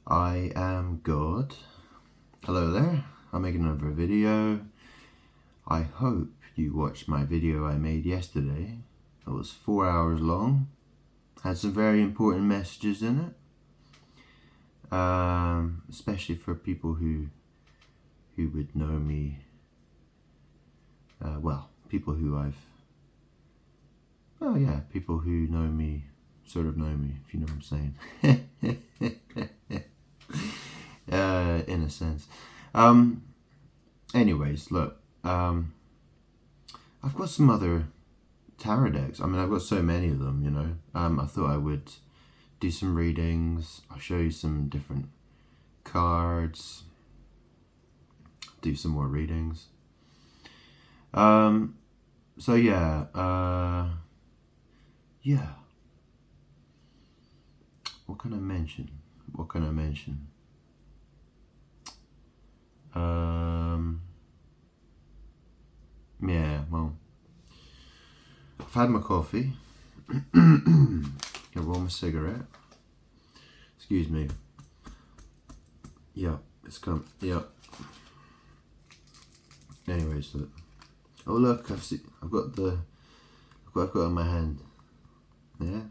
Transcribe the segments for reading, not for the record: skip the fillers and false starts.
I am God. Hello there, I'm making another video. I hope you watched my video I made yesterday. It was 4 hours long, had some very important messages in it, especially for people who would know me, people who people who know me, sort of know me, if you know what I'm saying. In a sense. Anyways, look, I've got some other tarot decks. I mean, I've got so many of them, you know. I thought I would do some readings. I'll show you some different cards, do some more readings. So yeah, what can I mention? Yeah, well, I've had my coffee. Gonna roll my cigarette. Excuse me. Yeah, it's come. Yeah. Anyways, look. Oh look, I've got what I've got in my hand. Yeah.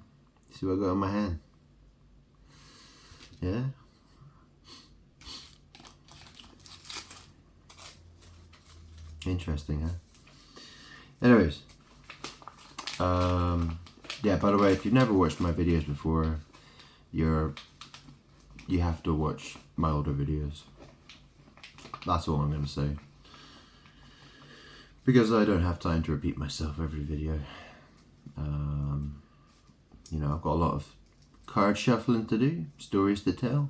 See what I've got in my hand. Yeah. Interesting, huh? Anyways, yeah, by the way, if you've never watched my videos before, you have to watch my older videos. That's all I'm going to say. Because I don't have time to repeat myself every video. You know, I've got a lot of card shuffling to do, stories to tell,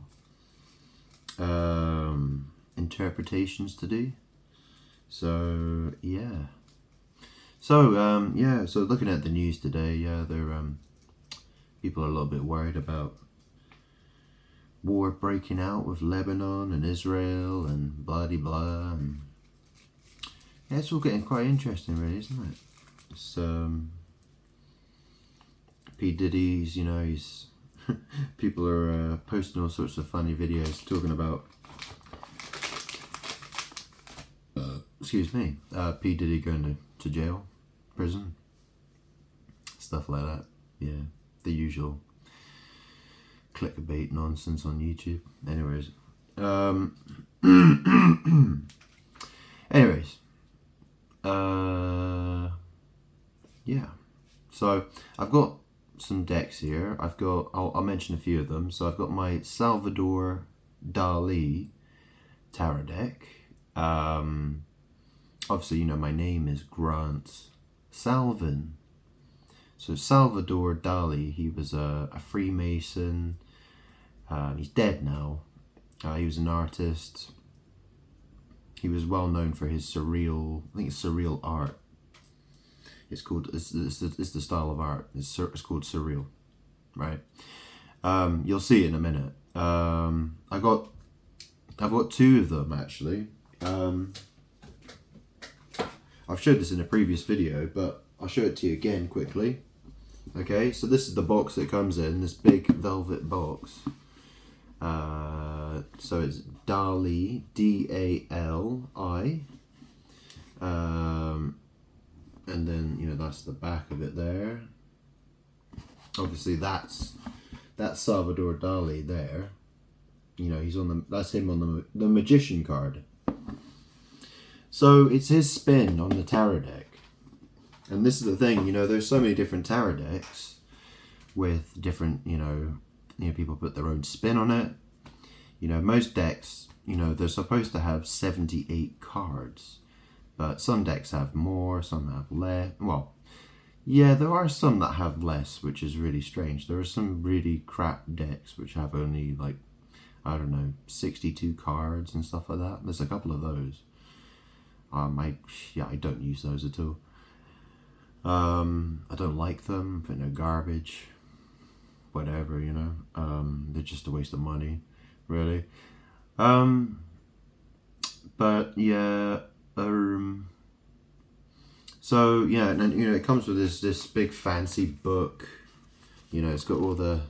interpretations to do. So yeah. So so looking at the news today, yeah, people are a little bit worried about war breaking out with Lebanon and Israel and blah de blah. And yeah, it's all getting quite interesting, really, isn't it? It's P. Diddy's, you know, people are posting all sorts of funny videos talking about excuse me, P. Diddy going to jail, prison, stuff like that. Yeah, the usual clickbait nonsense on YouTube. Anyways, yeah. So I've got some decks here. I'll mention a few of them. So I've got my Salvador Dali tarot deck. Obviously, you know, my name is Grant Salvin. So Salvador Dali, he was a Freemason. He's dead now. He was an artist. He was well known for his surreal, I think it's surreal art. It's the style of art. It's called surreal, right? You'll see it in a minute. I've got two of them actually. I've showed this in a previous video, but I'll show it to you again quickly. Okay, so this is the box that comes in, this big velvet box. So it's Dali, D-A-L-I. And then, you know, that's the back of it there. Obviously that's Salvador Dali there. You know, that's him on the Magician card. So it's his spin on the tarot deck. And this is the thing, you know, there's so many different tarot decks with different, you know, people put their own spin on it. You know, most decks, you know, they're supposed to have 78 cards. But some decks have more, some have less. Well, yeah, there are some that have less, which is really strange. There are some really crap decks which have only, like, I don't know, 62 cards and stuff like that. There's a couple of those. I don't use those at all. I don't like them. I think they're garbage. Whatever, you know. They're just a waste of money, really. But yeah. So yeah, and then, you know, it comes with this big fancy book. You know, it's got all the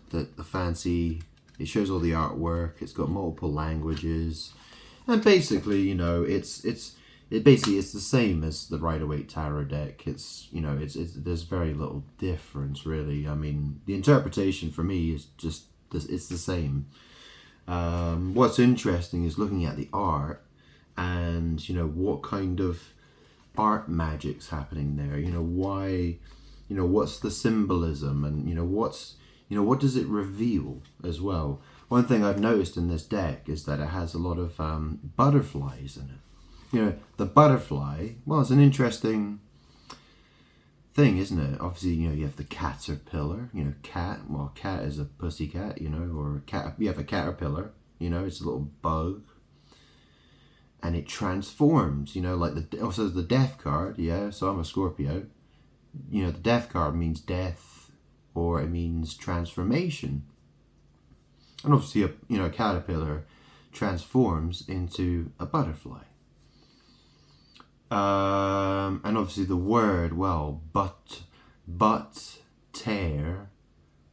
fancy It shows all the artwork. It's got multiple languages, and basically, you know, it's the same as the Rider-Waite Tarot deck. It's, you know, it's there's very little difference really. I mean, the interpretation for me is just it's the same. What's interesting is looking at the art, and you know what kind of art magic's happening there. You know, why, you know, what's the symbolism, and you know what does it reveal as well. One thing I've noticed in this deck is that it has a lot of butterflies in it. You know, the butterfly, well, it's an interesting thing, isn't it? Obviously, you know, you have the caterpillar, you know, cat, well, cat is a pussycat, you know, or cat, you have a caterpillar, you know, it's a little bug, and it transforms, you know, like also the death card, yeah, so I'm a Scorpio, you know, the death card means death, or it means transformation, and obviously, a caterpillar transforms into a butterfly. And obviously the word, well, tear,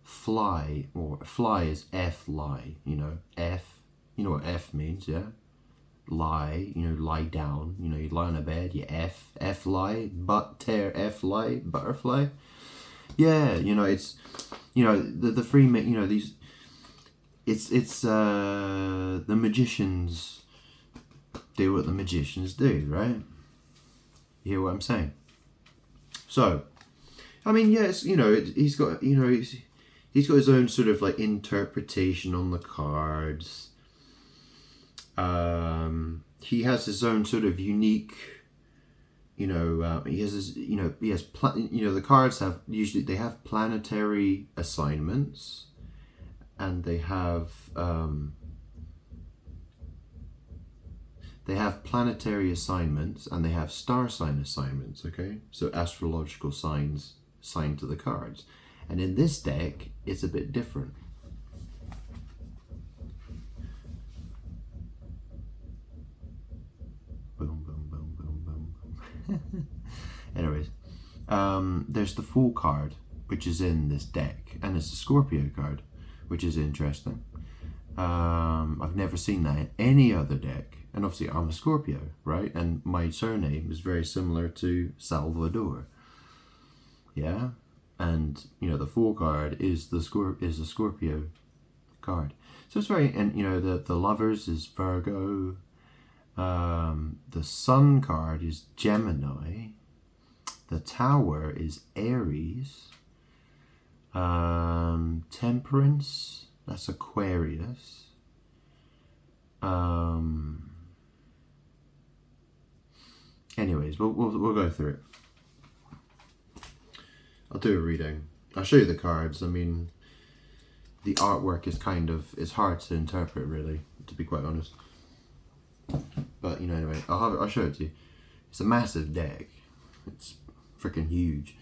fly, or fly is F-lie, you know, F, you know what F means, yeah? Lie, you know, lie down, you know, you lie on a bed, you F-lie, tear, F-lie, butterfly. Yeah, you know, it's, you know, the free, you know, these, it's the magicians do what the magicians do, right? You hear what I'm saying? So, I mean, yes, you know, he's got, you know, he's got his own sort of like interpretation on the cards. He has his own sort of unique, you know, he has his, you know, the cards have usually, they have planetary assignments, and they have planetary assignments, and they have star sign assignments, okay? So astrological signs signed to the cards. And in this deck, it's a bit different. Boom, boom, boom, boom, boom, boom. Anyways, there's the Fool card, which is in this deck, and it's a Scorpio card, which is interesting. I've never seen that in any other deck. And obviously I'm a Scorpio, right? And my surname is very similar to Salvador. Yeah? And, you know, the Fool card is the Scorpio card. So it's very, and, you know, the Lovers is Virgo. The Sun card is Gemini. The Tower is Aries. Temperance, that's Aquarius. Anyways, we'll go through it. I'll do a reading. I'll show you the cards. I mean, the artwork is it's hard to interpret, really, to be quite honest. But, you know, anyway, I'll show it to you. It's a massive deck. It's freaking huge.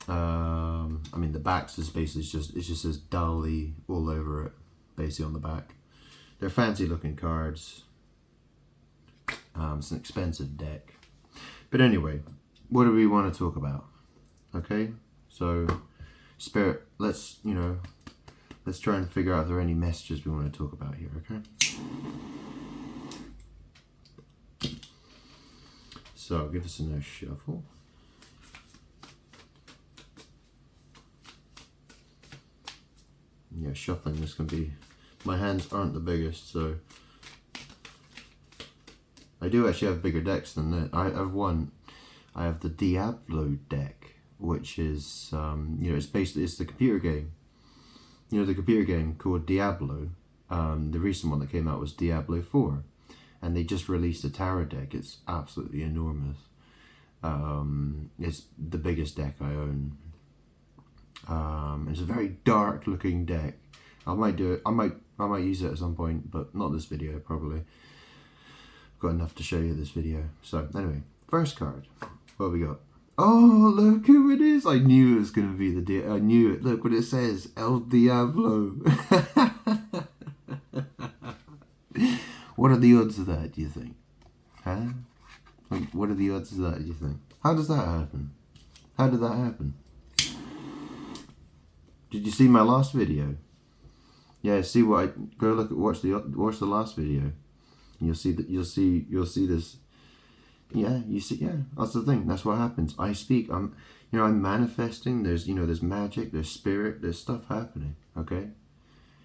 I mean, the backs is basically it just says Dali all over it, basically on the back. They're fancy looking cards. It's an expensive deck. But anyway, what do we want to talk about? Okay, so Spirit, let's try and figure out if there are any messages we want to talk about here, okay? So give us a nice shuffle. Yeah, shuffling this can be, my hands aren't the biggest, so I do actually have bigger decks than that. I have the Diablo deck, which is you know, it's the computer game, you know, the computer game called Diablo. The recent one that came out was Diablo 4, and they just released a tarot deck. It's absolutely enormous. It's the biggest deck I own. It's a very dark looking deck. I might do it. I might use it at some point, but not this video probably. I've got enough to show you this video. So anyway, first card. What have we got? Oh, look who it is! I knew it was going to be I knew it. Look what it says. El Diablo. What are the odds of that, do you think? Huh? Like, what are the odds of that, do you think? How does that happen? How did that happen? Did you see my last video? Yeah, see what I go look at watch the last video. And you'll see that you'll see this. Yeah, you see. Yeah, that's the thing. That's what happens. I speak. I'm manifesting. There's magic. There's spirit. There's stuff happening. Okay.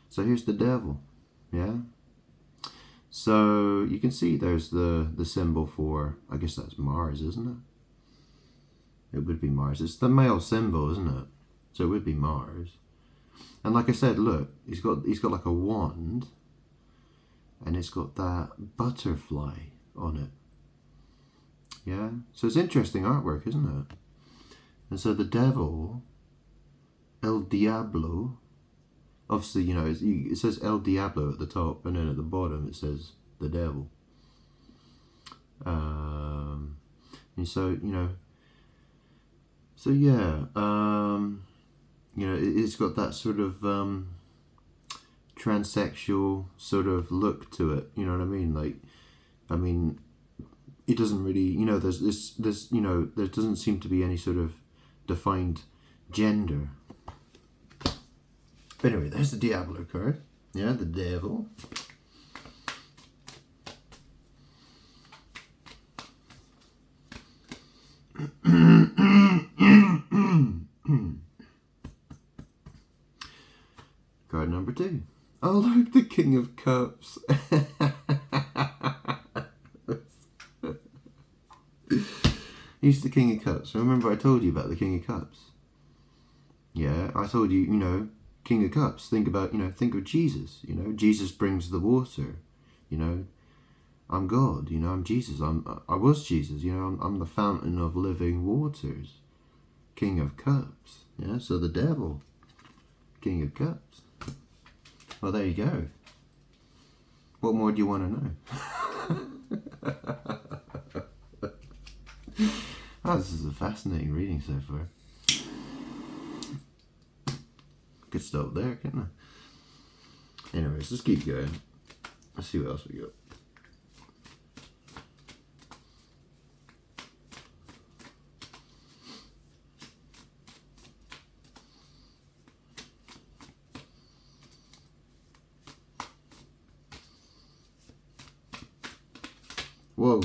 So here's the devil. Yeah. So you can see there's the symbol for, I guess that's Mars, isn't it? It would be Mars. It's the male symbol, isn't it? So it would be Mars. And like I said, look, he's got like a wand, and it's got that butterfly on it. Yeah. So it's interesting artwork, isn't it? And so the devil, El Diablo. Obviously, it says El Diablo at the top, and then at the bottom it says the devil. And so, it's got that sort of transsexual sort of look to it. You know what I mean? It doesn't really, there's there doesn't seem to be any sort of defined gender. But anyway, there's the Diablo card. Yeah, the devil. Card number 2. Oh, look, the King of Cups. He's the King of Cups. Remember I told you about the King of Cups? Yeah, I told you, King of Cups. Think of Jesus. Jesus brings the water. I'm God. I'm Jesus. I was Jesus. I'm the fountain of living waters. King of Cups. Yeah. So the devil, King of Cups. Well, there you go. What more do you want to know? This is a fascinating reading so far. Could stop there, couldn't I? Anyways, let's keep going. Let's see what else we got. Whoa.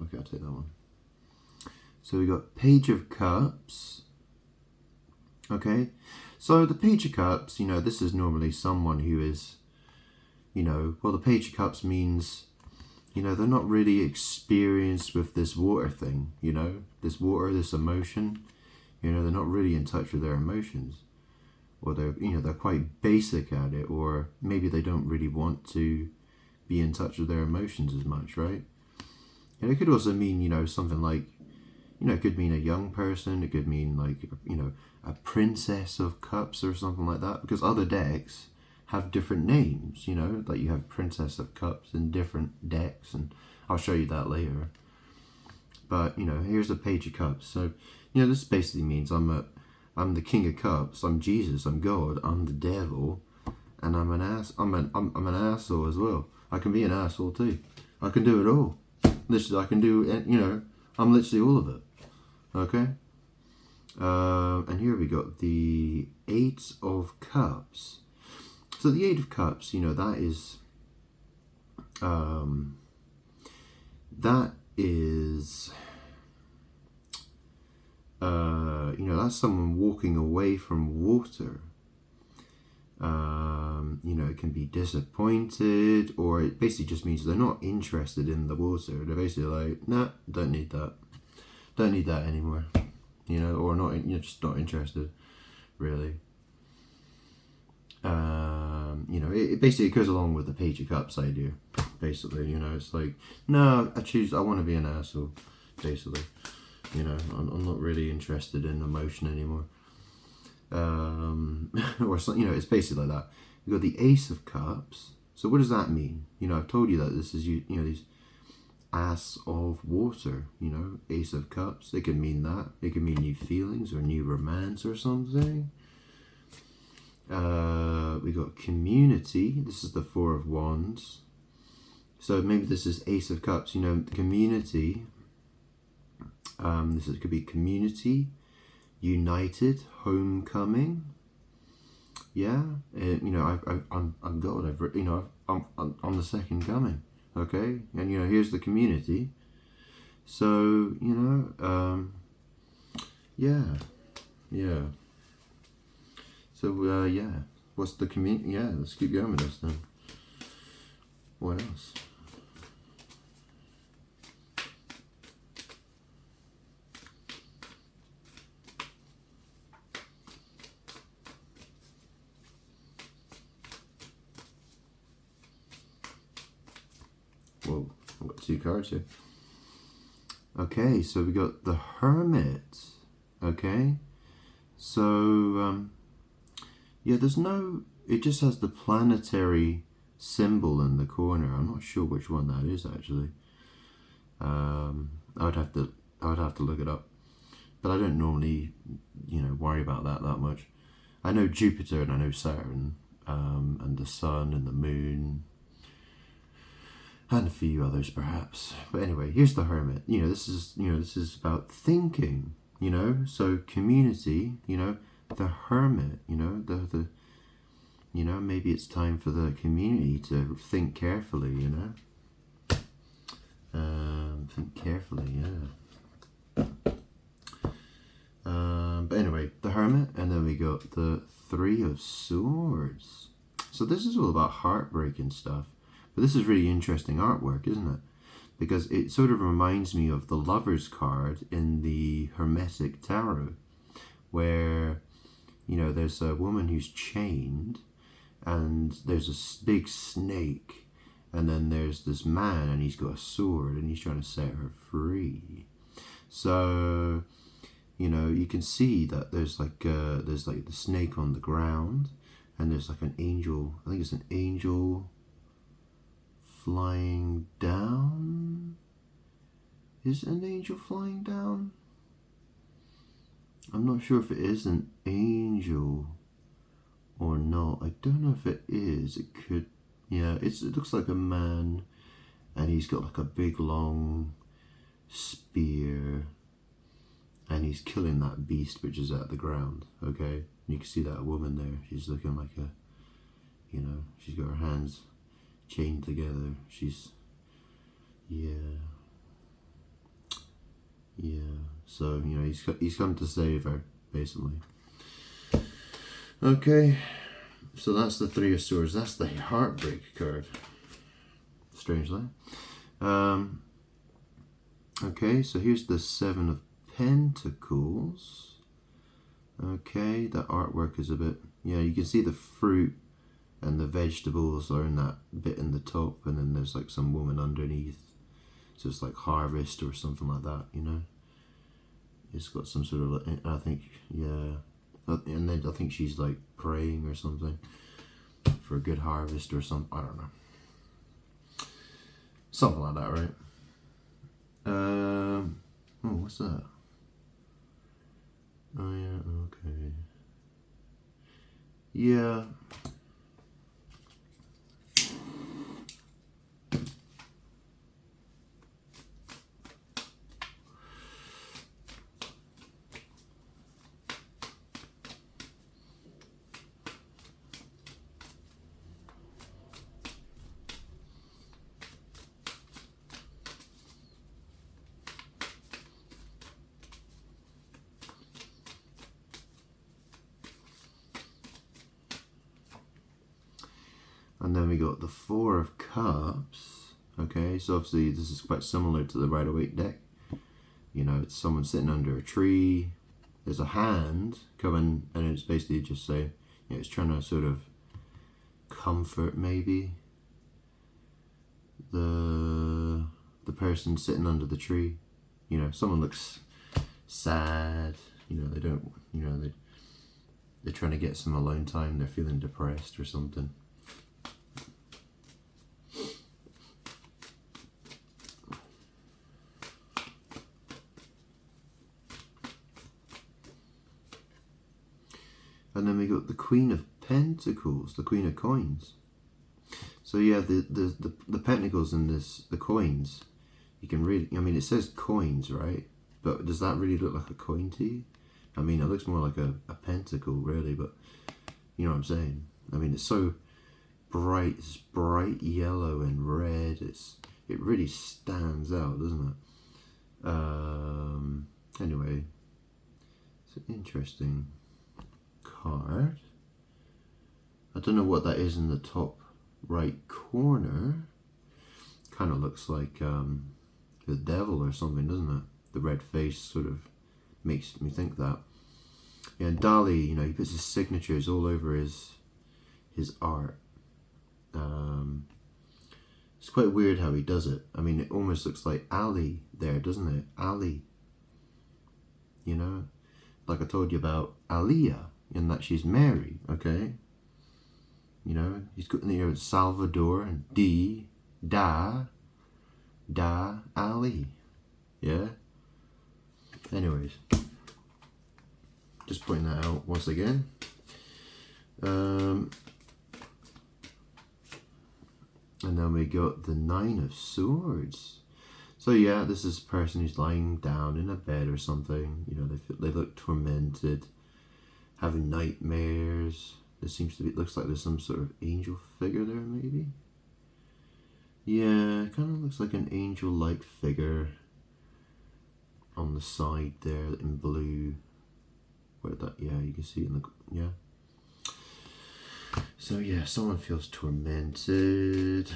Okay, I'll take that one. So we got Page of Cups. Okay, so the Page of Cups, this is normally someone who is, the Page of Cups means, they're not really experienced with this water thing, this water, this emotion, they're not really in touch with their emotions, or they're quite basic at it, or maybe they don't really want to be in touch with their emotions as much, right? And it could also mean, something like, it could mean a young person, it could mean like, a Princess of Cups or something like that, because other decks have different names, like you have Princess of Cups in different decks, and I'll show you that later. But, here's the Page of Cups. So, this basically means I'm the King of Cups, I'm Jesus, I'm God, I'm the devil, and I'm an asshole as well. I can be an asshole too. I can do it all. Literally, I can do, I'm literally all of it. Okay? And here we got the 8 of Cups. So the 8 of Cups, that is, that's someone walking away from water. It can be disappointed, or it basically just means they're not interested in the water. They're basically like, nah, don't need that anymore, or not, just not interested, really. It basically goes along with the Page of Cups idea, basically. It's like, no, I want to be an asshole, basically. I'm not really interested in emotion anymore. Or something, it's basically like that. You've got the Ace of Cups. So what does that mean? I've told you that this is, these Ass of Water, Ace of Cups. It could mean that. It could mean new feelings or new romance or something. We got Community. This is the 4 of Wands. So maybe this is Ace of Cups. Community This could be community, united, homecoming. Yeah, I'm God. I'm the second coming. Okay, and here's the community. So yeah. So yeah, what's the community? Yeah, let's keep going with this then. What else? Whoa, I've got 2 cards here. Okay, so we got the Hermit. Okay, so yeah, there's no. It just has the planetary symbol in the corner. I'm not sure which one that is actually. I would have to look it up, but I don't normally, worry about that much. I know Jupiter and I know Saturn, and the Sun and the Moon, and a few others perhaps. But anyway, here's the Hermit. This is about thinking. So community. The Hermit. The maybe it's time for the community to think carefully. Think carefully. Yeah. But anyway, the Hermit, and then we got the 3 of Swords. So this is all about heartbreak and stuff. But this is really interesting artwork, isn't it? Because it sort of reminds me of the Lover's card in the Hermetic Tarot, where, there's a woman who's chained, and there's a big snake, and then there's this man, and he's got a sword, and he's trying to set her free. So, you can see that there's like the snake on the ground, and there's like an angel. I think it's an angel flying down. Is it an angel flying down? I'm not sure if it is an angel or not. I don't know if it is. It could. Yeah, it looks like a man, and he's got like a big long spear, and he's killing that beast which is at the ground. Okay, you can see that woman there. She's looking like she's got her hands chained together. So he's come to save her, basically. Okay, so that's the 3 of Swords. That's the Heartbreak card, strangely. Okay, so here's the 7 of Pentacles. Okay, the artwork is a bit, you can see the fruit and the vegetables are in that bit in the top, and then there's like some woman underneath. So it's like harvest or something like that, It's got some sort of, I think, yeah. And then I think she's like praying or something for a good harvest or something. I don't know. Something like that, right? Oh, what's that? Oh, yeah, okay. Yeah. And then we got the 4 of Cups. Okay, so obviously this is quite similar to the Rider-Waite deck. It's someone sitting under a tree. There's a hand coming, and it's basically just saying, it's trying to sort of comfort maybe the person sitting under the tree. Someone looks sad. They don't. They're trying to get some alone time. They're feeling depressed or something. And then we got the Queen of Pentacles, the Queen of Coins. So yeah, the pentacles in this, the coins, you can read. It says coins, right? But does that really look like a coin to you? I mean, it looks more like a pentacle, really, but you know what I'm saying? I mean, it's so bright, it's bright yellow and red. It really stands out, doesn't it? Anyway, it's an interesting card. I don't know what that is in the top right corner. Kind of looks like the devil or something, doesn't it? The red face sort of makes me think that. Yeah, and Dali, you know, he puts his signatures all over his art. It's quite weird how he does it. I mean, it almost looks like Ali there, doesn't it? Ali. You know, like I told you about Aliyah, in that she's Mary, okay? You know, he's got, you know, Salvador and Da, Ali. Yeah? Anyways, just pointing that out once again. And then we got the Nine of Swords. So yeah, this is a person who's lying down in a bed or something. You know, they look tormented, having nightmares. There seems to be, it looks like there's some sort of angel figure there, maybe. Yeah, it kind of looks like an angel-like figure on the side there in blue. Where that? Yeah, you can see it in the, yeah. So yeah, someone feels tormented.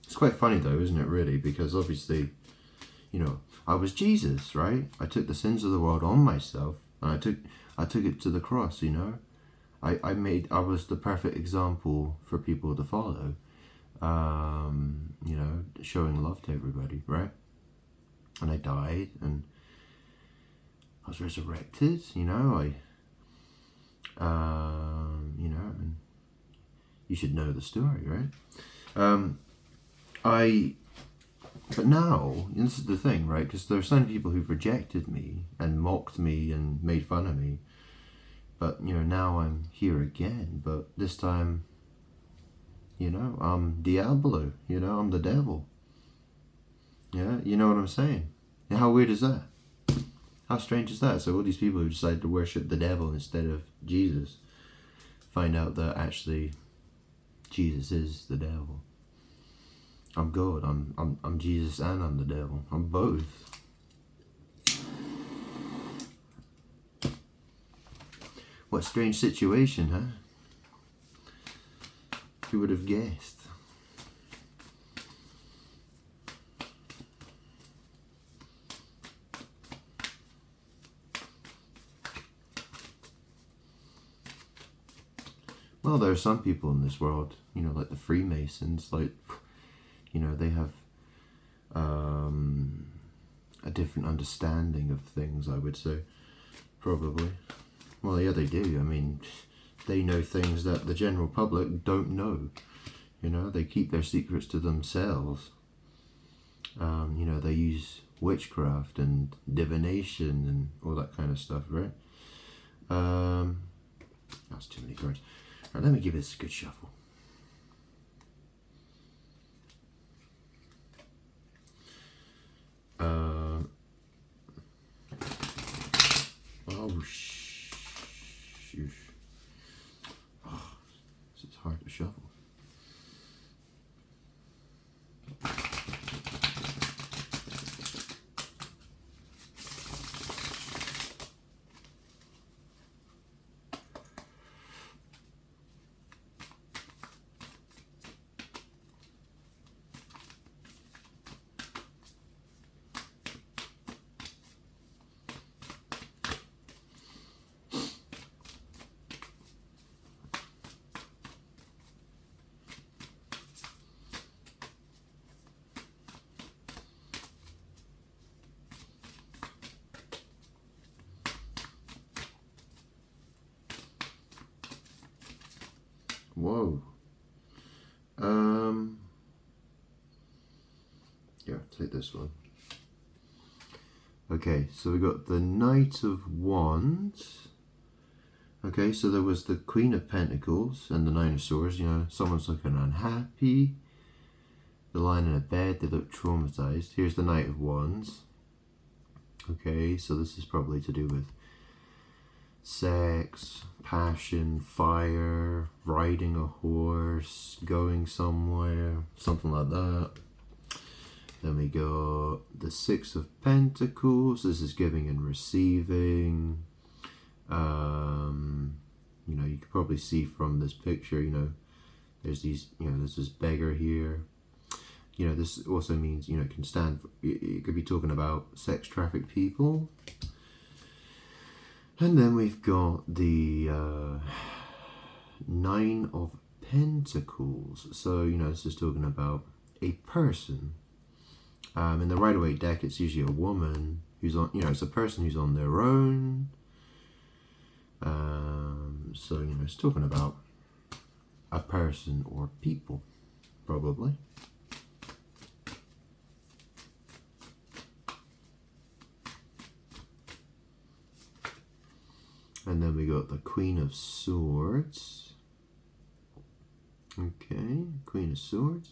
It's quite funny though, isn't it, really? Because obviously, you know, I was Jesus, right? I took the sins of the world on myself, and I took it to the cross, you know. I was the perfect example for people to follow. You know, showing love to everybody, right? And I died, and I was resurrected, you know. You know, and you should know the story, right? But now, and this is the thing, right? Because there are some people who've rejected me and mocked me and made fun of me. But, you know, now I'm here again. But this time, you know, I'm Diablo. You know, I'm the devil. Yeah, you know what I'm saying? And how weird is that? How strange is that? So all these people who decide to worship the devil instead of Jesus find out that actually Jesus is the devil. I'm God. I'm Jesus and I'm the devil. I'm both. What a strange situation, huh? Who would have guessed? Well, there are some people in this world, you know, like the Freemasons, like, you know, they have a different understanding of things, I would say, probably. Well, yeah, they do. I mean, they know things that the general public don't know. You know, they keep their secrets to themselves. You know, they use witchcraft and divination and all that kind of stuff, right? That's too many cards. All right, let me give this a good shuffle. Oh, shoot. Oh, this is hard to shuffle. Whoa. Yeah, take this one. Okay, so we got the Knight of Wands. Okay, so there was the Queen of Pentacles and the Nine of Swords. You know, someone's looking unhappy. They're lying in a bed, they look traumatized. Here's the Knight of Wands. Okay, so this is probably to do with sex, passion, fire, riding a horse, going somewhere, something like that. Then we got the Six of Pentacles. This is giving and receiving. You know, you can probably see from this picture, you know, there's these, you know, there's this beggar here. You know, this also means, you know, it can stand for, it could be talking about sex trafficked people. And then we've got the Nine of Pentacles. So, you know, this is talking about a person. In the Rider-Waite deck, it's usually a woman who's on, you know, it's a person who's on their own. So, you know, it's talking about a person or people, probably. And then we got the Queen of Swords. Okay, Queen of Swords.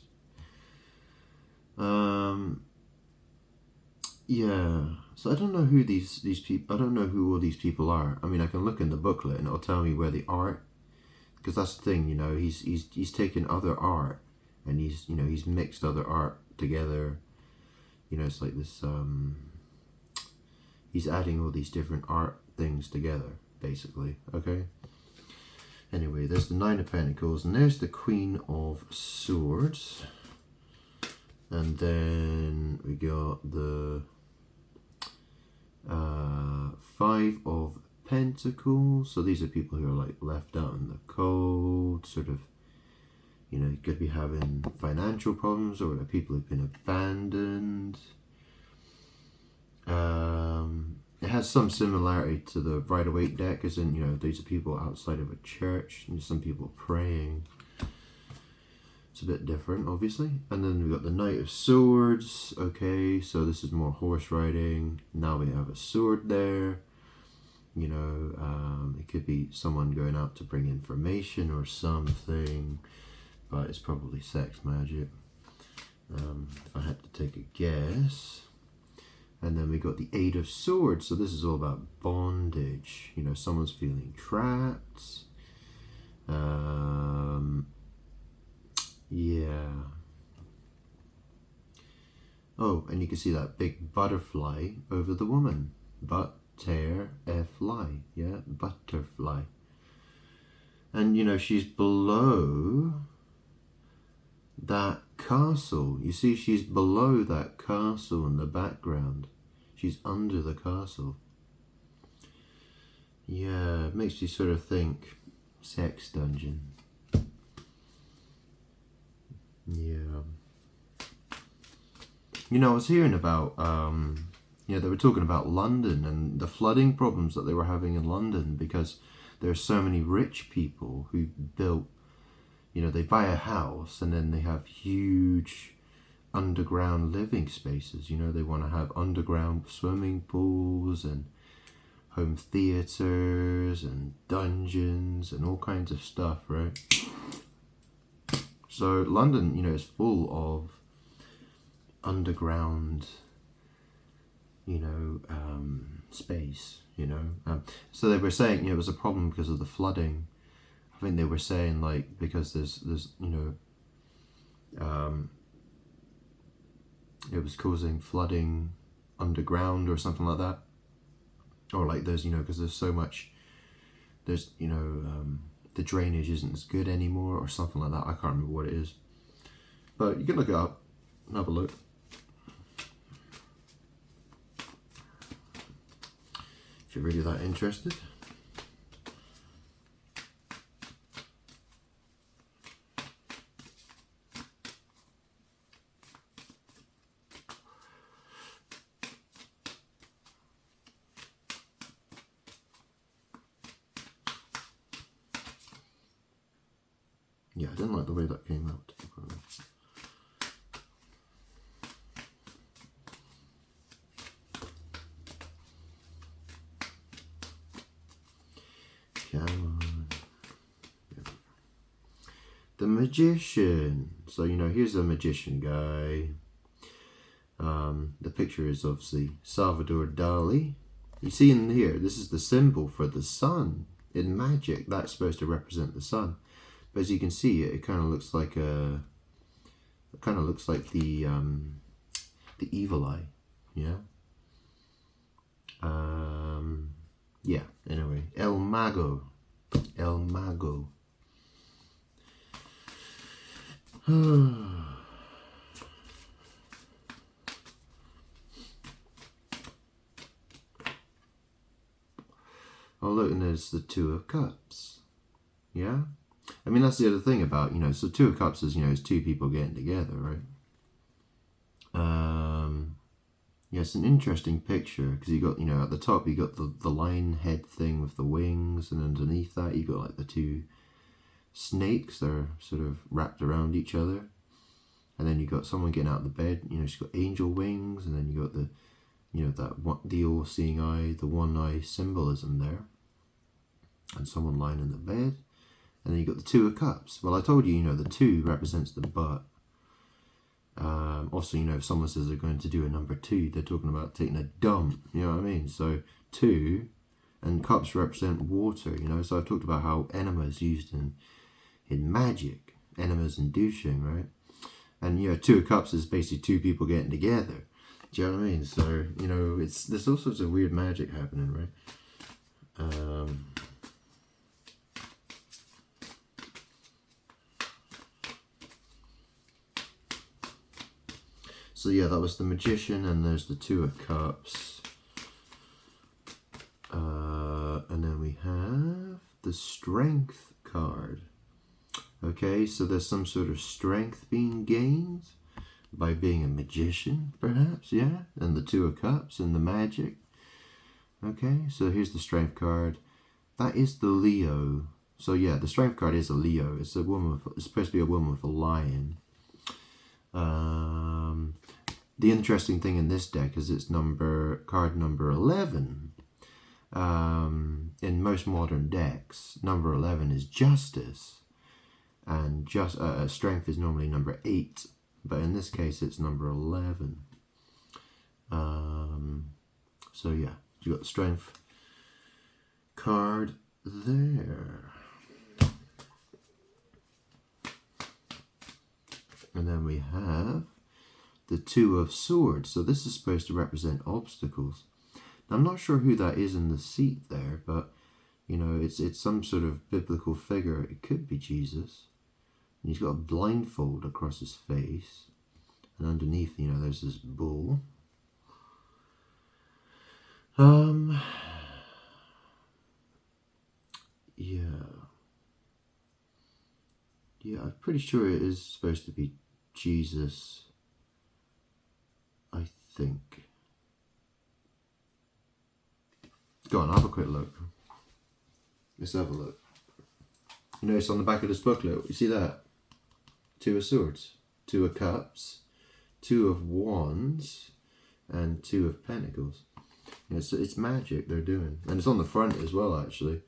Yeah, so I don't know who these people, I don't know who all these people are. I mean, I can look in the booklet and it'll tell me where the art, because that's the thing, you know, he's taken other art and he's, you know, he's mixed other art together. You know, it's like this, he's adding all these different art things together, basically, okay? Anyway, there's the Nine of Pentacles and there's the Queen of Swords. And then we got the Five of Pentacles. So these are people who are like left out in the cold, sort of, you know, you could be having financial problems, or people who've been abandoned. It has some similarity to the Rider-Waite deck, as in, you know, these are people outside of a church, and some people praying. It's a bit different, obviously. And then we've got the Knight of Swords. Okay, so this is more horse riding. Now we have a sword there. You know, it could be someone going out to bring information or something, but it's probably sex magic, if I had to take a guess. And then we got the Eight of Swords. So this is all about bondage. You know, someone's feeling trapped. Yeah. Oh, and you can see that big butterfly over the woman. Butterfly. Yeah, butterfly. And, you know, she's below that castle. You see, she's below that castle in the background. She's under the castle. Yeah, it makes you sort of think sex dungeon. Yeah. You know, I was hearing about, you know, they were talking about London and the flooding problems that they were having in London, because there are so many rich people who built, you know, they buy a house and then they have huge underground living spaces. You know, they want to have underground swimming pools and home theaters and dungeons and all kinds of stuff, right? So London, you know, is full of underground, you know, space, you know. So they were saying, you know, it was a problem because of the flooding. I think they were saying, like, because there's you know, it was causing flooding underground or something like that. Or like there's, you know, because there's so much, there's, you know, the drainage isn't as good anymore or something like that. I can't remember what it is. But you can look it up and have a look. If you're really that interested. Yeah, I didn't like the way that came out. magician. So, you know, here's a magician guy. The picture is obviously Salvador Dali. You see in here, this is the symbol for the sun. In magic, that's supposed to represent the sun. But as you can see, it kind of looks like the evil eye. Yeah. Yeah. Anyway, El Mago. El Mago. Oh, look, and there's the Two of Cups. Yeah? I mean, that's the other thing about, you know, so Two of Cups is, you know, it's two people getting together, right? Yeah, it's an interesting picture, because you got, you know, at the top you got the lion head thing with the wings, and underneath that you got, like, the two snakes that are sort of wrapped around each other. And then you got someone getting out of the bed, you know, she's got angel wings, and then you got the, you know, the all-seeing eye, the one-eye symbolism there. And someone lying in the bed. And then you got the Two of Cups. Well, I told you, you know, the two represents the butt. Also, you know, if someone says they're going to do a number 2, they're talking about taking a dump. You know what I mean? So, 2 and cups represent water, you know. So I've talked about how enema is used in magic. Enema is in douching, right? And, you know, 2 of Cups is basically two people getting together. Do you know what I mean? So, you know, there's all sorts of weird magic happening, right? So yeah, that was the Magician, and there's the Two of Cups. And then we have the Strength card. Okay, so there's some sort of strength being gained by being a magician, perhaps, yeah? And the Two of Cups and the magic. Okay, so here's the Strength card. That is the Leo. So yeah, the Strength card is a Leo. It's a woman. It's supposed to be a woman with a lion. The interesting thing in this deck is it's card number 11. In most modern decks, number 11 is Justice, and Strength is normally number 8, but in this case it's number 11. So yeah, you got the Strength card there. And then we have the Two of Swords. So this is supposed to represent obstacles. Now, I'm not sure who that is in the seat there, but, you know, it's some sort of biblical figure. It could be Jesus. And he's got a blindfold across his face. And underneath, you know, there's this bull. Yeah, I'm pretty sure it is supposed to be Jesus, I think. Go on, have a quick look. Let's have a look. You notice on the back of this booklet, you see that? Two of Swords, Two of Cups, Two of Wands, and Two of Pentacles. It's magic they're doing. And it's on the front as well, actually.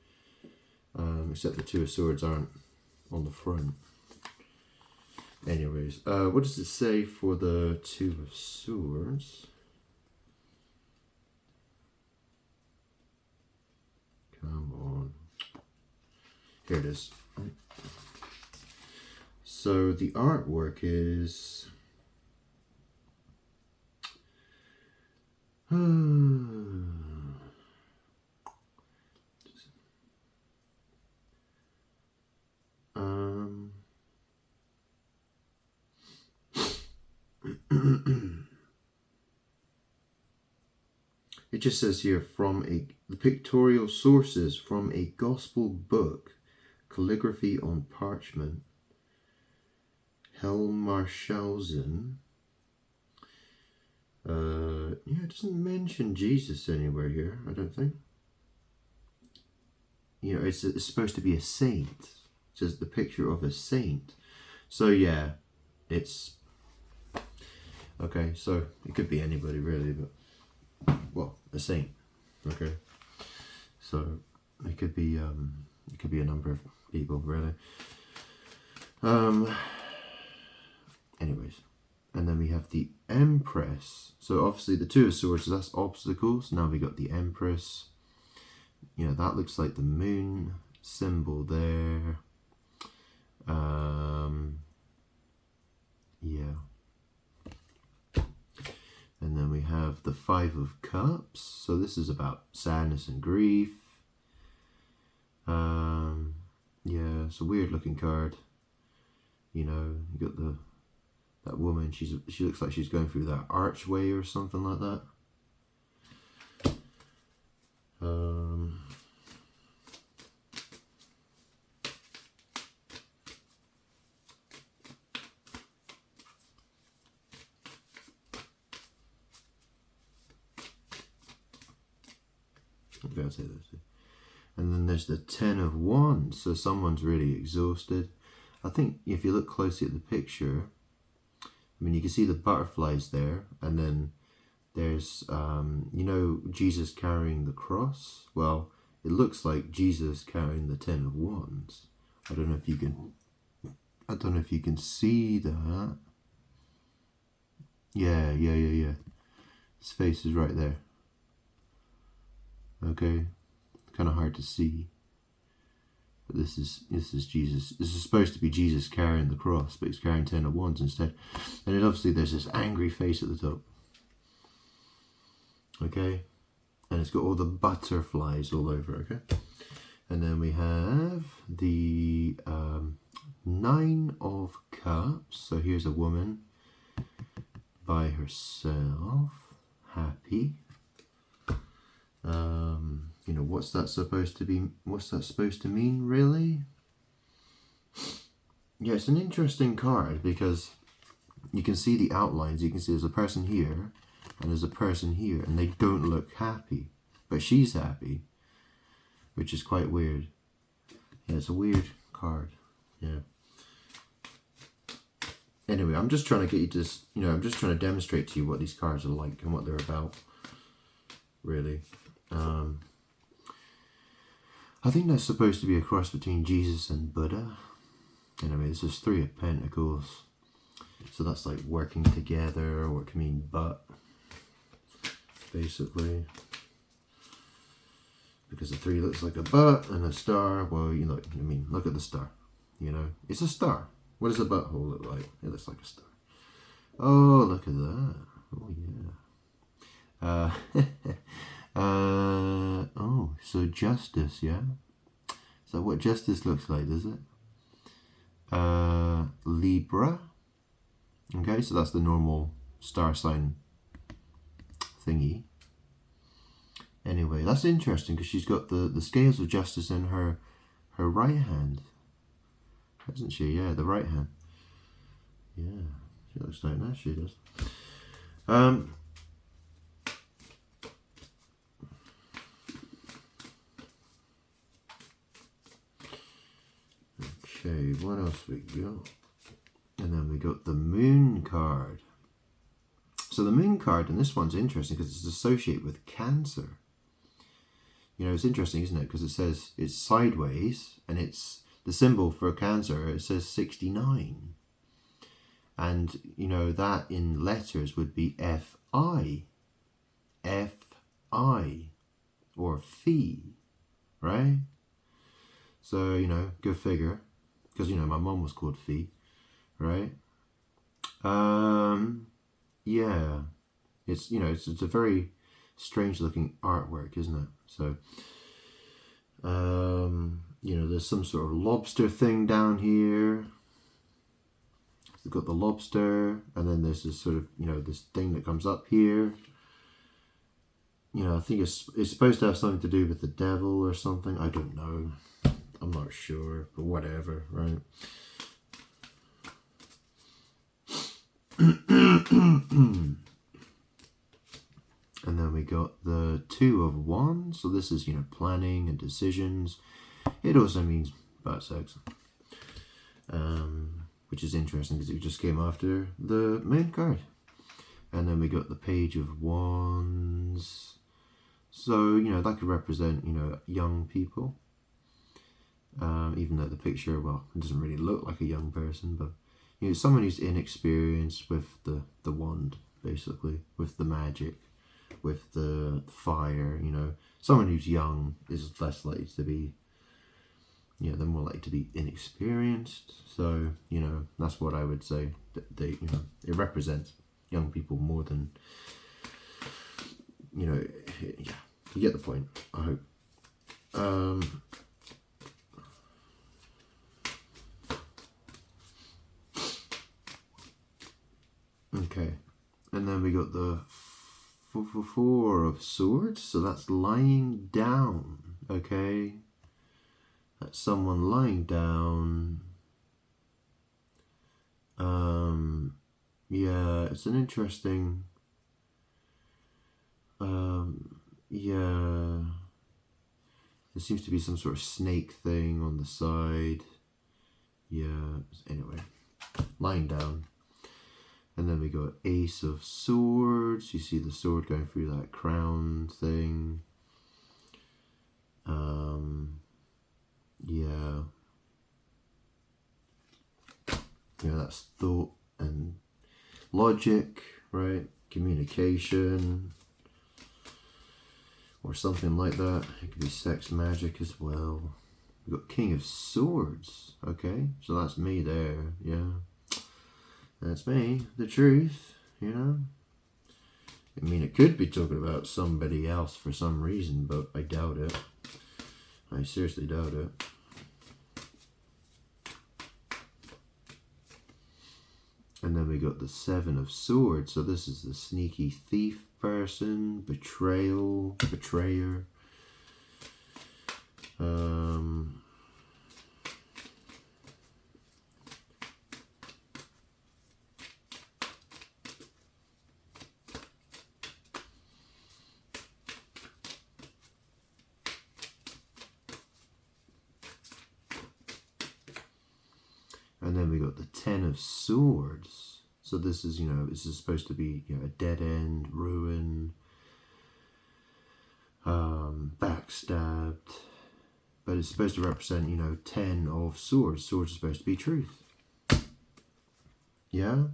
Except the Two of Swords aren't on the front. Anyways, what does it say for the Two of Swords? Come on. Here it is. So the artwork is... It just says here, the pictorial sources from a gospel book, calligraphy on parchment, Helmarshausen. Yeah, it doesn't mention Jesus anywhere here, I don't think. You know, it's supposed to be a saint. It says the picture of a saint. So yeah, it's... Okay, so it could be anybody really, but... Well, a saint. Okay. So it could be a number of people, really. Anyways, and then we have the Empress. So obviously the Two of Swords, so that's obstacles. Now we got the Empress. You know, that looks like the moon symbol there. Yeah. And then we have the Five of Cups. So this is about sadness and grief. Yeah, it's a weird looking card. You know, you got that woman, she looks like she's going through that archway or something like that. Okay, I'll say those two. And then there's the Ten of Wands, so someone's really exhausted. I think if you look closely at the picture, I mean, you can see the butterflies there, and then there's, you know, Jesus carrying the cross. Well, it looks like Jesus carrying the Ten of Wands. I don't know if you can see that. Yeah. His face is right there. Okay, kind of hard to see. But this is Jesus. This is supposed to be Jesus carrying the cross, but he's carrying Ten of Wands instead. And then obviously there's this angry face at the top. Okay, and it's got all the butterflies all over. Okay, and then we have the Nine of Cups. So here's a woman by herself, happy. You know, what's that supposed to be? What's that supposed to mean, really? Yeah, it's an interesting card because you can see the outlines. You can see there's a person here and there's a person here, and they don't look happy, but she's happy, which is quite weird. Yeah, it's a weird card. Yeah. Anyway, I'm just trying to get you to, you know, I'm just trying to demonstrate to you what these cards are like and what they're about, really. I think that's supposed to be a cross between Jesus and Buddha. And I mean, this is Three of Pentacles. So that's like working together, or it can mean but, basically. Because the three looks like a but and a star. Well, you know, I mean, look at the star. You know, it's a star. What does a butthole look like? It looks like a star. Oh, look at that. Oh, yeah. Oh, so justice, yeah? Is that what justice looks like, is it? Libra. Okay, so that's the normal star sign thingy. Anyway, that's interesting because she's got the scales of justice in her right hand. Hasn't she? Yeah, the right hand. Yeah, she looks like that, she does. Okay, what else we got? And then we got the Moon card. So the Moon card, and this one's interesting because it's associated with Cancer. You know, it's interesting, isn't it? Because it says it's sideways, and it's the symbol for Cancer. It says 69. And, you know, that in letters would be F-I. F-I. Or Phi. Right? So, you know, go figure. Because, you know, my mom was called Phi. Right? Yeah. It's, you know, it's a very strange looking artwork, isn't it? So, you know, there's some sort of lobster thing down here. We've got the lobster, and then there's this sort of, you know, this thing that comes up here. You know, I think it's supposed to have something to do with the devil or something. I don't know. I'm not sure, but whatever, right? And then we got the Two of Wands. So this is, you know, planning and decisions. It also means butt sex. Which is interesting because it just came after the Moon card. And then we got the Page of Wands. So, you know, that could represent, you know, young people. Even though the picture, well, it doesn't really look like a young person, but you know, someone who's inexperienced with the wand, basically, with the magic, with the fire. You know, someone who's young is less likely to be, you know, they're more likely to be inexperienced. So, you know, that's what I would say. That they, you know, it represents young people more than, you know, yeah, you get the point, I hope. Okay, and then we got the Four of Swords, so that's lying down, okay? That's someone lying down. Yeah, it's an interesting, yeah, there seems to be some sort of snake thing on the side. Yeah, anyway, lying down. And then we got Ace of Swords. You see the sword going through that crown thing. Yeah. Yeah, that's thought and logic, right? Communication. Or something like that. It could be sex magic as well. We've got King of Swords. Okay, so that's me there. Yeah. That's me. The truth, you know? I mean, it could be talking about somebody else for some reason, but I doubt it. I seriously doubt it. And then we got the Seven of Swords. So this is the sneaky thief person, betrayer. And then we got the Ten of Swords. So this is, you know, this is supposed to be, you know, a dead end, ruin, backstabbed. But it's supposed to represent, you know, 10 of Swords. Swords are supposed to be truth. Yeah?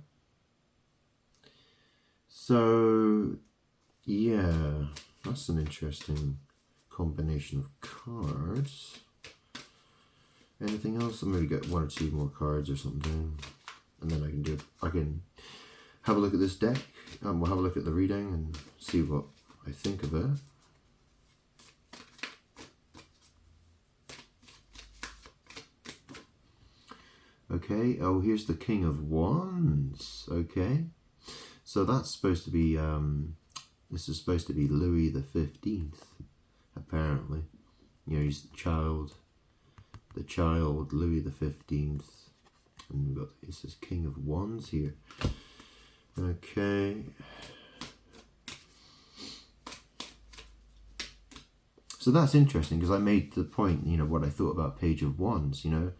So, yeah, that's an interesting combination of cards. Anything else? I'll maybe get one or two more cards or something, and then I can have a look at this deck. We'll have a look at the reading and see what I think of it. Okay. Oh, here's the King of Wands. Okay. So that's supposed to be this is supposed to be Louis the 15th, apparently. You know, he's the child Louis the 15th, and we've got, it says King of Wands here. Okay. So that's interesting, because I made the point, you know, what I thought about Page of Wands, you know,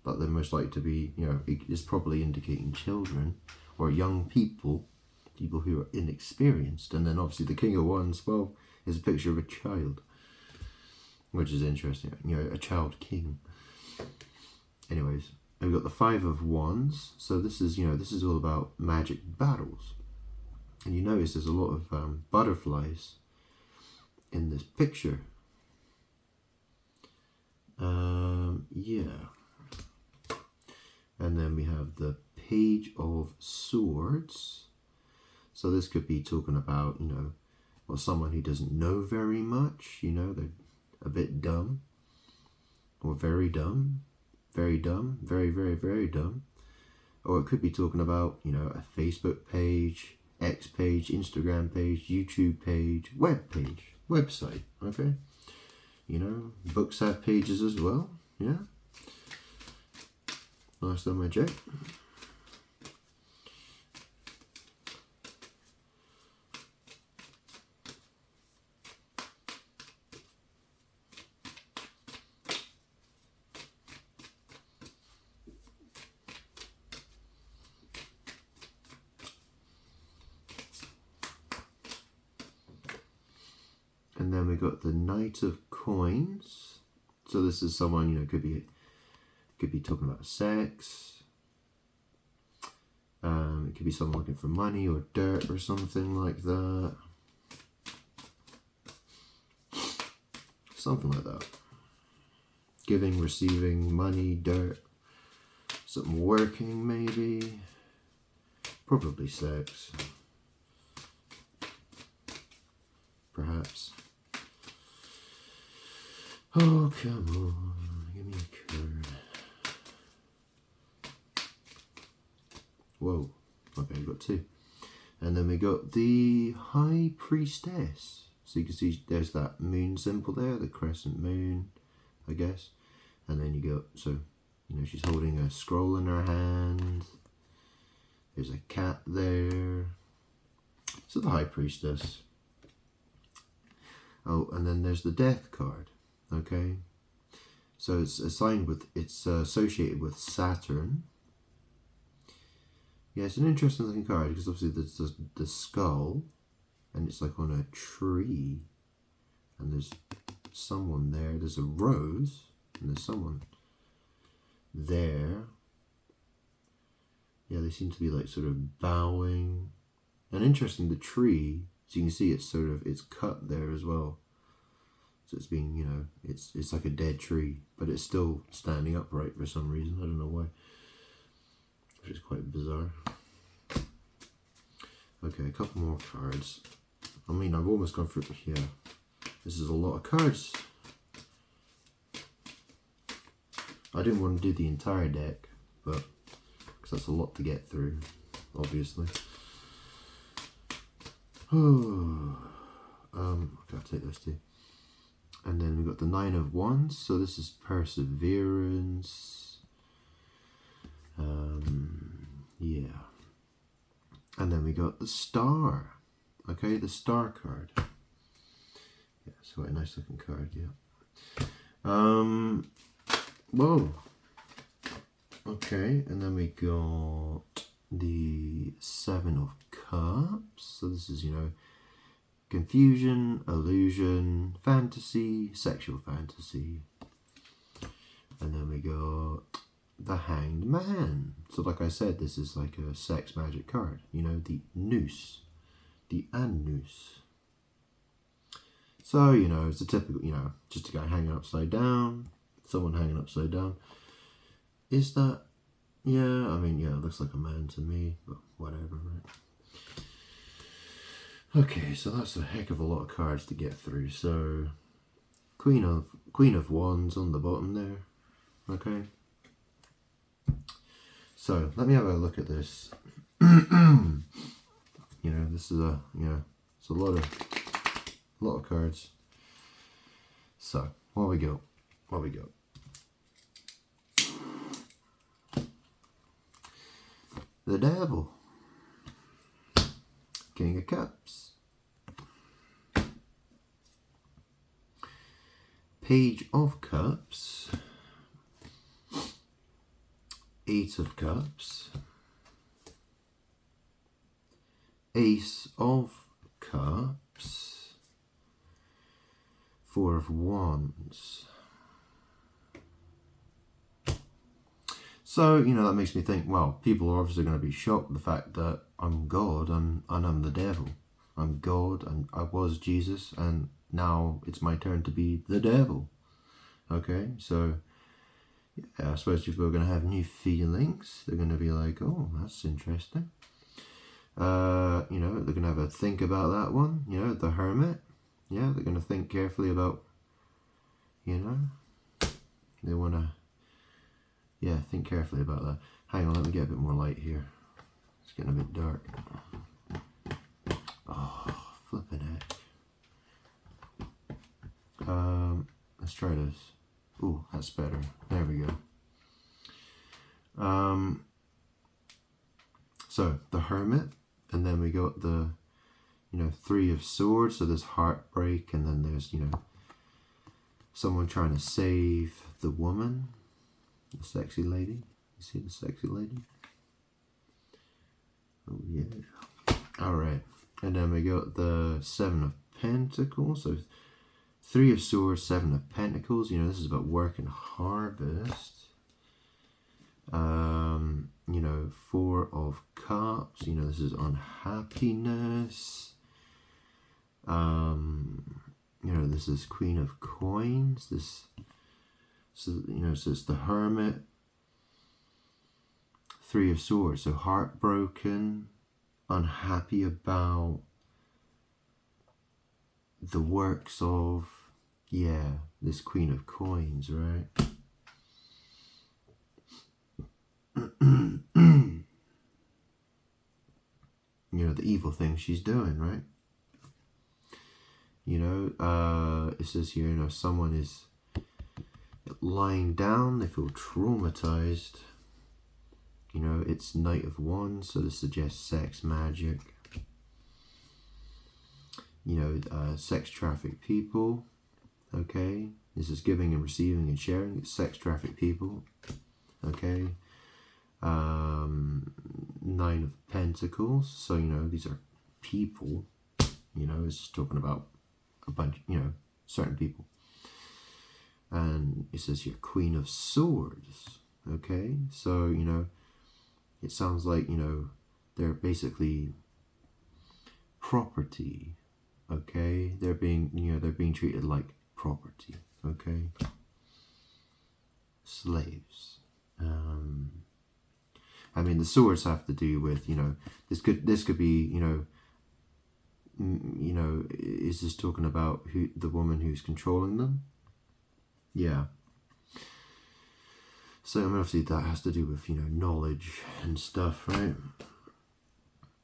that they're most likely to be, you know, it's probably indicating children or young people who are inexperienced. And then obviously the King of Wands, well, is a picture of a child, which is interesting, you know, a child king. Anyways, we've got the Five of Wands. So this is, you know, this is all about magic battles. And you notice there's a lot of butterflies in this picture. Yeah. And then we have the Page of Swords. So this could be talking about, you know, well, someone who doesn't know very much, you know, they're a bit dumb, or very dumb, very dumb, very, very, very dumb. Or it could be talking about, you know, a Facebook page, X page, Instagram page, YouTube page, web page, website, okay? You know, books have pages as well, yeah? Nice little magic. And then we got the Knight of Coins. So this is someone, you know, could be talking about sex. It could be someone looking for money or dirt or something like that. Something like that. Giving, receiving, money, dirt. Something working, maybe. Probably sex. Perhaps. Oh, come on. Give me a card. Whoa. Okay, we've got two. And then we got the High Priestess. So you can see there's that moon symbol there, the crescent moon, I guess. And then you got, so, you know, she's holding a scroll in her hand. There's a cat there. So the High Priestess. Oh, and then there's the Death card. Okay. So it's associated with Saturn. Yeah, it's an interesting looking card because obviously there's the skull. And it's like on a tree, and there's someone there. There's a rose, and there's someone there. Yeah, they seem to be like sort of bowing. And interesting, the tree, so you can see it's cut there as well. So it's being, you know, it's like a dead tree, but it's still standing upright for some reason. I don't know why. Which is quite bizarre. Okay, a couple more cards. I mean, I've almost gone through, yeah, this is a lot of cards. I didn't want to do the entire deck, but, because that's a lot to get through, obviously. Oh, okay, I'll take those two. And then we've got the Nine of Wands, so this is perseverance. Yeah. And then we got the Star. Okay, the Star card. Yeah, it's quite a nice looking card, yeah. Whoa. Okay, and then we got the Seven of Cups. So this is, you know, confusion, illusion, fantasy, sexual fantasy. And then we got the Hanged Man. So like I said, this is like a sex magic card. You know, the Noose. The Annus. So, you know, it's a typical, you know, just a guy hanging upside down, someone hanging upside down. Is that, yeah, I mean, yeah, it looks like a man to me, but whatever, right? Okay, so that's a heck of a lot of cards to get through. So, Queen of Wands on the bottom there, okay? So, let me have a look at this. You know, this is it's a lot of cards. So, what we got? The Devil. King of Cups. Page of Cups. Eight of Cups. Ace of Cups, Four of Wands. So, you know, that makes me think, well, people are obviously going to be shocked at the fact that I'm God and I'm the devil. I'm God and I was Jesus and now it's my turn to be the devil. Okay, so, yeah, I suppose people are going to have new feelings. They're going to be like, oh, that's interesting. You know, they're going to have a think about that one. You know, the Hermit. Yeah, they're going to think carefully about, you know, they want to, yeah, think carefully about that. Hang on, let me get a bit more light here. It's getting a bit dark. Oh, flipping heck. Let's try this. Ooh, that's better. There we go. So, the Hermit. And then we got the, you know, Three of Swords. So there's heartbreak, and then there's, you know, someone trying to save the woman, the sexy lady. You see the sexy lady? Oh yeah. All right. And then we got the Seven of Pentacles. So Three of Swords, Seven of Pentacles. You know, this is about work and harvest. You know, Four of Cups. You know, this is unhappiness. You know, this is Queen of Coins. This, so you know, so it's the Hermit. Three of Swords. So heartbroken, unhappy about the works of, yeah, this Queen of Coins, right? You know, the evil thing she's doing, right? You know, it says here, you know, someone is lying down, they feel traumatized. You know, it's Knight of Wands, so this suggests sex, magic. You know, sex trafficked people, okay? This is giving and receiving and sharing. It's sex trafficked people, okay? Nine of Pentacles, so, you know, these are people, you know, it's just talking about a bunch, you know, certain people. And it says here, Queen of Swords, okay? So, you know, it sounds like, you know, they're basically property, okay? They're being, you know, they're being treated like property, okay? Slaves. I mean, the swords have to do with, you know, this could be, you know, is this talking about who, the woman who's controlling them? Yeah. So, I mean, obviously that has to do with, you know, knowledge and stuff, right?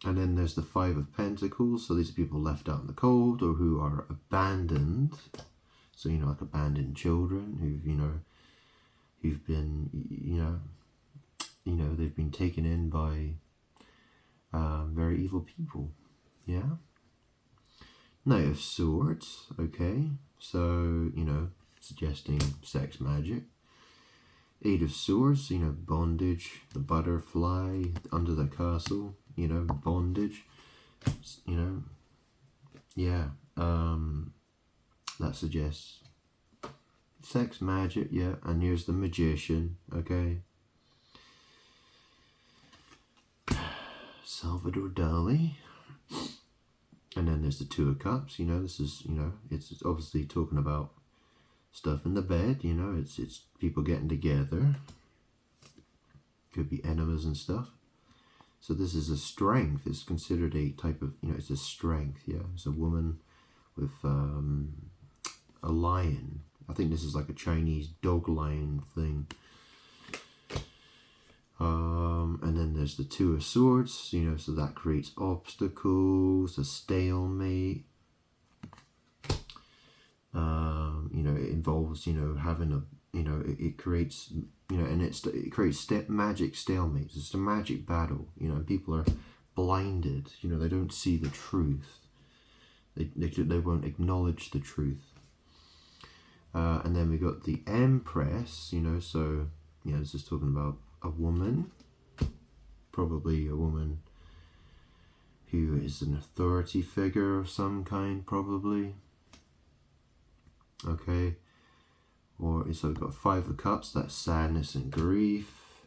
And then there's the Five of Pentacles. So these are people left out in the cold or who are abandoned. So, you know, like abandoned children who've, you know, who've been, you know, they've been taken in by very evil people. Yeah. Knight of Swords. Okay. So, you know, suggesting sex, magic. Eight of Swords, you know, bondage, the butterfly under the castle, you know, bondage, you know, yeah, that suggests sex, magic, yeah, and here's the Magician, okay, Salvador Dali, and then there's the Two of Cups, you know, this is, you know, it's obviously talking about stuff in the bed, you know, it's people getting together. Could be enemas and stuff. So this is a strength. It's considered a type of, you know, it's a strength, yeah. It's a woman with a lion. I think this is like a Chinese dog lion thing. And then there's the Two of Swords, you know, so that creates obstacles, a stalemate. You know, it involves, you know, having a, you know, it creates, you know, and it creates magic stalemates. It's a magic battle, you know, and people are blinded, you know, they don't see the truth. They won't acknowledge the truth. And then we got the Empress, you know, so, you know, this is talking about a woman, probably a woman who is an authority figure of some kind, probably. Okay, or so we've got Five of Cups, that's sadness and grief.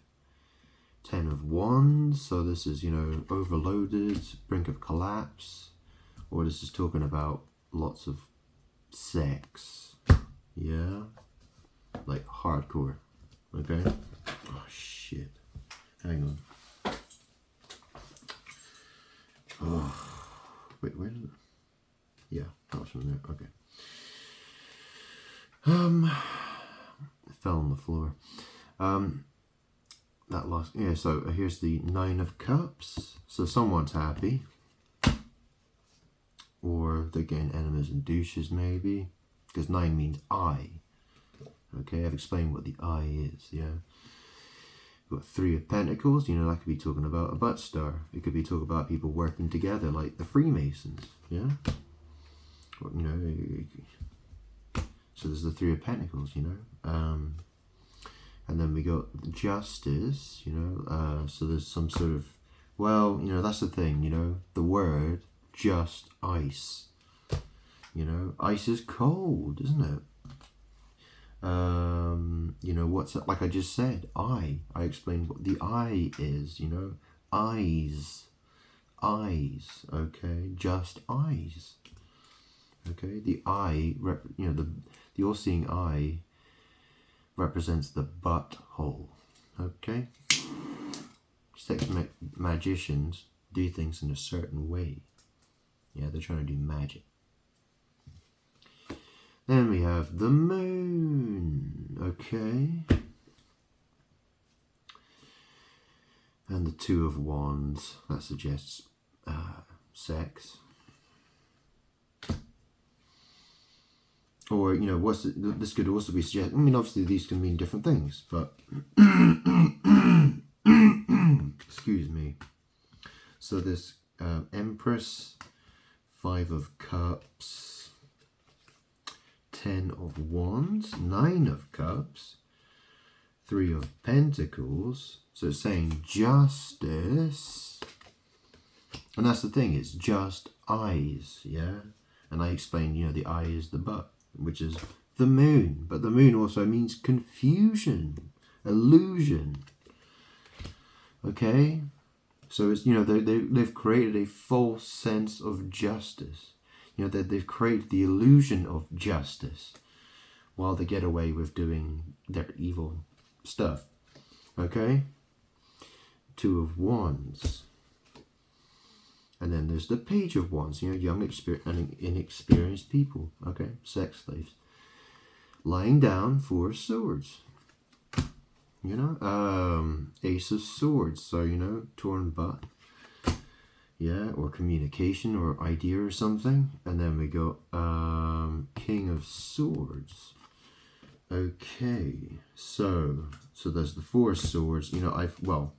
Ten of Wands, so this is, you know, overloaded, brink of collapse, or this is talking about lots of sex, yeah, like hardcore, okay. Oh shit, hang on. Oh, wait, where did it? Yeah, that was from there, okay. It fell on the floor. That lost, yeah, so here's the Nine of Cups. So someone's happy. Or they're getting enemas and douches, maybe. Because 9 means eye. Okay, I've explained what the eye is, yeah. We've got Three of Pentacles, you know, that could be talking about a butt star. It could be talking about people working together, like the Freemasons, yeah. Or, you know, so there's the Three of Pentacles, you know, and then we got Justice, you know, so there's some sort of, well, you know, that's the thing, you know, the word just ice, You know, ice is cold, isn't it? You know, what's it, like I just said, I explained what the eye is, you know, eyes, okay, just eyes, okay, the eye, you know, the all-seeing eye represents the butthole, okay. Sex magicians do things in a certain way. Yeah, they're trying to do magic. Then we have the moon, okay? And the Two of Wands, that suggests sex. Or, you know, this could also be suggest. I mean, obviously these can mean different things, but excuse me. So this Empress, Five of Cups, 10 of Wands, 9 of Cups, 3 of Pentacles. So it's saying justice. And that's the thing, it's just eyes, yeah? And I explained, you know, the eye is the butt, which is the moon. But the moon also means confusion, illusion. Okay? So it's, you know, they've created a false sense of justice. You know, they've created the illusion of justice while they get away with doing their evil stuff. Okay? Two of Wands. And then there's the Page of Wands, you know, young and inexperienced people. Okay? Sex slaves. Lying down, Four of Swords. You know? Ace of Swords. So, you know, torn butt. Yeah, or communication or idea or something. And then we go King of Swords. Okay, so there's the Four of Swords. You know, the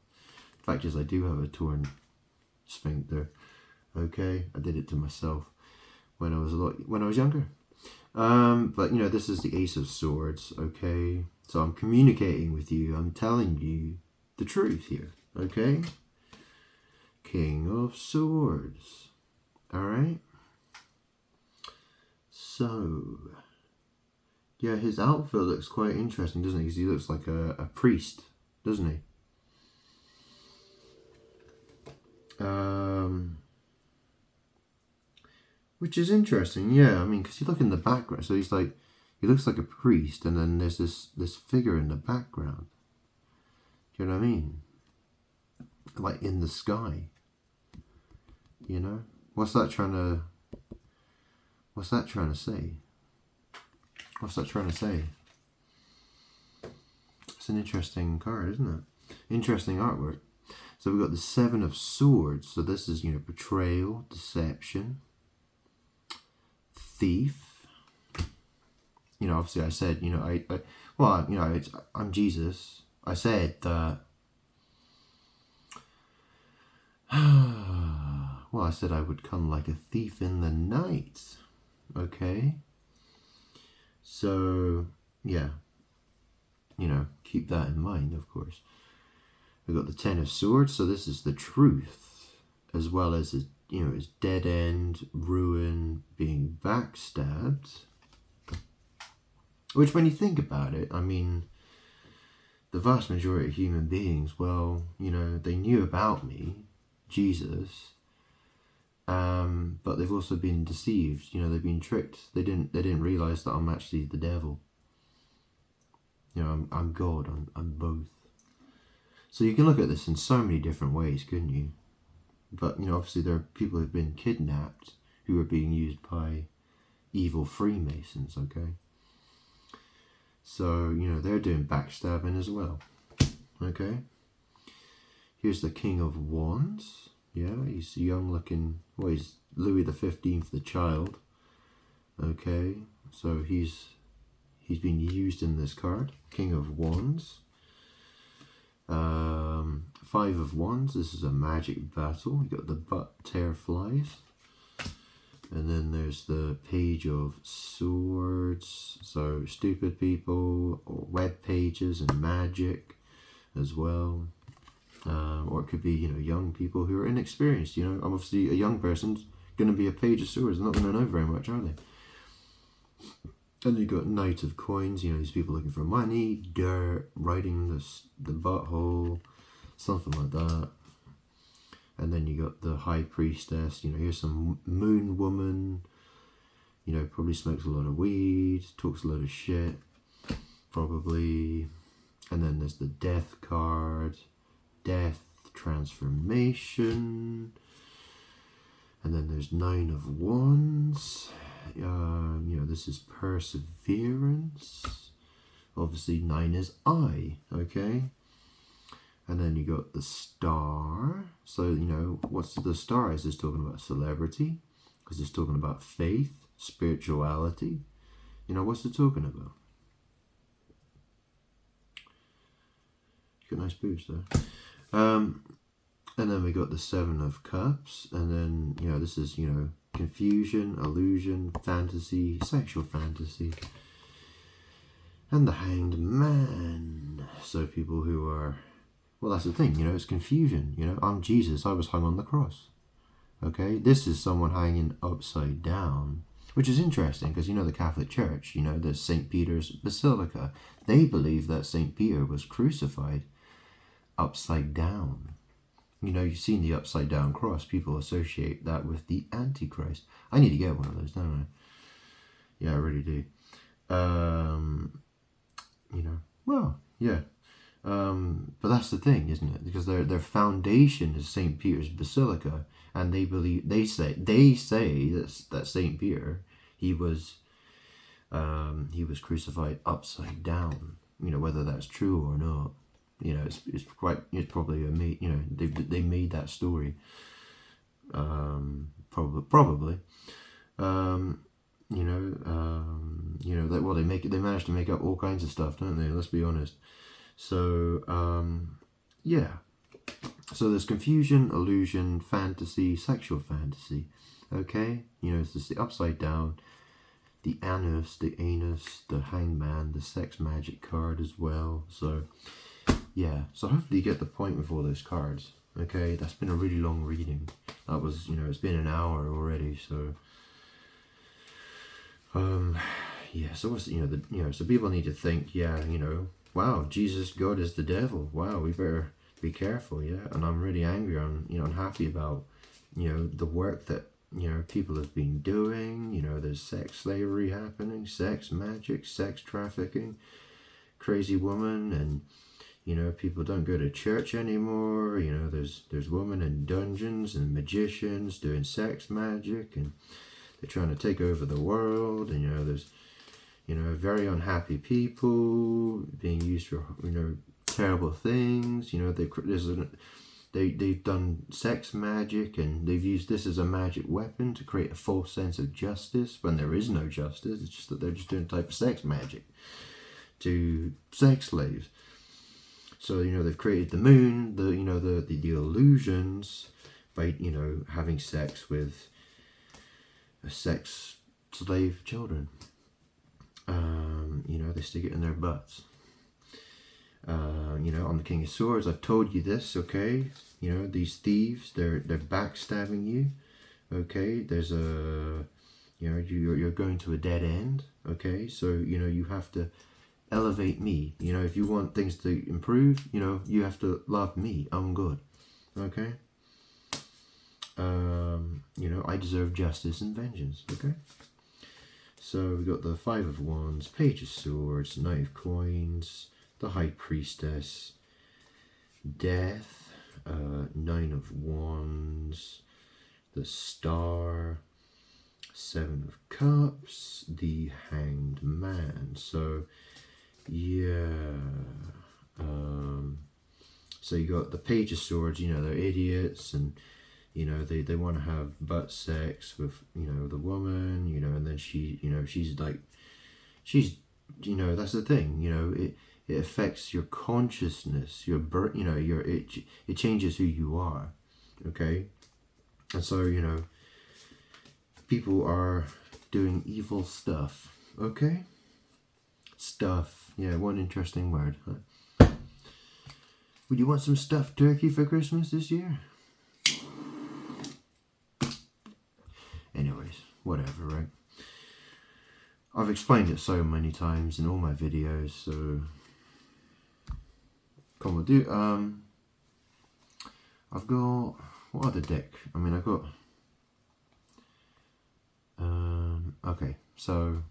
fact is I do have a torn sphincter. Okay, I did it to myself when I was younger. But you know, this is the Ace of Swords. Okay, so I'm communicating with you. I'm telling you the truth here. Okay. King of Swords. Alright. So, yeah, his outfit looks quite interesting, doesn't he? Because he looks like a priest, doesn't he? Which is interesting, yeah. I mean, because you look in the background, so he looks like a priest, and then there's this figure in the background. Do you know what I mean? Like in the sky. You know? What's that trying to say? What's that trying to say? It's an interesting card, isn't it? Interesting artwork. So we've got the Seven of Swords. So this is, you know, betrayal, deception, thief. You know, obviously I said, you know, I'm Jesus. I said that well, I said I would come like a thief in the night. Okay? So, yeah. You know, keep that in mind, of course. We've got the Ten of Swords, so this is the truth, as well as, you know, his dead end, ruin, being backstabbed. Which, when you think about it, I mean, the vast majority of human beings, well, you know, they knew about me, Jesus, but they've also been deceived. You know, they've been tricked. They didn't realize that I'm actually the devil. You know, I'm God. I'm both. So you can look at this in so many different ways, couldn't you? But you know, obviously there are people who've been kidnapped who are being used by evil Freemasons. Okay. So you know they're doing backstabbing as well. Okay. Here's the King of Wands. Yeah, he's young looking. Well, he's Louis XV, the child. Okay, so he's been used in this card. King of Wands. Five of Wands. This is a magic battle. You got the butt tear flies. And then there's the Page of Swords. So stupid people, or web pages and magic as well. Or it could be, you know, young people who are inexperienced. You know, obviously a young person's going to be a Page of Swords. They're not going to know very much, are they? And you got Knight of Coins, you know, these people looking for money, dirt, riding the butthole, something like that. And then you got the High Priestess, you know, here's some moon woman, you know, probably smokes a lot of weed, talks a lot of shit, probably. And then there's the Death card, Death, Transformation. And then there's 9 of Wands. You know, this is Perseverance. Obviously 9 is I, okay? And then you got the Star. So, you know, what's the Star? Is this talking about celebrity? Is this talking about faith, spirituality? You know, what's it talking about? You got nice boobs there. And then we got the 7 of Cups. And then, you know, this is, you know, confusion, illusion, fantasy, sexual fantasy. And the Hanged Man. So people who are, well, that's the thing, you know, it's confusion. You know, I'm Jesus, I was hung on the cross. Okay, this is someone hanging upside down, which is interesting because, you know, the Catholic Church, you know, there's St. Peter's Basilica. They believe that St. Peter was crucified upside down. You know, you've seen the upside down cross. People associate that with the Antichrist. I need to get one of those, don't I? Yeah, I really do. You know, well, yeah. But that's the thing, isn't it? Because their foundation is St. Peter's Basilica, and they say that St. Peter, he was crucified upside down. You know, whether that's true or not. You know, it's probably you know, they made that story. Probably. You know, that, well, they manage to make up all kinds of stuff, don't they? Let's be honest. So yeah. So there's confusion, illusion, fantasy, sexual fantasy. Okay, you know, it's just the upside down, the anus, the hangman, the sex magic card as well. So yeah, so hopefully you get the point with all those cards. Okay, that's been a really long reading. That was, you know, it's been an hour already. So yeah. So what's, you know, so people need to think. Yeah, you know, wow, Jesus, God is the devil. Wow, we better be careful. Yeah, and I'm really angry. I'm, you know, unhappy about, you know, the work that, you know, people have been doing. You know, there's sex slavery happening, sex magic, sex trafficking, crazy woman, and, you know, people don't go to church anymore. You know, there's women in dungeons and magicians doing sex magic, and they're trying to take over the world. And, you know, there's, you know, very unhappy people being used for, you know, terrible things. You know, they've done sex magic, and they've used this as a magic weapon to create a false sense of justice when there is no justice. It's just that they're just doing a type of sex magic to sex slaves. So, you know, they've created the moon, the illusions by, you know, having sex with sex slave children. You know, they stick it in their butts. You know, I'm the King of Swords. I've told you this, okay? You know, these thieves, they're backstabbing you, okay? There's a, you know, you're going to a dead end, okay? So, you know, you have to elevate me. You know, if you want things to improve, you know, you have to love me. I'm good, okay? You know, I deserve justice and vengeance, okay? So we got the 5 of Wands, Page of Swords, Knight of Coins, the High Priestess, Death, 9 of Wands, the Star, 7 of Cups, the Hanged Man. So yeah, so you got the Page of Swords. You know, they're idiots, and, you know, they want to have butt sex with, you know, the woman, you know, and then she, you know, she's, you know, that's the thing, you know, it affects your consciousness, you know, it changes who you are, okay? And so, you know, people are doing evil stuff, okay? Stuff, yeah, one interesting word, huh? Would you want some stuffed turkey for Christmas this year? Anyways, whatever, right? I've explained it so many times in all my videos, so come on, do I've got what other deck? I mean, I've got okay, so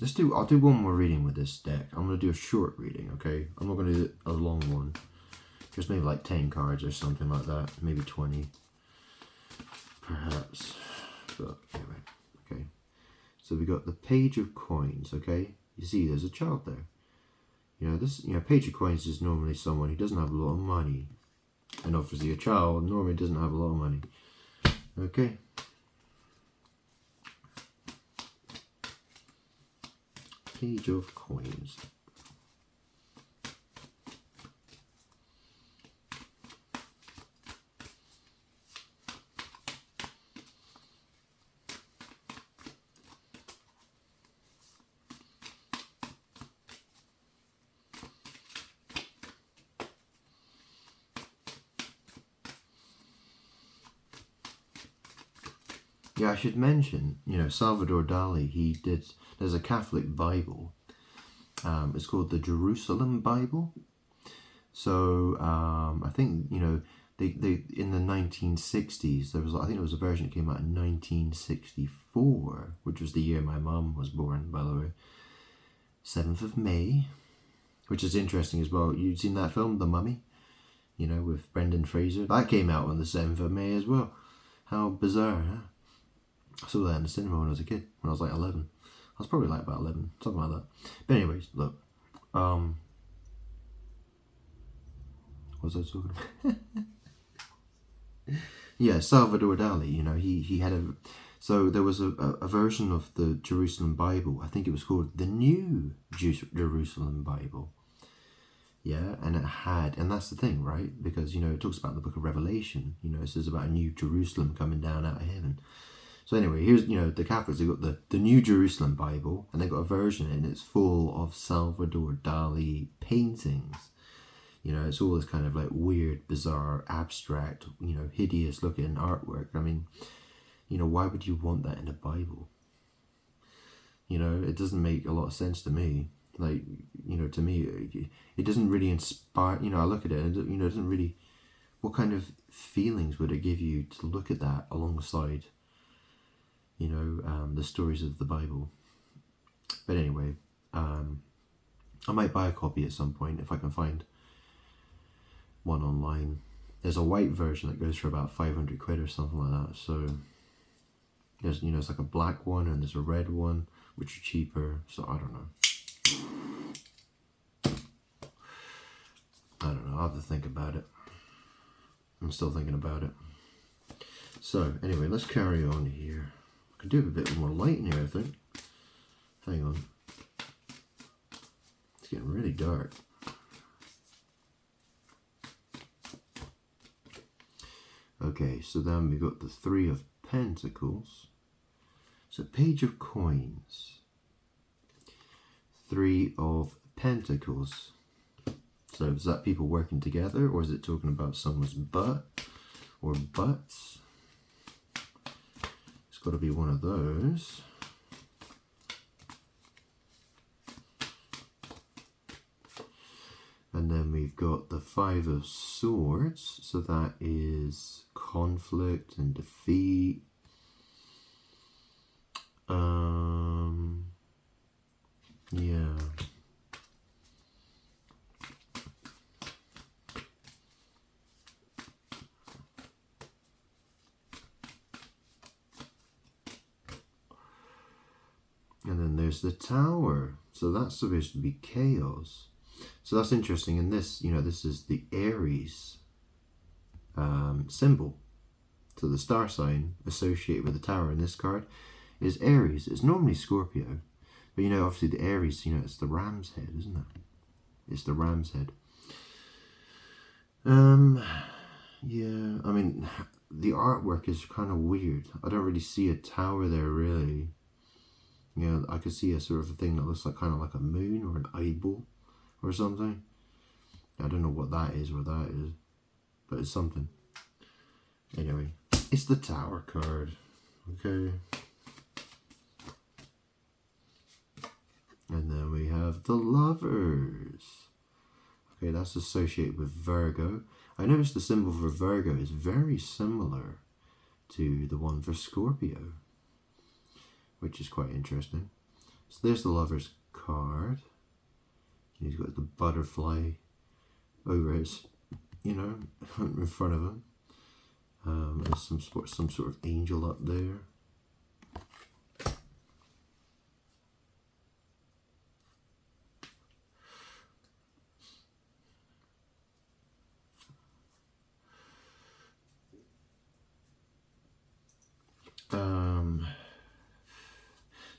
I'll do one more reading with this deck. I'm gonna do a short reading, okay? I'm not gonna do a long one. Just maybe like 10 cards or something like that, maybe 20, perhaps. But anyway, okay. So we got the Page of Coins, okay? You see, there's a child there. Page of Coins is normally someone who doesn't have a lot of money. And obviously a child normally doesn't have a lot of money. Okay. Page of Coins. Yeah, I should mention, Salvador Dali, there's a Catholic Bible. It's called the Jerusalem Bible. So I think, they in the 1960s, I think there was a version that came out in 1964, which was the year my mum was born, by the way. 7th of May, which is interesting as well. You've seen that film, The Mummy? With Brendan Fraser. That came out on the 7th of May as well. How bizarre, huh? I saw that in the cinema when I was a kid, when I was like 11. I was probably like about 11, something like that. But anyways, look. What was I talking about? Yeah, Salvador Dali, he had so there was a version of the Jerusalem Bible. I think it was called the New Jerusalem Bible. Yeah, and that's the thing, right? Because, it talks about the book of Revelation. It says about a new Jerusalem coming down out of heaven. So anyway, here's, the Catholics, they've got the New Jerusalem Bible, and they've got a version, and it's full of Salvador Dali paintings. It's all this kind of like weird, bizarre, abstract, hideous looking artwork. I mean, why would you want that in a Bible? It doesn't make a lot of sense to me. Like, to me, it doesn't really inspire, I look at it and, it doesn't really, what kind of feelings would it give you to look at that alongside the stories of the Bible? But anyway, I might buy a copy at some point if I can find one online. There's a white version that goes for about 500 quid or something like that. So there's, it's like a black one and there's a red one, which are cheaper. So I don't know. I'll have to think about it. I'm still thinking about it. So anyway, let's carry on here. I could do a bit more light in here, I think. Hang on. It's getting really dark. Okay, so then we've got the Three of Pentacles. So Page of Coins. Three of Pentacles. So is that people working together, or is it talking about someone's butt or butts? It's got to be one of those. And then we've got the Five of Swords. So that is conflict and defeat. Yeah. And then there's the Tower. So that's supposed to be chaos. So that's interesting. And this, this is the Aries symbol. So the star sign associated with the Tower in this card is Aries. It's normally Scorpio. But, obviously the Aries, it's the ram's head, isn't it? It's the ram's head. Yeah, I mean, the artwork is kind of weird. I don't really see a tower there, really. I could see a sort of a thing that looks like kind of like a moon or an eyeball or something. I don't know what that is or that is, but it's something. Anyway, it's the Tower card. Okay. have the Lovers. Okay, that's associated with Virgo. I noticed the symbol for Virgo is very similar to the one for Scorpio, which is quite interesting. So there's the Lovers card. He's got the butterfly over his, in front of him. There's some sort of angel up there.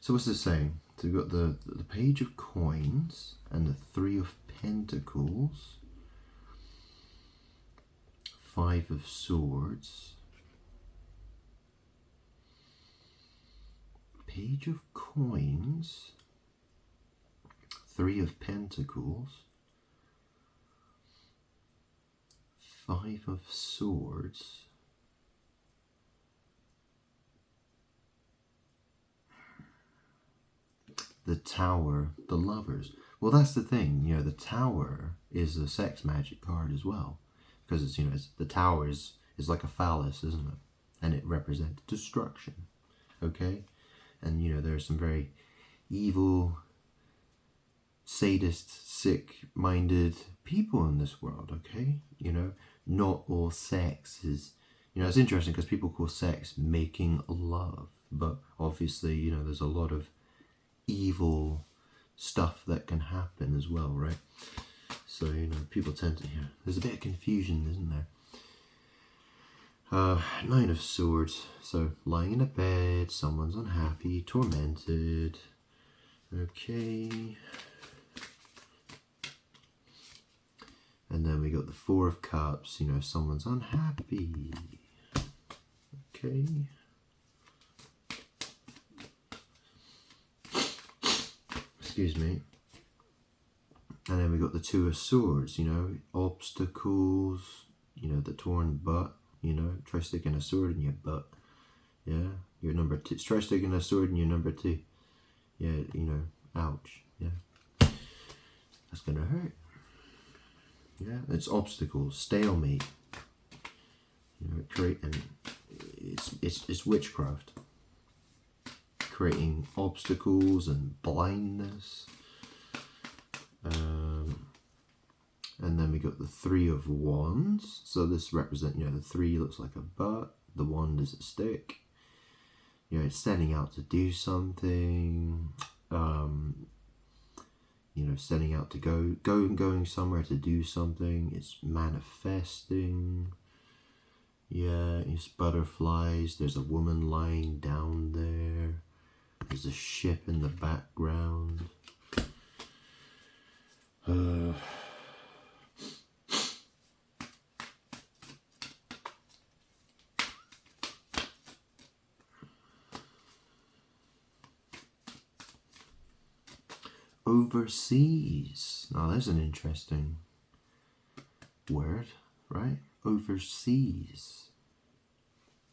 So what's this saying? So we've got the Page of Coins and the Three of Pentacles, Five of Swords, Page of Coins, Three of Pentacles, Five of Swords, the Tower, the Lovers. Well, that's the thing, the Tower is a sex magic card as well, because it's the Tower is like a phallus, isn't it? And it represents destruction. Okay, and there's some very evil, sadist, sick-minded people in this world. Okay, not all sex is. It's interesting because people call sex making love, but obviously there's a lot of evil stuff that can happen as well, right? So people tend to there's a bit of confusion, isn't there? Nine of Swords. So lying in a bed, someone's unhappy, tormented. Okay. And then we got the Four of Cups. Someone's unhappy. Okay. Excuse me. And then we got the Two of Swords, obstacles, the torn butt, try sticking a sword in your butt. Yeah, you're number two. Try sticking a sword in your number two. Yeah, ouch. Yeah, that's gonna hurt. Yeah, it's obstacles, stalemate. Creating, it's witchcraft. Creating obstacles and blindness. And then we got the Three of Wands. So this represents, the three looks like a butt, the wand is a stick. It's setting out to do something. Setting out to going somewhere to do something. It's manifesting. Yeah, it's butterflies. There's a woman lying down there. There's a ship in the background. Overseas. Now there's an interesting word, right? Overseas.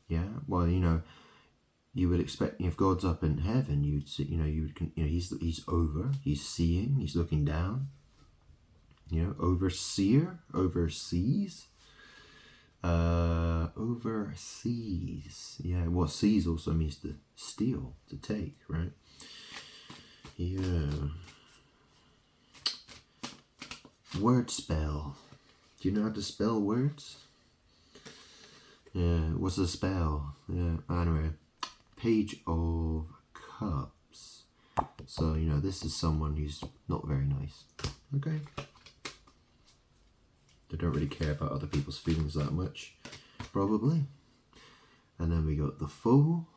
Yeah. Well, you would expect if God's up in heaven, you'd see, he's over, he's seeing, he's looking down. Overseer, overseas. Overseas. Yeah. Well, seas also means to steal, to take, right? Yeah. Word spell. Do you know how to spell words? Yeah, what's a spell? Yeah, anyway. Page of Cups. So, this is someone who's not very nice. Okay. They don't really care about other people's feelings that much, probably. And then we got the Fool.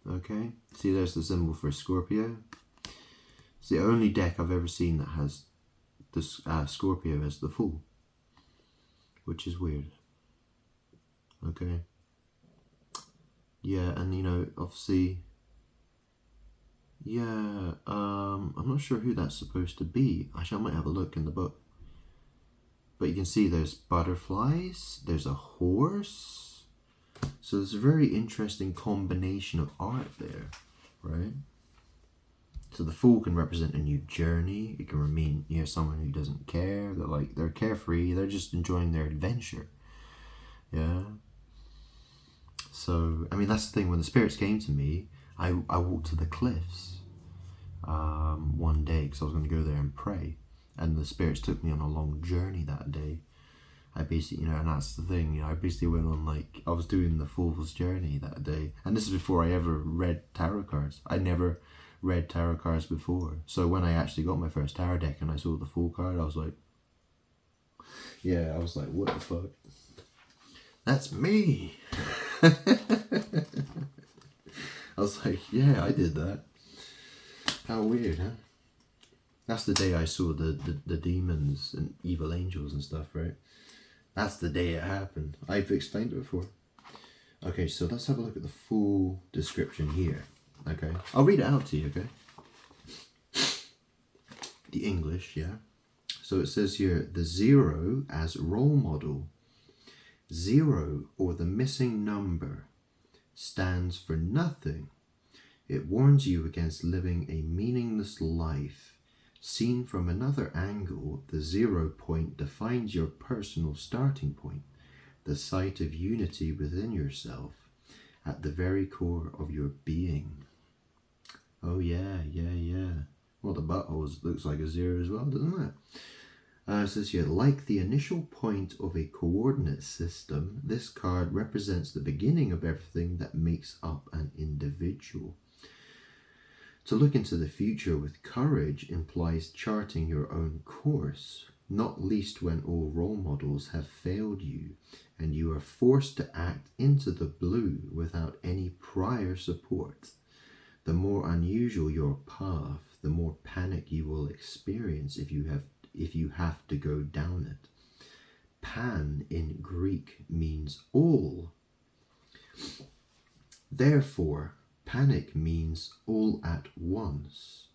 Okay. See, there's the symbol for Scorpio. It's the only deck I've ever seen that has this Scorpio as the Fool, which is weird. Okay. Yeah, and obviously, yeah, I'm not sure who that's supposed to be. Actually, I might have a look in the book. But you can see there's butterflies, there's a horse. So there's a very interesting combination of art there, right? So the Fool can represent a new journey. It can mean, you know, someone who doesn't care. They're carefree. They're just enjoying their adventure. Yeah. So, I mean, that's the thing. When the spirits came to me, I walked to the cliffs one day because I was going to go there and pray. And the spirits took me on a long journey that day. I basically, you know, and that's the thing, you know, I basically went on, like, I was doing the Fool's Journey that day. And this is before I ever read tarot cards. I never read tarot cards before. So when I actually got my first tarot deck and I saw the Fool card, I was like, yeah, I was like, what the fuck? That's me. I was like, yeah, I did that. How weird, huh? That's the day I saw the demons and evil angels and stuff, right? That's the day it happened. I've explained it before. Okay, so let's have a look at the full description here. Okay, I'll read it out to you, okay? The English, yeah. So it says here, the zero as role model. Zero, or the missing number, stands for nothing. It warns you against living a meaningless life. Seen from another angle, the 0 point defines your personal starting point, the site of unity within yourself, at the very core of your being. Oh yeah. Well, the butthole looks like a 0 as well, doesn't it? It says here, like the initial point of a coordinate system, this card represents the beginning of everything that makes up an individual. To look into the future with courage implies charting your own course, not least when all role models have failed you, and you are forced to act into the blue without any prior support. The more unusual your path, the more panic you will experience if you have to go down it. Pan in Greek means all. Therefore, panic means all at once.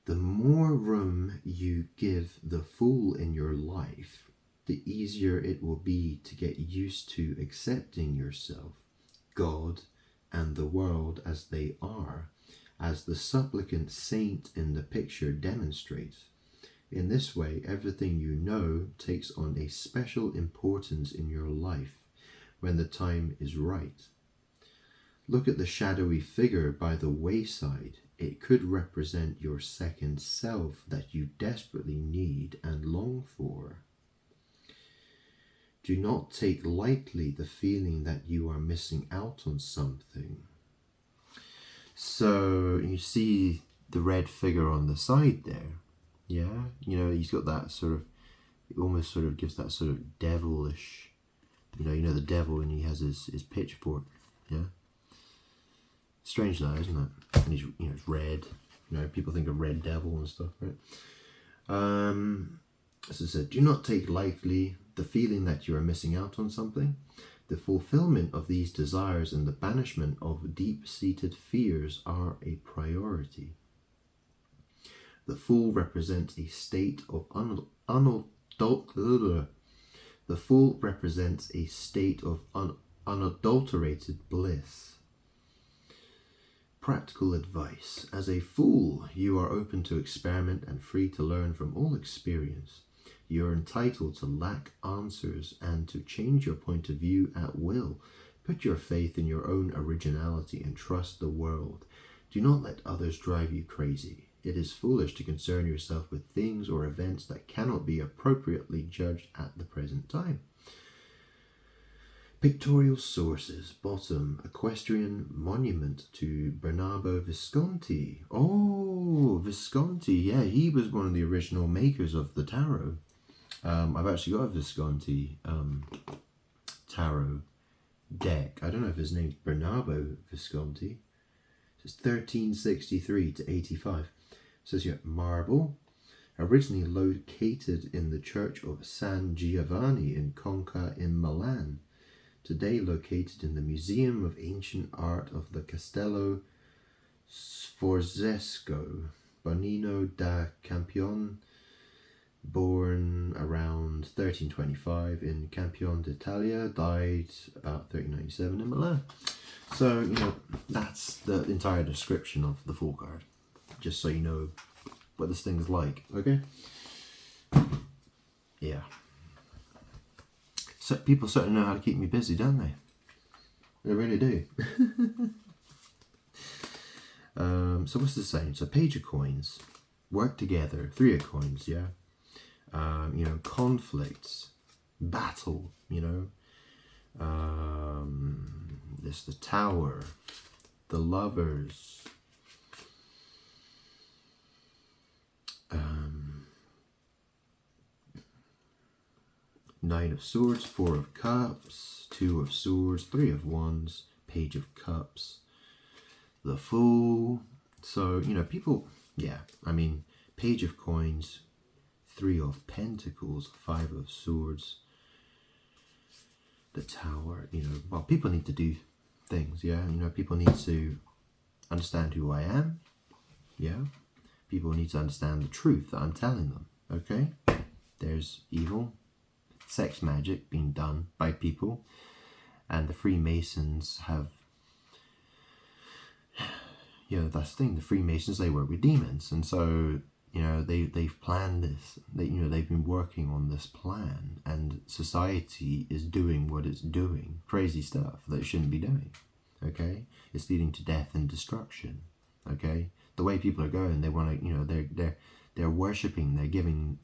The more room you give the Fool in your life, the easier it will be to get used to accepting yourself, God, and the world as they are, as the supplicant saint in the picture demonstrates. In this way, everything you know takes on a special importance in your life when the time is right. Look at the shadowy figure by the wayside. It could represent your second self that you desperately need and long for. Do not take lightly the feeling that you are missing out on something. So you see the red figure on the side there. Yeah, you know, he's got that sort of, it almost sort of gives that sort of devilish, you know the devil when he has his pitchfork, yeah? Strange that, isn't it? And he's, you know, it's red. You know, people think of red devil and stuff, right? As I said, do not take lightly the feeling that you are missing out on something. The fulfillment of these desires and the banishment of deep-seated fears are a priority. The Fool represents a state of unadulterated bliss. Practical advice. As a Fool, you are open to experiment and free to learn from all experience. You are entitled to lack answers and to change your point of view at will. Put your faith in your own originality and trust the world. Do not let others drive you crazy. It is foolish to concern yourself with things or events that cannot be appropriately judged at the present time. Pictorial sources. Bottom, equestrian monument to Bernardo Visconti. Oh, Visconti. Yeah, he was one of the original makers of the tarot. I've actually got a Visconti tarot deck. I don't know if his name's Bernardo Visconti. It's 1363 to 85. It says here, marble, originally located in the church of San Giovanni in Conca in Milan. Today located in the Museum of Ancient Art of the Castello Sforzesco. Bonino da Campione, born around 1325 in Campione d'Italia, died about 1397 in Milan. So, you know, that's the entire description of the full card. Just so you know what this thing's like, okay? Yeah. So people certainly know how to keep me busy, don't they? They really do. So what's the saying? So page of coins, work together, 3 of coins, yeah? You know, conflicts, battle, you know? There's the Tower, the Lovers, Knight of Swords, 4 of Cups, 2 of Swords, 3 of Wands, Page of Cups, the Fool. So, you know, people, yeah, I mean, Page of Coins, 3 of Pentacles, 5 of Swords, the Tower, you know, well, people need to do things, yeah, you know, people need to understand who I am, yeah, people need to understand the truth that I'm telling them, okay? There's evil, sex magic being done by people, and the Freemasons have, you know, that's the thing, the Freemasons, they work with demons, and so, you know, they've planned this, you know, they've been working on this plan, and society is doing what it's doing, crazy stuff that it shouldn't be doing, okay? It's leading to death and destruction, okay? The way people are going, they want to, you know, they're worshipping, they're giving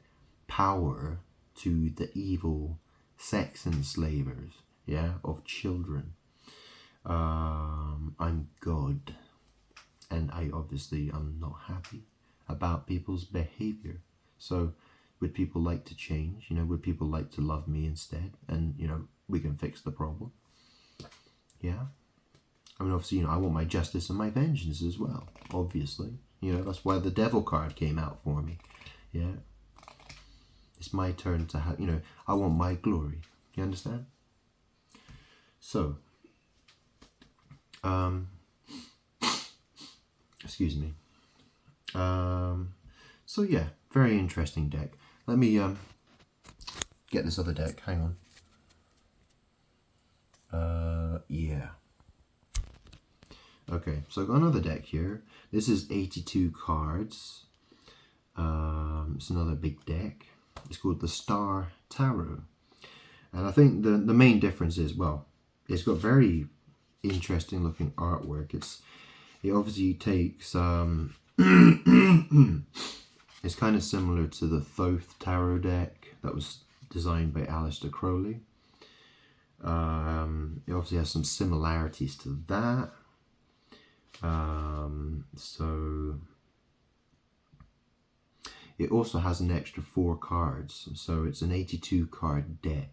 power to the evil sex enslavers, yeah, of children. I'm God, and I'm not happy about people's behavior. So would people like to change? You know, would people like to love me instead? And, you know, we can fix the problem. Yeah. I mean, obviously, you know, I want my justice and my vengeance as well, obviously. You know, that's why the Devil card came out for me. Yeah. It's my turn to have, you know, I want my glory. You understand? So, excuse me. So yeah, very interesting deck. Let me get this other deck. Hang on. Yeah. Okay, so I've got another deck here. This is 82 cards. It's another big deck. It's called the Star Tarot. And I think the main difference is, well, it's got very interesting looking artwork. It obviously takes it's kind of similar to the Thoth Tarot deck that was designed by Aleister Crowley. It obviously has some similarities to that. So it also has an extra 4 cards, so it's an 82 card deck.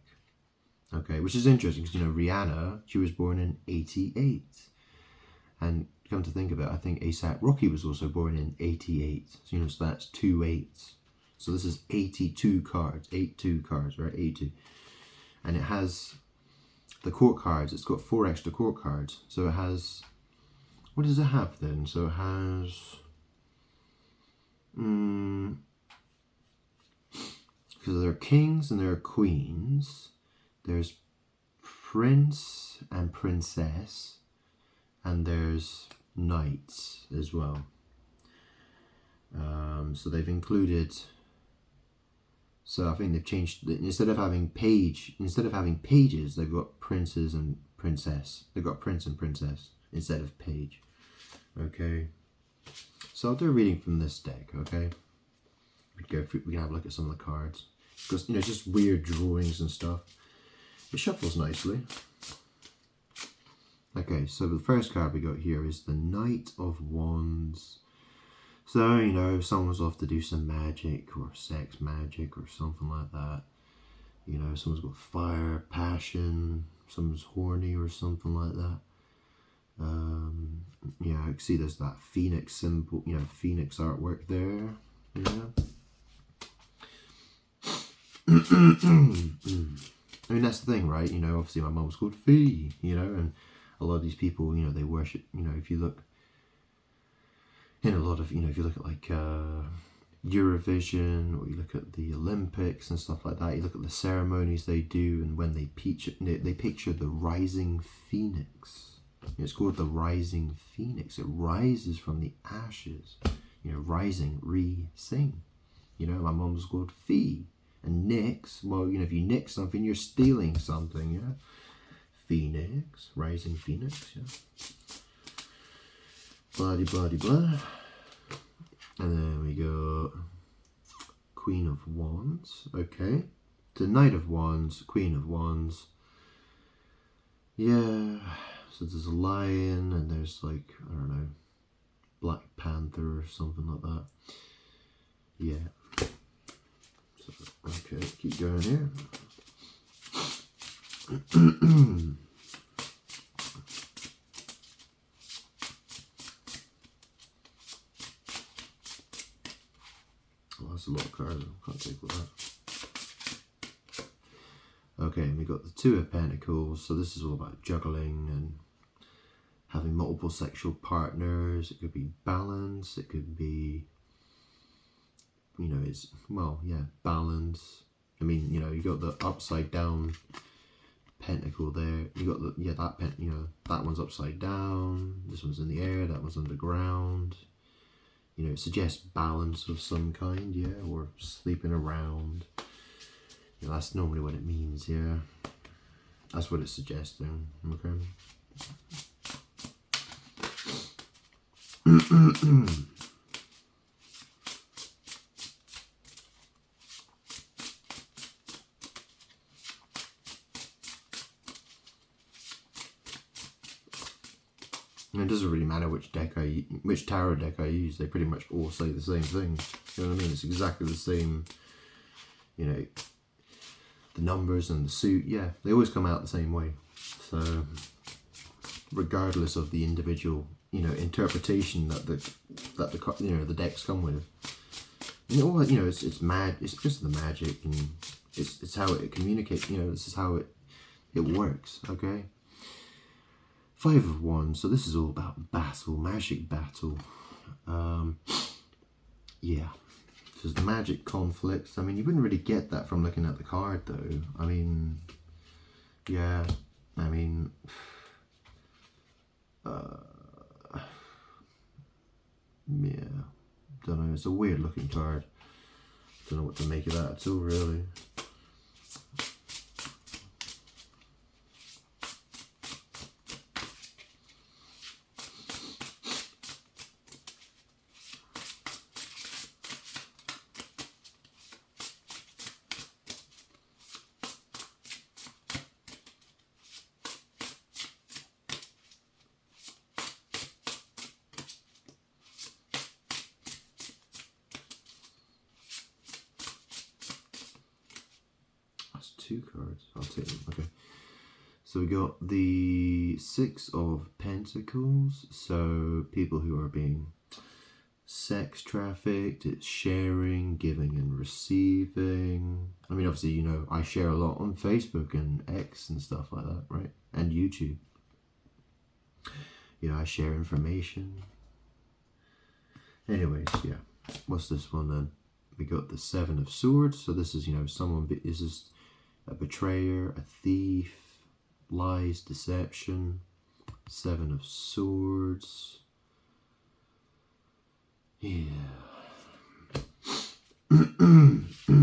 Okay, which is interesting because, you know, Rihanna, she was born in 88, and come to think of it, I think A$AP Rocky was also born in 88. So, you know, so that's 2 8s. So this is 82 cards, 82 cards, right? 82, and it has the court cards. It's got 4 extra court cards, so it has. What does it have then? So it has. Because there are kings and there are queens. There's prince and princess, and there's knights as well. So they've included. So I think they've changed. Instead of having pages, they've got princes and princess. They've got prince and princess instead of page. Okay. So I'll do a reading from this deck. Okay. We can have a look at some of the cards because, you know, just weird drawings and stuff. It shuffles nicely. Okay, so the first card we got here is the Knight of Wands. So, you know, if someone's off to do some magic or sex magic or something like that, you know, someone's got fire, passion, someone's horny or something like that. Yeah, I can see there's that phoenix symbol, you know, phoenix artwork there. Yeah. I mean, that's the thing, right? You know, obviously my mum's called Fee, you know, and a lot of these people, you know, they worship, you know, if you look in a lot of, you know, if you look at like Eurovision, or you look at the Olympics and stuff like that, you look at the ceremonies they do, and when they picture the rising phoenix, It's called the Rising Phoenix. It rises from the ashes. You know, rising, re-sing. You know, my mom's called Fee. And Nix, well, you know, if you nick something, you're stealing something, yeah? Phoenix, Rising Phoenix, yeah? Blah, blah, blah. And then we got Queen of Wands, okay. The Knight of Wands, Queen of Wands. Yeah, so there's a lion and there's like, I don't know, Black Panther or something like that. Yeah. So, okay, keep going here. Oh, that's a lot of cards. I can't take that. Okay, we got the Two of Pentacles. So this is all about juggling and having multiple sexual partners. It could be balance. It could be, you know, it's, well, yeah, balance. I mean, you know, you got the upside down pentacle there. You got the, yeah, that you know, that one's upside down. This one's in the air. That one's underground. You know, it suggests balance of some kind, yeah, or sleeping around. You know, that's normally what it means, yeah. That's what it's suggesting, okay. And it doesn't really matter which tarot deck I use. They pretty much all say the same thing. You know what I mean? It's exactly the same. You know, the numbers and the suit. Yeah, they always come out the same way. So, regardless of the individual, you know, interpretation that the you know, the decks come with. You know, you know, it's mad. It's because of the magic, and it's how it communicates. You know, this is how it works. Okay. Five of Wands, so this is all about battle, magic battle. Yeah, there's the magic conflicts. I mean, you wouldn't really get that from looking at the card, though. I mean, yeah, I mean, yeah, don't know. It's a weird looking card. Don't know what to make of that at all, really. Two cards. I'll take them. Okay. So we got the Six of Pentacles. So people who are being sex trafficked. It's sharing, giving and receiving. I mean, obviously, you know, I share a lot on Facebook and X and stuff like that, right? And YouTube. You know, I share information. Anyways, yeah. What's this one then? We got the Seven of Swords. So this is, you know, someone is just a betrayer, a thief, lies, deception. Seven of Swords. Yeah. And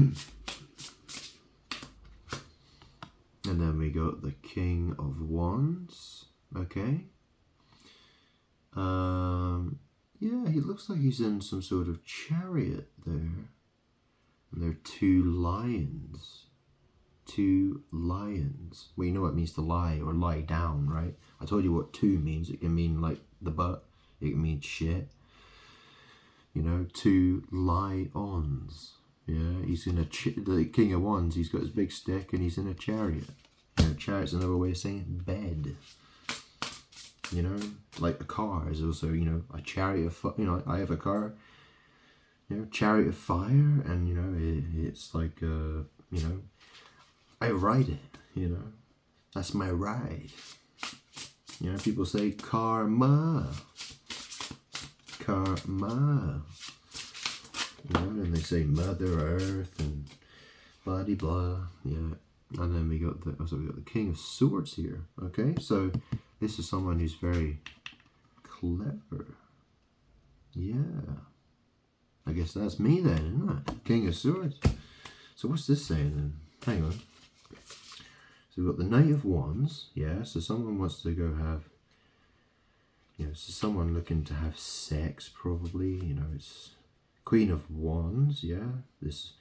then we got the King of Wands. Okay. Yeah, he looks like he's in some sort of chariot there. And there are two lions. Two lions. Well, you know what it means to lie or lie down, right? I told you what two means. It can mean like the butt. It can mean shit. You know, two lions. Yeah, he's in the King of Wands. He's got his big stick and he's in a chariot. You know, chariot's another way of saying bed. You know, like a car is also, you know, a chariot of, you know, I have a car. You know, chariot of fire, and you know, it's like, you know, I ride it, you know, that's my ride. You know, people say karma, karma, you know, and they say Mother Earth and blah blah, yeah. And then we got the King of Swords here. Okay, so This is someone who's very clever. Yeah. I guess that's me then, isn't it? King of Swords. So what's this saying then? Hang on. So we've got the Knight of Wands. Yeah, so someone wants to go have... You know, so someone looking to have sex, probably. You know, it's Queen of Wands, yeah. This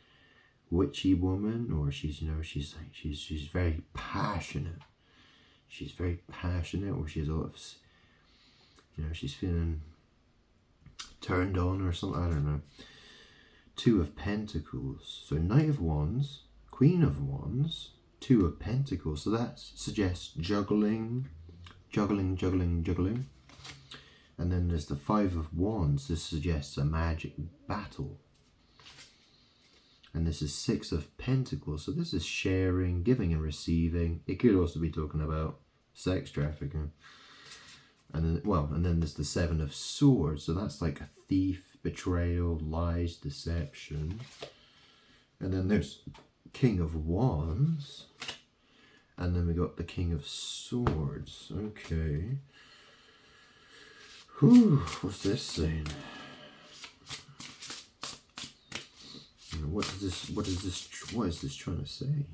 witchy woman, or she's, you know, she's very passionate. She's very passionate, or she has a lot of, you know, she's feeling turned on or something, I don't know. Two of Pentacles. So Knight of Wands, Queen of Wands, Two of Pentacles. So that suggests juggling. And then there's the Five of Wands. This suggests a magic battle. And this is Six of Pentacles. So this is sharing, giving and receiving. It could also be talking about sex trafficking. And then, well, and then there's the Seven of Swords. So that's like a thief, betrayal, lies, deception. And then there's King of Wands. And then we got the King of Swords. Okay. Whew, what's this saying? What is this trying to say?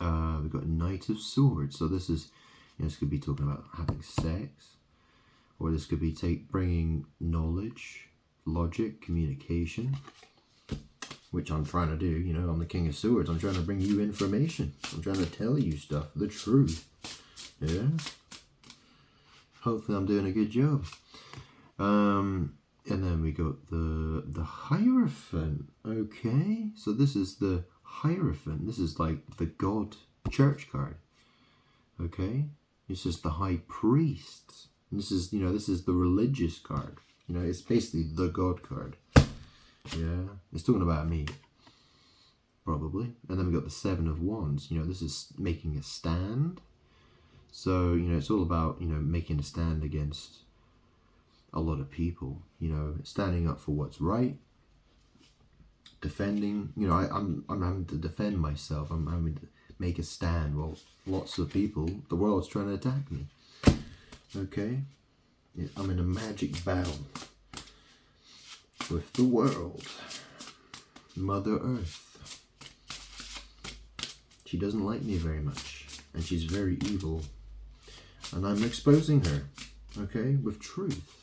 We've got Knight of Swords. So this is, you know, this could be talking about having sex, or this could be bringing knowledge, logic, communication, which I'm trying to do. You know, I'm the King of Swords. I'm trying to bring you information. I'm trying to tell you stuff, the truth. Yeah. Hopefully I'm doing a good job. And then we got the Hierophant. Okay, so this is the Hierophant. This is like the God Church card. Okay, this is the High Priest. And this is, you know, this is the religious card. You know, it's basically the God card. Yeah, it's talking about me, probably. And then we got the Seven of Wands. You know, this is making a stand. So, you know, it's all about, you know, making a stand against a lot of people, you know, standing up for what's right, defending, you know, I'm having to defend myself. I'm having to make a stand while lots of people, the world's trying to attack me. Okay? I'm in a magic battle with the world. Mother Earth. She doesn't like me very much, and she's very evil. And I'm exposing her, okay, with truth.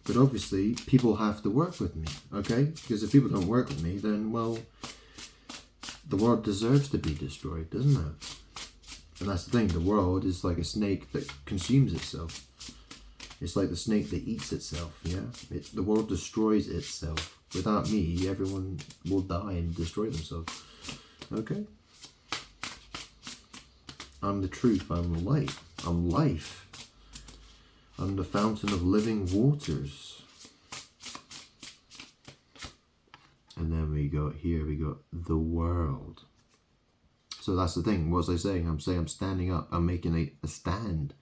But obviously, people have to work with me, okay? Because if people don't work with me, then, well, the world deserves to be destroyed, doesn't it? And that's the thing, the world is like a snake that consumes itself. It's like the snake that eats itself, yeah? The world destroys itself. Without me, everyone will die and destroy themselves, okay? I'm the truth, I'm the light, I'm life. I'm the fountain of living waters. And then we got here, we got the world. So that's the thing, what was I saying? I'm saying I'm standing up, I'm making a stand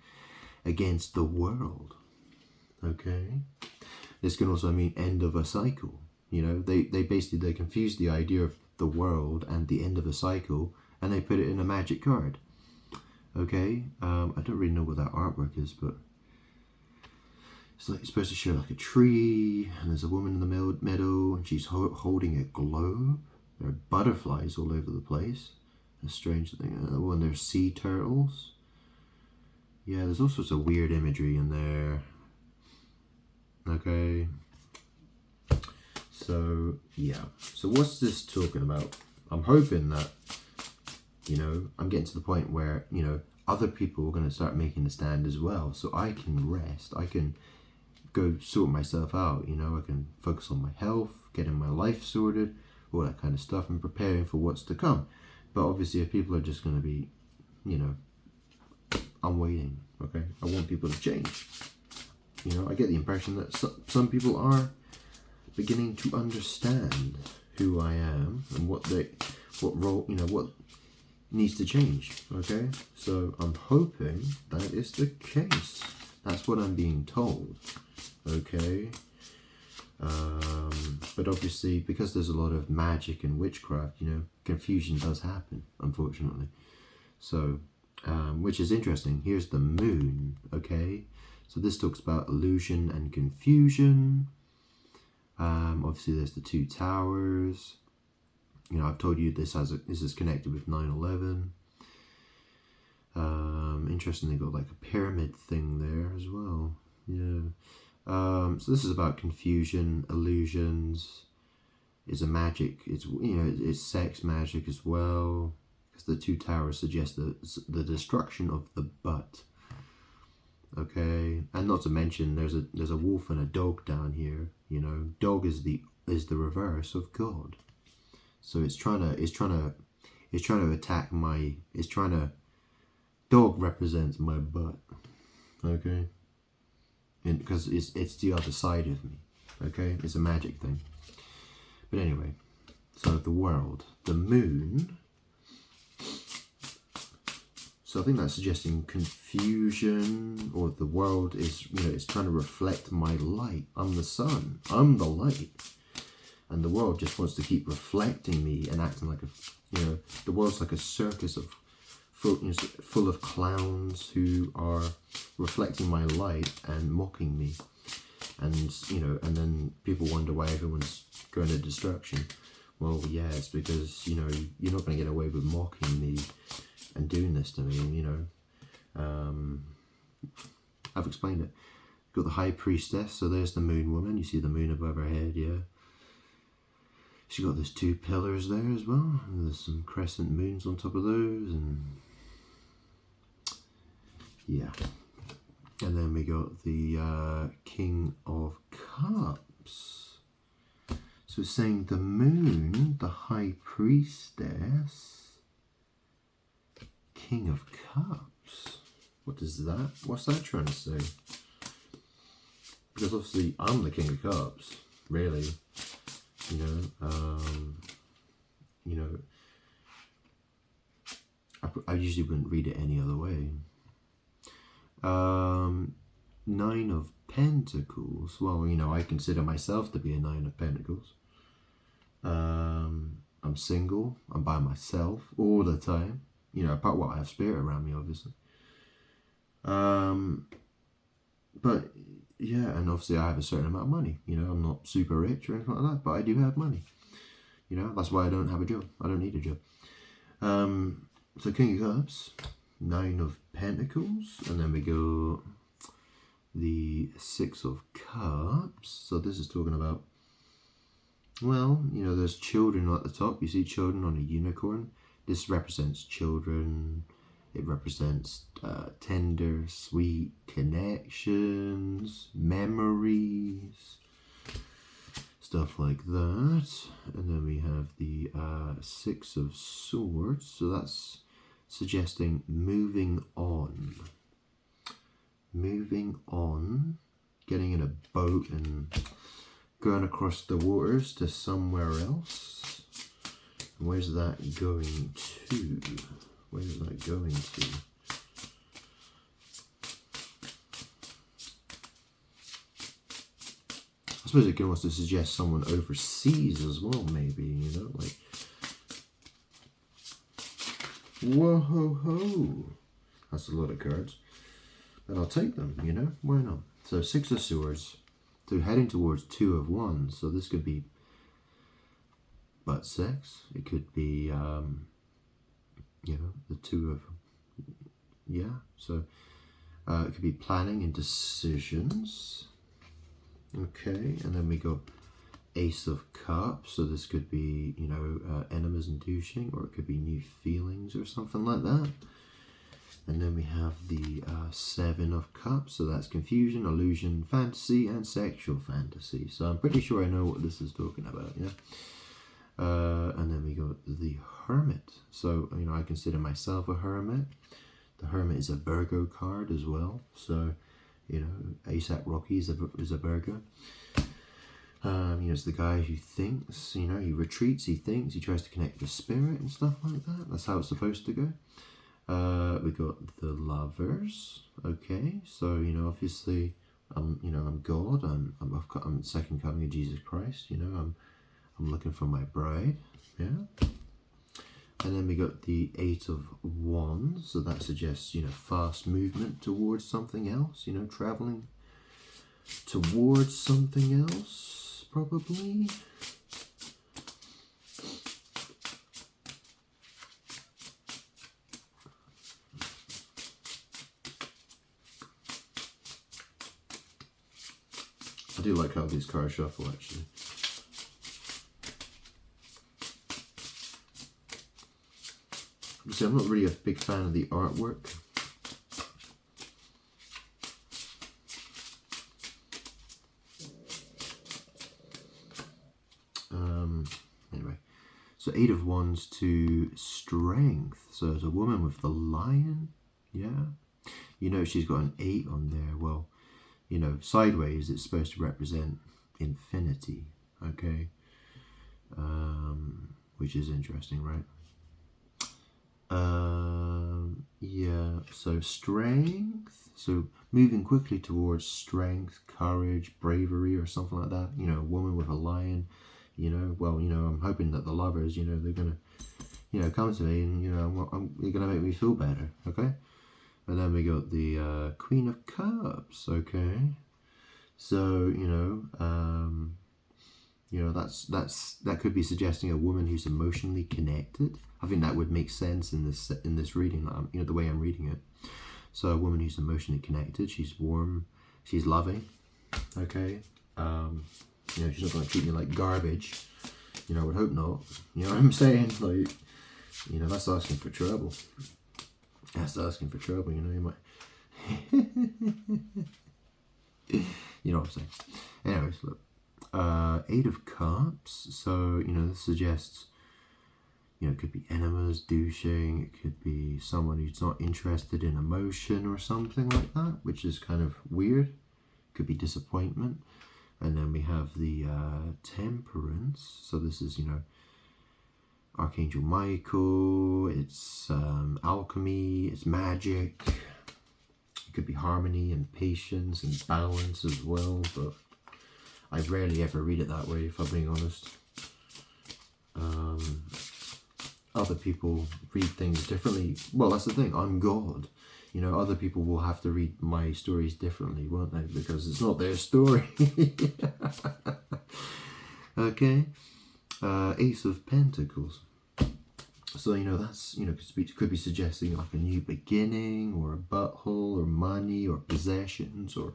against the world. Okay? This can also mean end of a cycle. You know, they basically confuse the idea of the world and the end of a cycle, and they put it in a magic card. Okay, I don't really know what that artwork is, but it's like it's supposed to show like a tree, and there's a woman in the middle, and she's holding a globe. There are butterflies all over the place. A strange thing. Oh, and there's sea turtles. Yeah, there's all sorts of weird imagery in there. Okay. So, yeah. So what's this talking about? I'm hoping that, you know, I'm getting to the point where, you know, other people are going to start making a stand as well. So I can rest. I can go sort myself out, you know. I can focus on my health, getting my life sorted, all that kind of stuff, and preparing for what's to come. But obviously, if people are just going to be, you know, I'm waiting, okay? I want people to change. You know, I get the impression that some people are beginning to understand who I am and what role, you know, what needs to change, okay? So I'm hoping that is the case. That's what I'm being told, okay? But obviously, because there's a lot of magic and witchcraft, you know, confusion does happen, unfortunately. So, which is interesting. Here's the moon, okay? So this talks about illusion and confusion. Obviously, there's the two towers. You know, I've told you this is connected with 9/11. Interestingly, got like a pyramid thing there as well. Yeah. So this is about confusion, illusions. It's a magic. It's, you know, it's sex magic as well. Because the two towers suggest the destruction of the butt. Okay, and not to mention there's a wolf and a dog down here. You know, dog is the reverse of God. So it's trying to attack my. Dog represents my butt. Okay. And because it's the other side of me. Okay, it's a magic thing. But anyway, so the world, the moon. So I think that's suggesting confusion, or the world is, you know, it's trying to reflect my light. I'm the sun. I'm the light. And the world just wants to keep reflecting me and acting like a, you know, the world's like a circus of full of clowns who are reflecting my light and mocking me. And, you know, and then people wonder why everyone's going to destruction. Well, yeah, it's because, you know, you're not going to get away with mocking me and doing this to me, you know. I've explained it. Got the high priestess, so there's the moon woman. You see the moon above her head, yeah. She got those two pillars there as well. And there's some crescent moons on top of those, and yeah. And then we got the King of Cups. So it's saying the moon, the high priestess, King of Cups. What is that? What's that trying to say? Because obviously I'm the King of Cups, really. You know, I usually wouldn't read it any other way. 9 of Pentacles. Well, you know, I consider myself to be a 9 of Pentacles. I'm single. I'm by myself all the time. You know, apart what I have spirit around me, obviously. But yeah, and obviously I have a certain amount of money. You know, I'm not super rich or anything like that, but I do have money. You know, that's why I don't have a job. I don't need a job. So King of Cups, 9 of Pentacles, and then we go the 6 of Cups. So this is talking about, well, you know, there's children at the top. You see children on a unicorn. This represents children. It represents tender, sweet connections, memories, stuff like that. And then we have the 6 of Swords. So that's suggesting moving on. Moving on. Getting in a boat and going across the waters to somewhere else. Where's that going to? Where is that going to? I suppose it can also suggest someone overseas as well, maybe, you know, like, whoa ho ho. That's a lot of cards. But I'll take them, you know, why not? So 6 of Swords, so heading towards 2 of Wands. So this could be butt sex. It could be, you know, the 2 of, yeah. So it could be planning and decisions. Okay, and then we got Ace of Cups. So this could be, you know, enemas and douching, or it could be new feelings or something like that. And then we have the 7 of Cups. So that's confusion, illusion, fantasy, and sexual fantasy. So I'm pretty sure I know what this is talking about, yeah. And then we got the Hermit. So, you know, I consider myself a hermit. The Hermit is a Virgo card as well. So, you know, A$AP Rocky is a Virgo. You know, it's the guy who thinks, you know, he retreats, he thinks, he tries to connect with spirit and stuff like that. That's how it's supposed to go. We got the Lovers. Okay, so, you know, obviously I'm God. I'm the second coming of Jesus Christ. I'm looking for my bride. Yeah. And then we got the Eight of Wands, so that suggests, fast movement towards something else, traveling towards something else, probably. I do like how these cards shuffle, actually. See, I'm not really a big fan of the artwork. Anyway, so Eight of Wands to Strength. So there's a woman with the lion. Yeah. She's got an 8 on there. Well, sideways it's supposed to represent infinity. Okay. Which is interesting, right? Yeah, so strength, so moving quickly towards strength, courage, bravery, or something like that. A woman with a lion. I'm hoping that the lovers, they're gonna, come to me and you're gonna make me feel better. Okay. And then we got the Queen of Cups. Okay. So that could be suggesting a woman who's emotionally connected. I think that would make sense in this reading. The way I'm reading it. So a woman who's emotionally connected. She's warm. She's loving. Okay. She's not going to treat me like garbage. I would hope not. You know what I'm saying? Like, that's asking for trouble. That's asking for trouble. You might. You know what I'm saying? Anyways, look. Eight of Cups, so this suggests it could be enemas, douching, it could be someone who's not interested in emotion or something like that, which is kind of weird. Could be disappointment. And then we have the Temperance, so this is Archangel Michael, it's alchemy, it's magic, it could be harmony and patience and balance as well, but I rarely ever read it that way, if I'm being honest. Other people read things differently. Well, that's the thing. I'm God. Other people will have to read my stories differently, won't they? Because it's not their story. Okay. Ace of Pentacles. So, that's, could be suggesting like a new beginning, or a butthole, or money, or possessions, or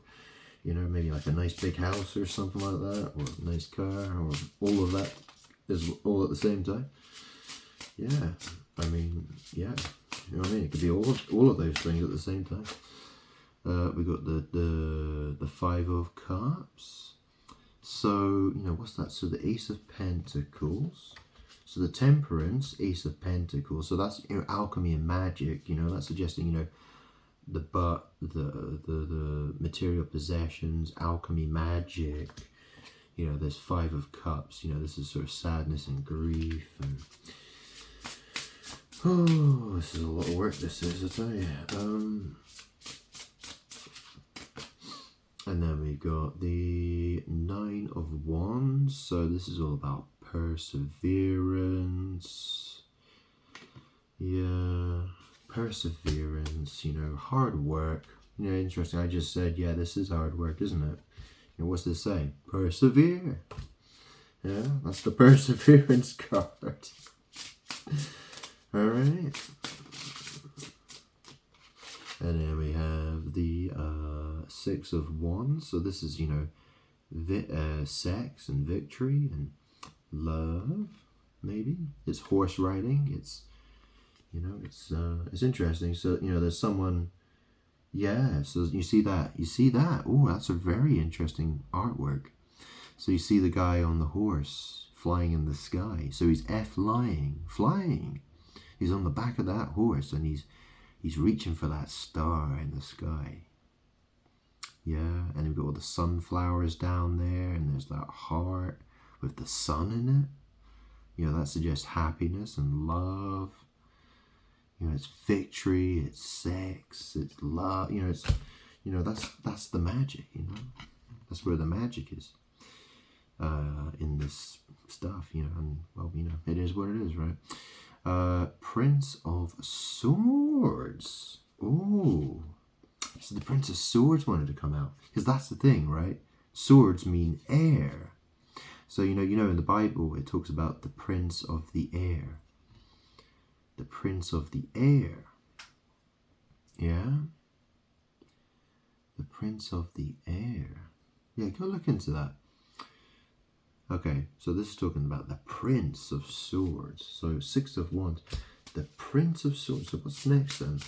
maybe like a nice big house or something like that, or a nice car, or all of that is all at the same time. Yeah, I mean, yeah, you know what I mean? It could be all of those things at the same time. We got the Five of Cups. So, what's that? So the Ace of Pentacles. So the Temperance, Ace of Pentacles. So that's, alchemy and magic, that's suggesting, the material possessions, alchemy, magic. There's Five of Cups. This is sort of sadness and grief, and this is a lot of work. This is, I tell you. And then we've got the Nine of Wands. So this is all about perseverance. Yeah. Perseverance, hard work. Interesting. I just said, yeah, this is hard work, isn't it? What's this say? Persevere. Yeah, that's the Perseverance card. Alright. And then we have the Six of Wands. So this is, sex and victory and love, maybe. It's horse riding. It's, it's interesting. So, there's someone, yeah, so you see that. Oh, that's a very interesting artwork. So you see the guy on the horse flying in the sky. So he's flying. He's on the back of that horse, and he's reaching for that star in the sky. Yeah, and we've got all the sunflowers down there, and there's that heart with the sun in it. That suggests happiness and love. It's victory, it's sex, it's love. It's, You know, that's the magic, you know. That's where the magic is. In this stuff, you know, and well, you know, it is what it is, right? Prince of Swords. Ooh. So the Prince of Swords wanted to come out. Because that's the thing, right? Swords mean air. So you know in the Bible it talks about the Prince of the Air. The Prince of the Air. Yeah? The Prince of the Air. Yeah, go look into that. Okay, so this is talking about the Prince of Swords. So 6 of Wands. The Prince of Swords. So what's next then?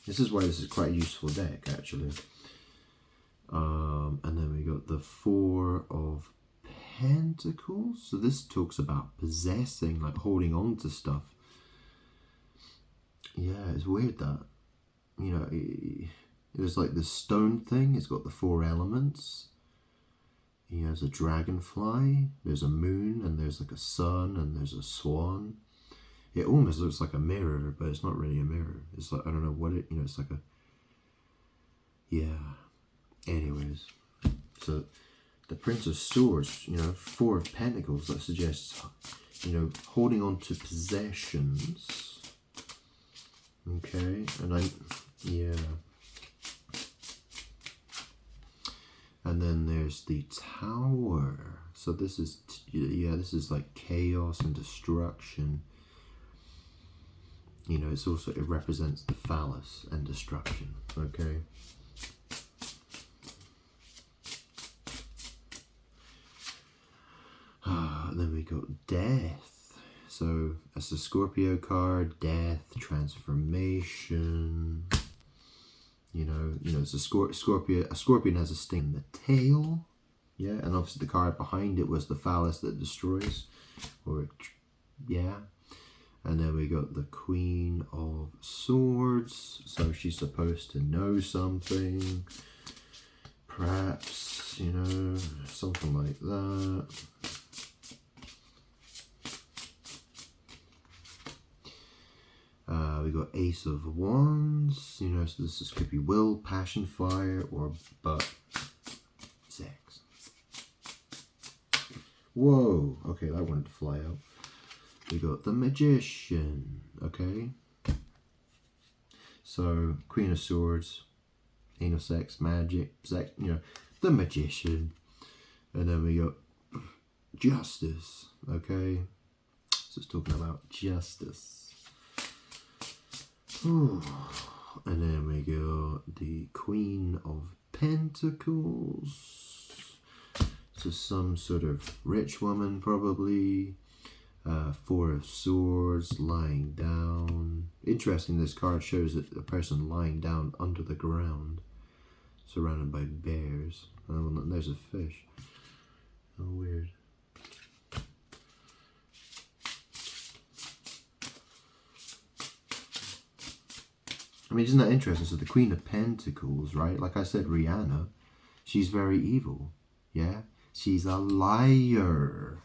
This is why this is quite a useful deck, actually. And then we got the 4 of Pentacles. So this talks about possessing, like holding on to stuff. Yeah, it's weird that, you know, there's like this stone thing. It's got the 4 elements. You know, there's a dragonfly, there's a moon, and there's like a sun, and there's a swan. It almost looks like a mirror, but it's not really a mirror. It's like, I don't know what it, you know, it's like a, yeah. Anyways, so the Prince of Swords, you know, 4 of Pentacles, that suggests, you know, holding on to possessions. Okay, and yeah. And then there's the Tower. So this is, yeah, this is like chaos and destruction. You know, it's also, it represents the phallus and destruction. Okay. Then we got Death. So that's the Scorpio card. Death, transformation. You know, it's a Scorpio. A scorpion has a sting in the tail. Yeah, and obviously the card behind it was the phallus that destroys. Or, yeah. And then we got the Queen of Swords. So she's supposed to know something. Perhaps, you know, something like that. We got Ace of Wands, you know, so this could be will, passion, fire, or but sex. Whoa, okay, that wanted to fly out. We got the Magician, okay. So, Queen of Swords, anal sex, magic, sex, you know, the Magician. And then we got Justice, okay. So it's talking about justice. And then we got the Queen of Pentacles. So some sort of rich woman, probably. 4 of Swords, lying down. Interesting, this card shows that a person lying down under the ground, surrounded by bears. And there's a fish. Oh, weird. I mean, isn't that interesting? So the Queen of Pentacles, right? Like I said, Rihanna, she's very evil. Yeah? She's a liar.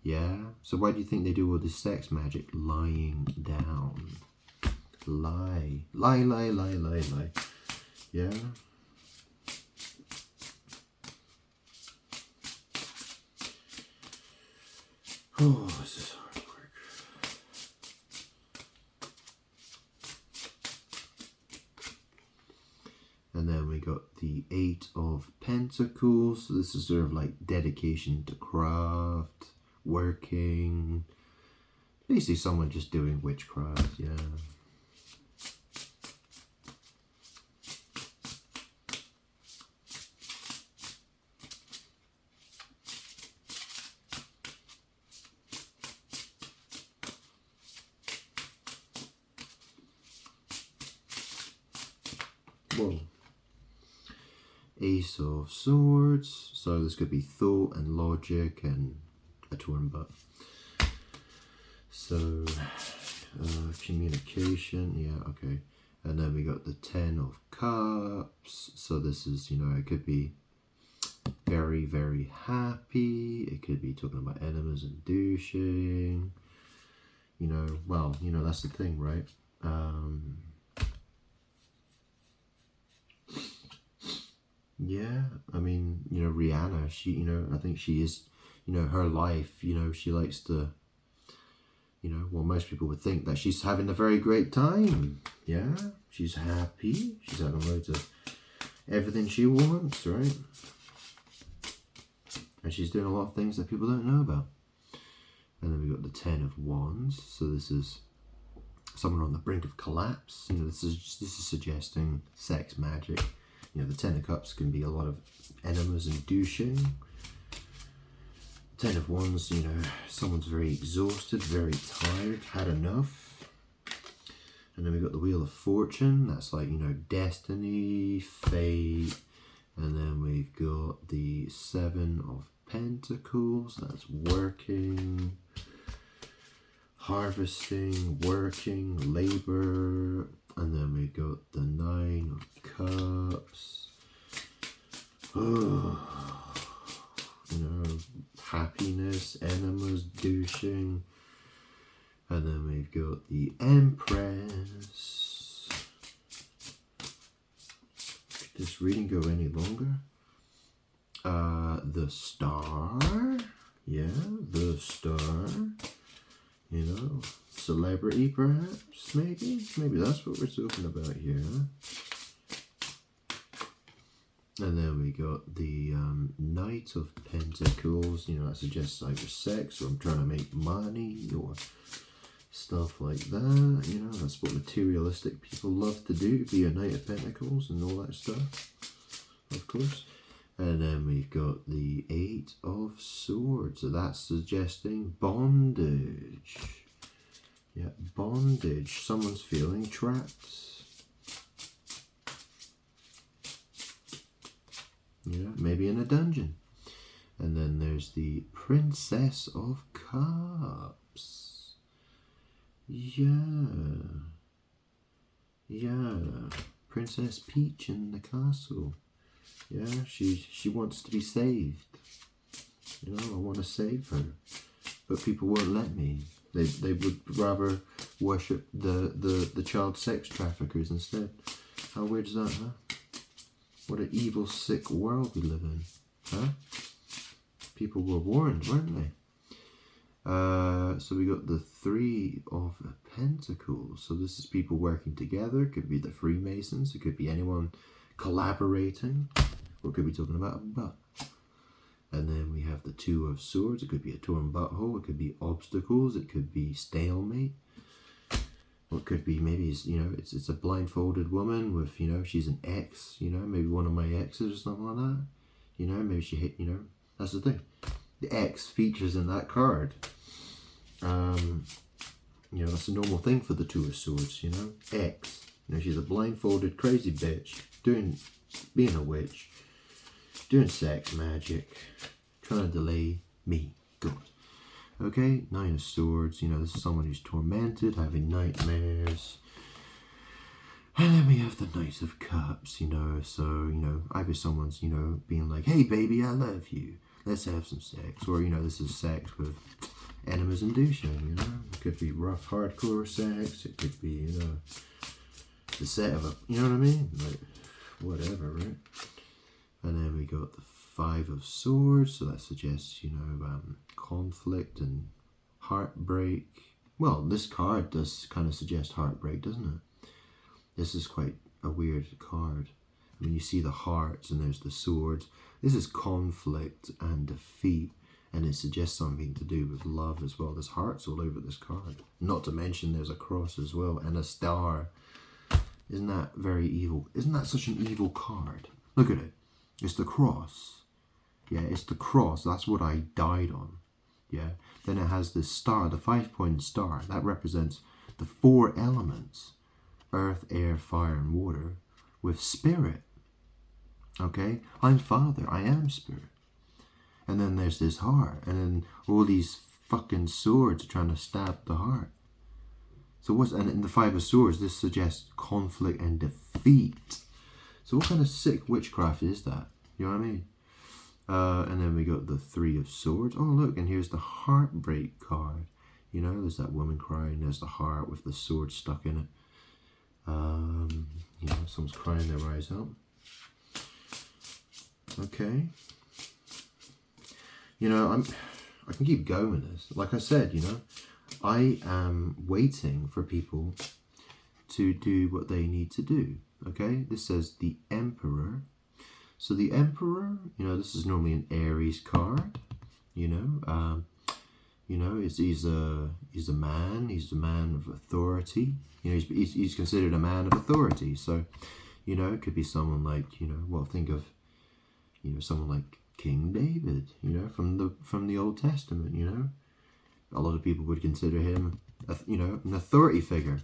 Yeah? So why do you think they do all this sex magic? Lying down. Lie. Lie, lie, lie, lie, lie. Yeah? Oh, this is hard work. And then we got the 8 of Pentacles. So this is sort of like dedication to craft, working. Basically someone just doing witchcraft, yeah. Whoa. Ace of Swords. So this could be thought and logic and a torn butt. So communication, yeah, okay. And then we got the 10 of Cups. So this is, you know, it could be very, very happy. It could be talking about enemas and douching. You know, well, you know, that's the thing, right? Yeah, I mean, you know, Rihanna, she, you know, I think she is, you know, her life, you know, she likes to, you know, well, most people would think that she's having a very great time. Yeah, she's happy. She's having loads of everything she wants, right? And she's doing a lot of things that people don't know about. And then we've got the Ten of Wands. So this is someone on the brink of collapse. You know, this is suggesting sex magic. You know, the Ten of Cups can be a lot of enemas and douching. Ten of Wands, you know, someone's very exhausted, very tired, had enough. And then we've got the Wheel of Fortune. That's like, you know, destiny, fate. And then we've got the Seven of Pentacles. That's working, harvesting, working, labor. And then we got the Nine of Cups. Oh, you know, happiness, enemas, douching. And then we've got the Empress. Could this reading go any longer? The Star. Yeah, the Star. You know, celebrity perhaps, maybe? Maybe that's what we're talking about here, huh? And then we got the Knight of Pentacles. You know, that suggests either sex or I'm trying to make money or stuff like that. You know, that's what materialistic people love to do, be a Knight of Pentacles and all that stuff, of course. And then we've got the Eight of Swords. So that's suggesting bondage. Yeah, bondage. Someone's feeling trapped. You know, maybe in a dungeon. And then there's the Princess of Cups. Yeah. Yeah. Princess Peach in the castle. Yeah, she wants to be saved. You know, I want to save her. But people won't let me. They would rather worship the child sex traffickers instead. How weird is that, huh? What an evil, sick world we live in. Huh? People were warned, weren't they? So we got the Three of Pentacles. So this is people working together. It could be the Freemasons. It could be anyone collaborating. Or it could be talking about a butt. And then we have the Two of Swords. It could be a torn butthole. It could be obstacles. It could be stalemate. Or it could be maybe, you know, it's a blindfolded woman with, you know, she's an ex, you know, maybe one of my exes or something like that. You know, maybe she hit, you know, that's the thing. The ex features in that card. You know, that's a normal thing for the Two of Swords, you know. Ex. You know, she's a blindfolded, crazy bitch, being a witch, doing sex magic, trying to delay me. Good. Okay, Nine of Swords, you know, this is someone who's tormented, having nightmares. And then we have the Knight of Cups, you know, so, you know, either someone's, you know, being like, hey baby, I love you, let's have some sex. Or, you know, this is sex with enemas and douching, you know. It could be rough, hardcore sex. It could be, you know, the set of a, you know what I mean? Like, whatever, right? And then we got the Five of Swords, so that suggests, you know, conflict and heartbreak. Well, this card does kind of suggest heartbreak, doesn't it? This is quite a weird card. I mean, you see the hearts and there's the swords. This is conflict and defeat, and it suggests something to do with love as well. There's hearts all over this card. Not to mention there's a cross as well and a star. Isn't that very evil? Isn't that such an evil card? Look at it. It's the cross. Yeah, it's the cross. That's what I died on. Yeah. Then it has this star, the 5-pointed star. That represents the 4 elements. Earth, air, fire, and water. With spirit. Okay? I'm Father. I am Spirit. And then there's this heart. And then all these fucking swords are trying to stab the heart. So what's... And in the Five of Swords, this suggests conflict and defeat. So what kind of sick witchcraft is that? You know what I mean? And then we got the Three of Swords. Oh, look, and here's the heartbreak card. You know, there's that woman crying. There's the heart with the sword stuck in it. You know, someone's crying their eyes out. Okay. You know, I can keep going with this. Like I said, you know, I am waiting for people to do what they need to do. Okay, this says the Emperor. So the Emperor, you know, this is normally an Aries card. You know, he's a man. He's a man of authority. You know, he's considered a man of authority. So, you know, it could be someone like, you know, well, think of, you know, someone like King David. You know, from the Old Testament. You know, a lot of people would consider him, you know, an authority figure.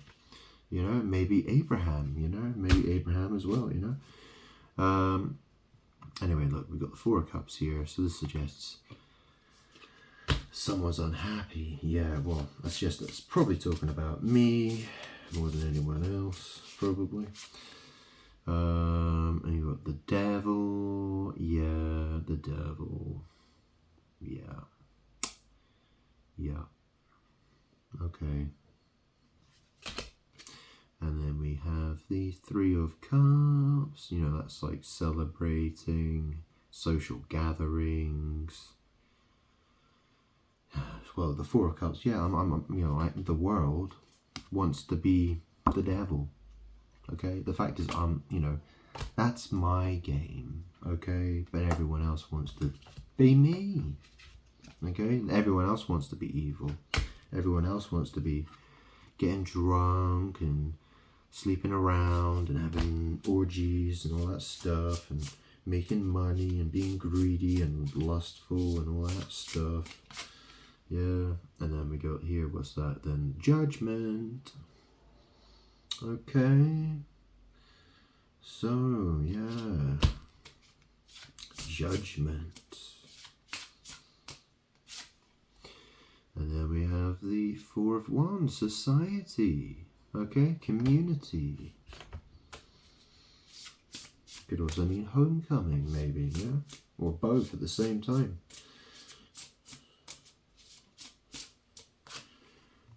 You know, maybe Abraham. You know, maybe Abraham as well. You know. Anyway, look, we've got the Four of Cups here, so this suggests someone's unhappy. Yeah, well, that's probably talking about me more than anyone else, probably. And you've got the Devil. Yeah, the Devil. Yeah. Yeah. Okay. And then we have the Three of Cups. You know, that's like celebrating, social gatherings. Well, the Four of Cups. Yeah, you know, the world wants to be the devil. Okay, the fact is, you know, that's my game. Okay, but everyone else wants to be me. Okay, everyone else wants to be evil. Everyone else wants to be getting drunk and sleeping around and having orgies and all that stuff and making money and being greedy and lustful and all that stuff. Yeah, and then we got here, what's that then? Judgment. Okay. So, yeah. Judgment. And then we have the Four of Wands, society. Okay, community. Could also mean homecoming, maybe, yeah? Or both at the same time.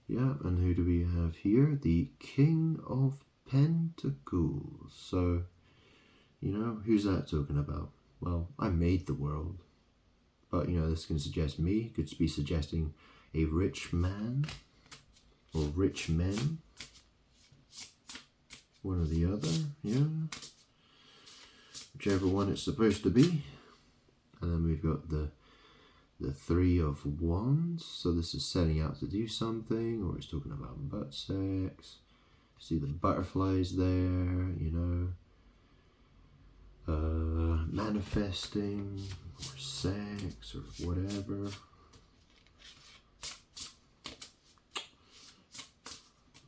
Yeah, and who do we have here? The King of Pentacles. So, you know, who's that talking about? Well, I made the world. But, you know, this can suggest me. Could be suggesting a rich man or rich men. One or the other, yeah. Whichever one it's supposed to be. And then we've got the Three of Wands. So this is setting out to do something, or it's talking about butt sex. See the butterflies there, you know. Manifesting, or sex, or whatever.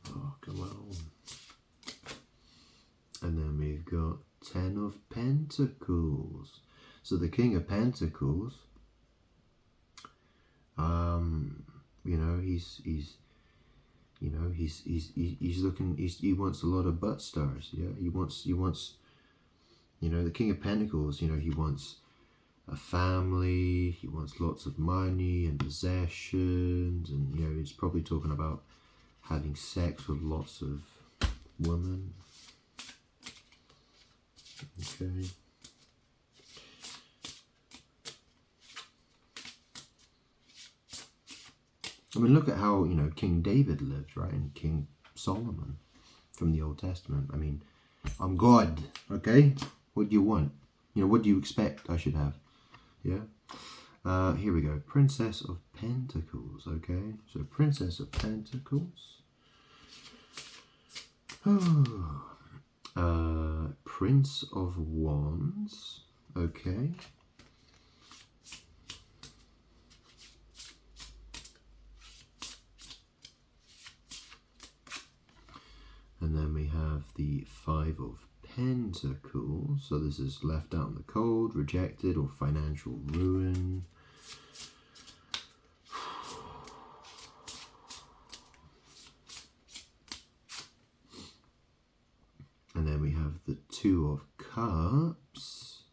Oh, come on. And then we've got Ten of Pentacles. So the King of Pentacles, you know, he's looking, he wants a lot of butt stars. Yeah, he wants, you know, the King of Pentacles, you know, he wants a family, he wants lots of money and possessions, and, you know, he's probably talking about having sex with lots of women. Okay. I mean, look at how, you know, King David lived, right? And King Solomon from the Old Testament. I mean, I'm God, okay? What do you want? You know, what do you expect I should have? Yeah? Here we go. Princess of Pentacles, okay? So, Princess of Pentacles. Prince of Wands, okay. And then we have the Five of Pentacles. So this is left out in the cold, rejected, or financial ruin. And then we have the Two of Cups.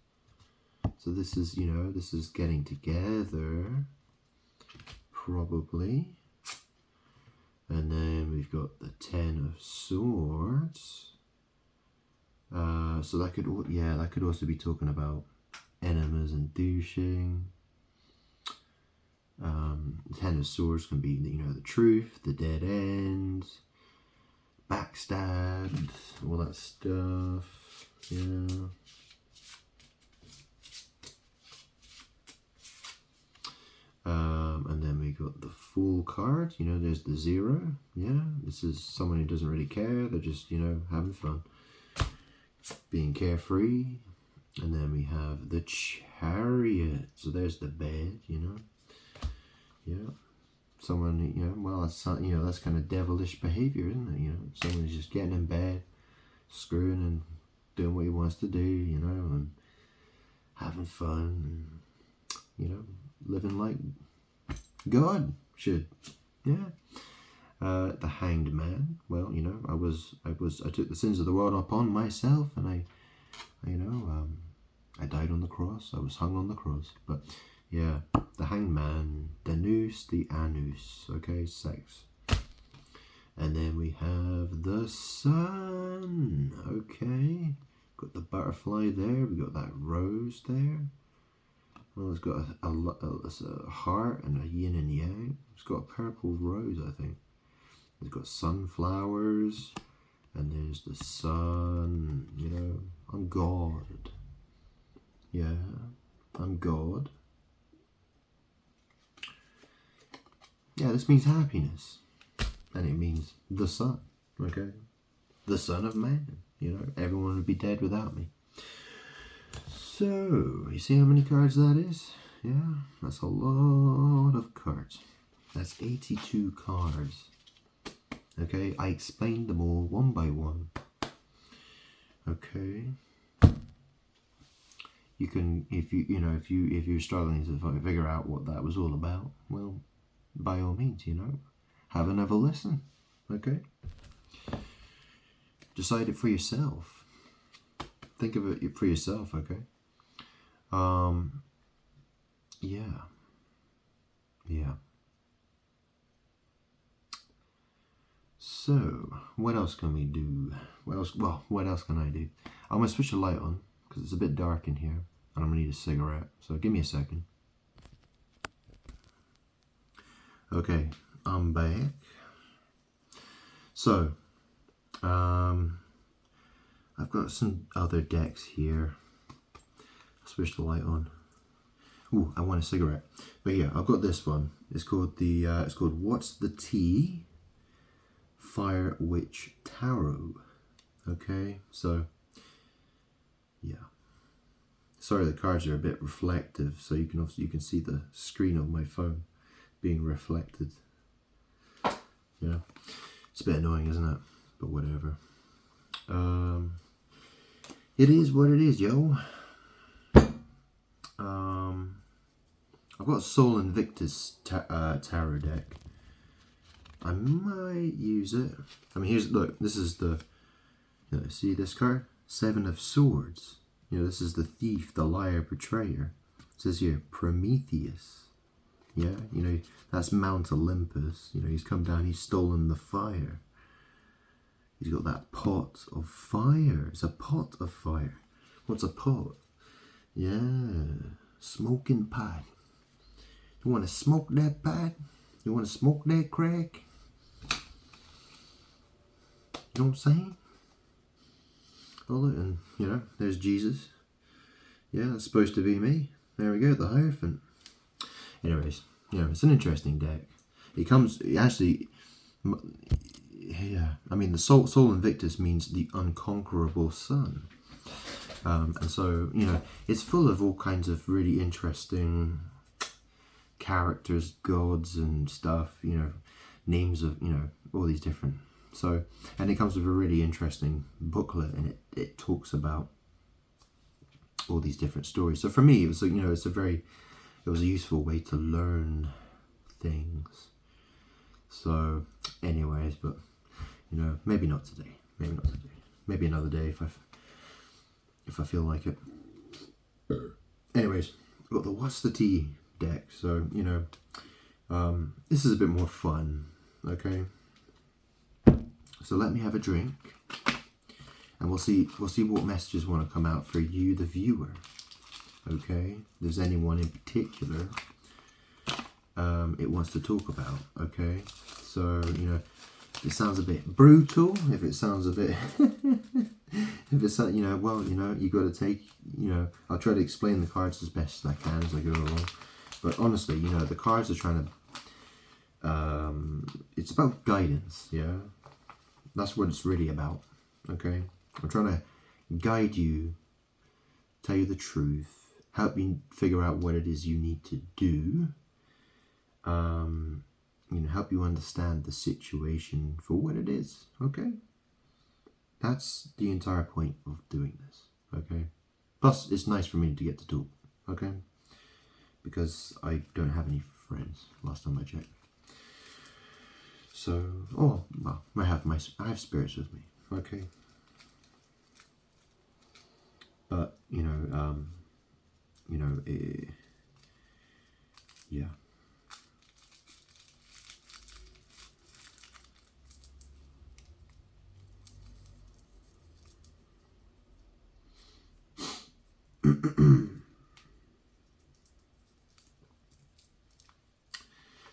So this is, you know, this is getting together, probably. And then we've got the Ten of Swords. So that could, yeah, that could also be talking about enemas and douching. Ten of Swords can be, you know, the truth, the dead ends, backstabbed, all that stuff. Yeah. And then we got the Fool card. You know, there's the 0. Yeah, this is someone who doesn't really care. They're just, you know, having fun, being carefree. And then we have the Chariot. So there's the bed, you know. Yeah. Someone, you know, well, that's, you know, that's kind of devilish behavior, isn't it? You know, someone who's just getting in bed, screwing and doing what he wants to do, you know, and having fun, and, you know, living like God should. Yeah. The Hanged Man. Well, you know, I took the sins of the world upon myself, and I died on the cross. I was hung on the cross. But yeah, the Hanged Man, the noose, the anus. Okay, sex. And then we have the Sun. Okay, got the butterfly there. We got that rose there. Well, it's got a heart and a yin and yang. It's got a purple rose, I think. It's got sunflowers, and there's the sun. You know, I'm God. Yeah, I'm God. Yeah, this means happiness, and it means the sun. Okay, the Son of Man. You know, everyone would be dead without me. So, you see how many cards that is? Yeah, that's a lot of cards. That's 82 cards. Okay, I explained them all one by one. Okay. You can, if you're struggling to figure out what that was all about, well, by all means, you know, have another listen. Okay. Decide it for yourself. Think of it for yourself. Okay. Yeah. So, what else can we do? What else can I do? I'm going to switch the light on, because it's a bit dark in here, and I'm going to need a cigarette. So, give me a second. Okay, I'm back. So, I've got some other decks here. I'll switch the light on. Ooh, I want a cigarette. But yeah, I've got this one. It's called What's the Tea? Fire Witch Tarot. Okay, so yeah. Sorry, the cards are a bit reflective, so you can see the screen of my phone being reflected. Yeah, it's a bit annoying, isn't it? But whatever. It is what it is, yo. I've got Sol Invictus tarot deck. I might use it. I mean, look, this is the, you know, see this card? 7 of Swords. You know, this is the thief, the liar, betrayer. It says here, Prometheus. Yeah, you know, that's Mount Olympus. You know, he's come down, he's stolen the fire. He's got that pot of fire. It's a pot of fire. What's a pot? Yeah, smoking pot. You want to smoke that pot? You want to smoke that crack? You know what I'm saying? Oh, look, and, you know, there's Jesus. Yeah, that's supposed to be me. There we go, the Hierophant. Anyways, you know, it's an interesting deck. Yeah, I mean, the Sol Invictus means the unconquerable sun. And so, you know, it's full of all kinds of really interesting characters, gods and stuff, you know, names of, you know, all these different. So, and it comes with a really interesting booklet, and it talks about all these different stories. So for me, it was, you know, it was a useful way to learn things. So anyways, but, you know, maybe not today. Maybe another day if I feel like it. Anyways, I've got the What's the Tea deck. So, you know, this is a bit more fun, okay? So let me have a drink, and we'll see what messages want to come out for you, the viewer. okay? There's anyone in particular it wants to talk about, okay? So, you know, if it sounds a bit brutal, if it sounds a bit, if it's, you know, well, you know, you got to take, you know, I'll try to explain the cards as best as I can as I go along. But honestly, you know, the cards are trying to, it's about guidance, yeah? That's what it's really about, okay? I'm trying to guide you, tell you the truth, help you figure out what it is you need to do, you know, help you understand the situation for what it is, okay? That's the entire point of doing this, okay? Plus, it's nice for me to get to talk, okay? Because I don't have any friends, last time I checked. So, oh, well, I have spirits with me, okay? But, you know, yeah.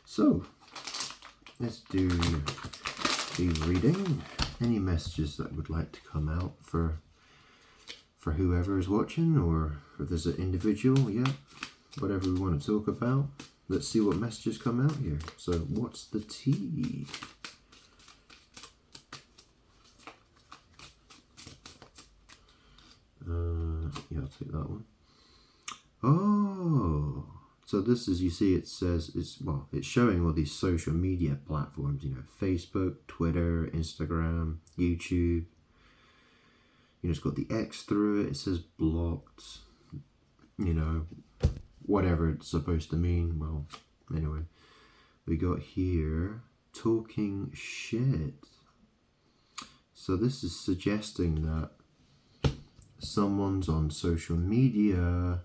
So, let's do the reading. Any messages that would like to come out for whoever is watching, or if there's an individual, yeah, whatever we want to talk about. Let's see what messages come out here. So, what's the tea? Yeah, I'll take that one. Oh, so this is, you see, it says, it's showing all these social media platforms, you know, Facebook, Twitter, Instagram, YouTube. You know, it's got the X through it. It says blocked, you know, whatever it's supposed to mean. Well, anyway, we got here talking shit. So this is suggesting that someone's on social media,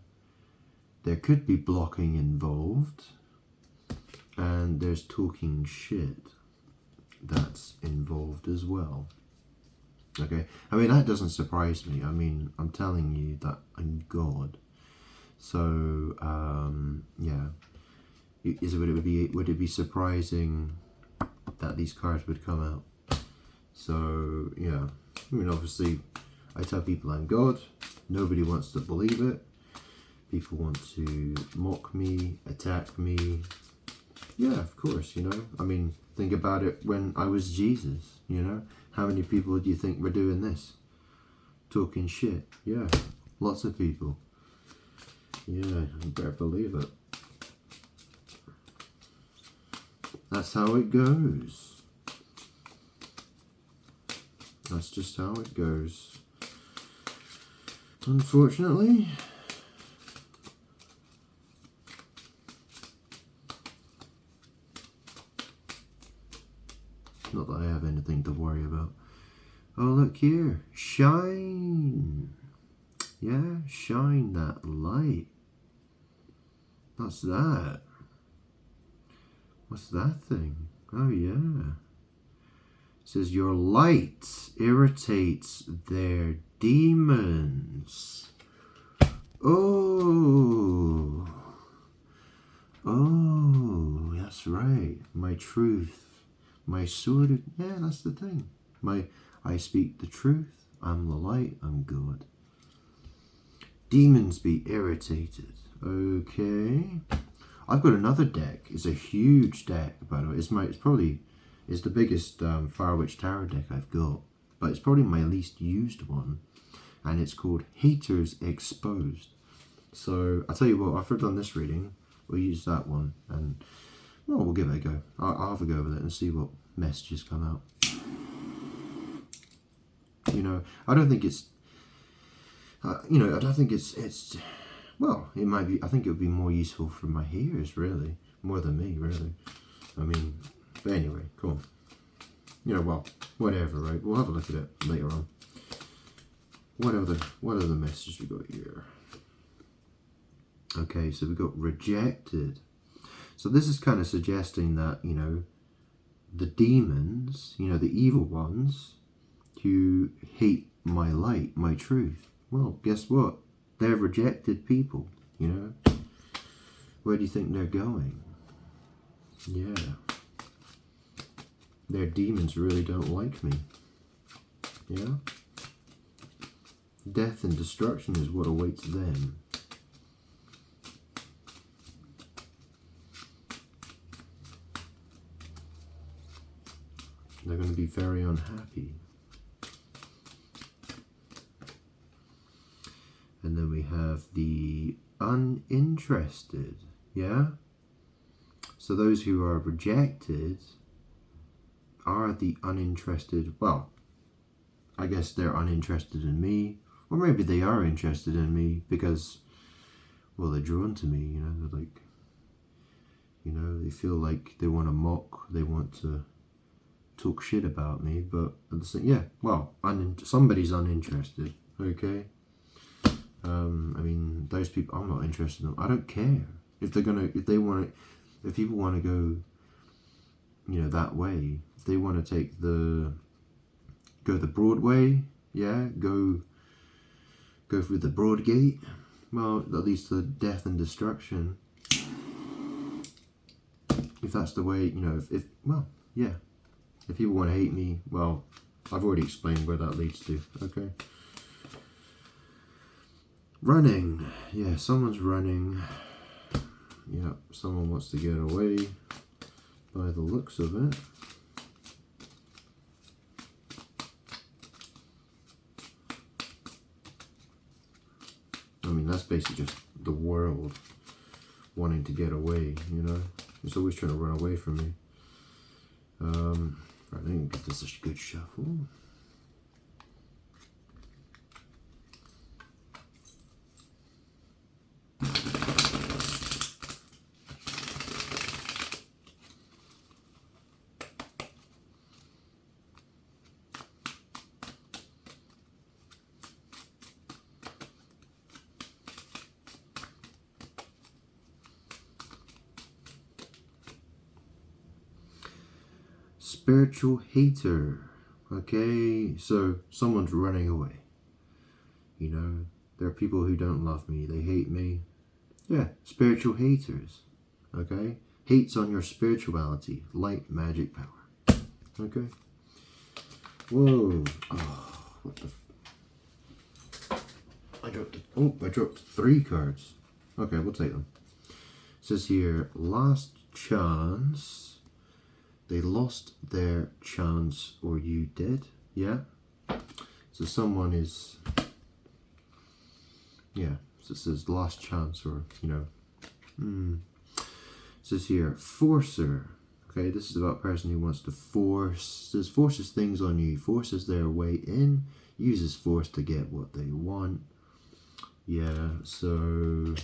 there could be blocking involved, and there's talking shit that's involved as well. Okay, I mean, that doesn't surprise me. I mean, I'm telling you that I'm God. So, yeah. Would it be surprising that these cards would come out? So, yeah. I mean, obviously, I tell people I'm God. Nobody wants to believe it. People want to mock me, attack me. Yeah, of course, you know. I mean, think about it when I was Jesus, you know. How many people do you think were doing this? Talking shit. Yeah, lots of people. Yeah, you better believe it. That's how it goes. That's just how it goes. Unfortunately. Not that I have anything to worry about. Oh, look here. Shine. Yeah, shine that light. What's that? What's that thing? Oh, yeah. It says, your light irritates their demons. Oh. Oh, that's right. My truth. My sword of, yeah, that's the thing. I speak the truth. I'm the light. I'm God. Demons be irritated. Okay. I've got another deck. It's a huge deck, by the way. It's the biggest Fire Witch Tarot deck I've got, but it's probably my least used one, and it's called Haters Exposed. So I'll tell you what. After I've done this reading, we'll use that one, and well, we'll give it a go. I'll have a go with it and see what messages come out. You know, I don't think it's. I don't think it's. Well, it might be. I think it would be more useful for my hearers, really, more than me, really. I mean, but anyway, cool. You know, well, whatever, right? We'll have a look at it later on. What are the messages we got here? Okay, so we got rejected. So this is kind of suggesting that, you know, the demons, you know, the evil ones who hate my light, my truth, well, guess what? They're rejected people. You know? Where do you think they're going? Yeah. Their demons really don't like me. Yeah? Death and destruction is what awaits them. They're going to be very unhappy. And then we have the uninterested. Yeah? So those who are rejected are the uninterested. Well, I guess they're uninterested in me. Or maybe they are interested in me because, well, they're drawn to me, you know. They're like, you know, they feel like they want to mock, they want to talk shit about me, but at the same, yeah, well, somebody's uninterested, okay? I mean, those people, I'm not interested in them. I don't care if they're gonna, if people want to go, you know, that way. If they want to take go the broad way, yeah, go through the broad gate. Well, at least the death and destruction. If that's the way, you know, if well, yeah. If people want to hate me, well, I've already explained where that leads to, okay? Running. Yeah, someone's running. Yeah, someone wants to get away by the looks of it. I mean, that's basically just the world wanting to get away, you know? It's always trying to run away from me. I think give this a good shuffle. Spiritual hater. Okay, so someone's running away. You know, there are people who don't love me, they hate me. Yeah, spiritual haters. Okay? Hates on your spirituality, light, magic, power. Okay? Whoa. Oh, what the... I dropped 3 cards. Okay, we'll take them. It says here, last chance. They lost their chance, or you did. Yeah? So someone is... Yeah. So it says last chance, or, you know... It says here, forcer. Okay, this is about a person who wants to forces things on you, forces their way in, uses force to get what they want. Yeah, so...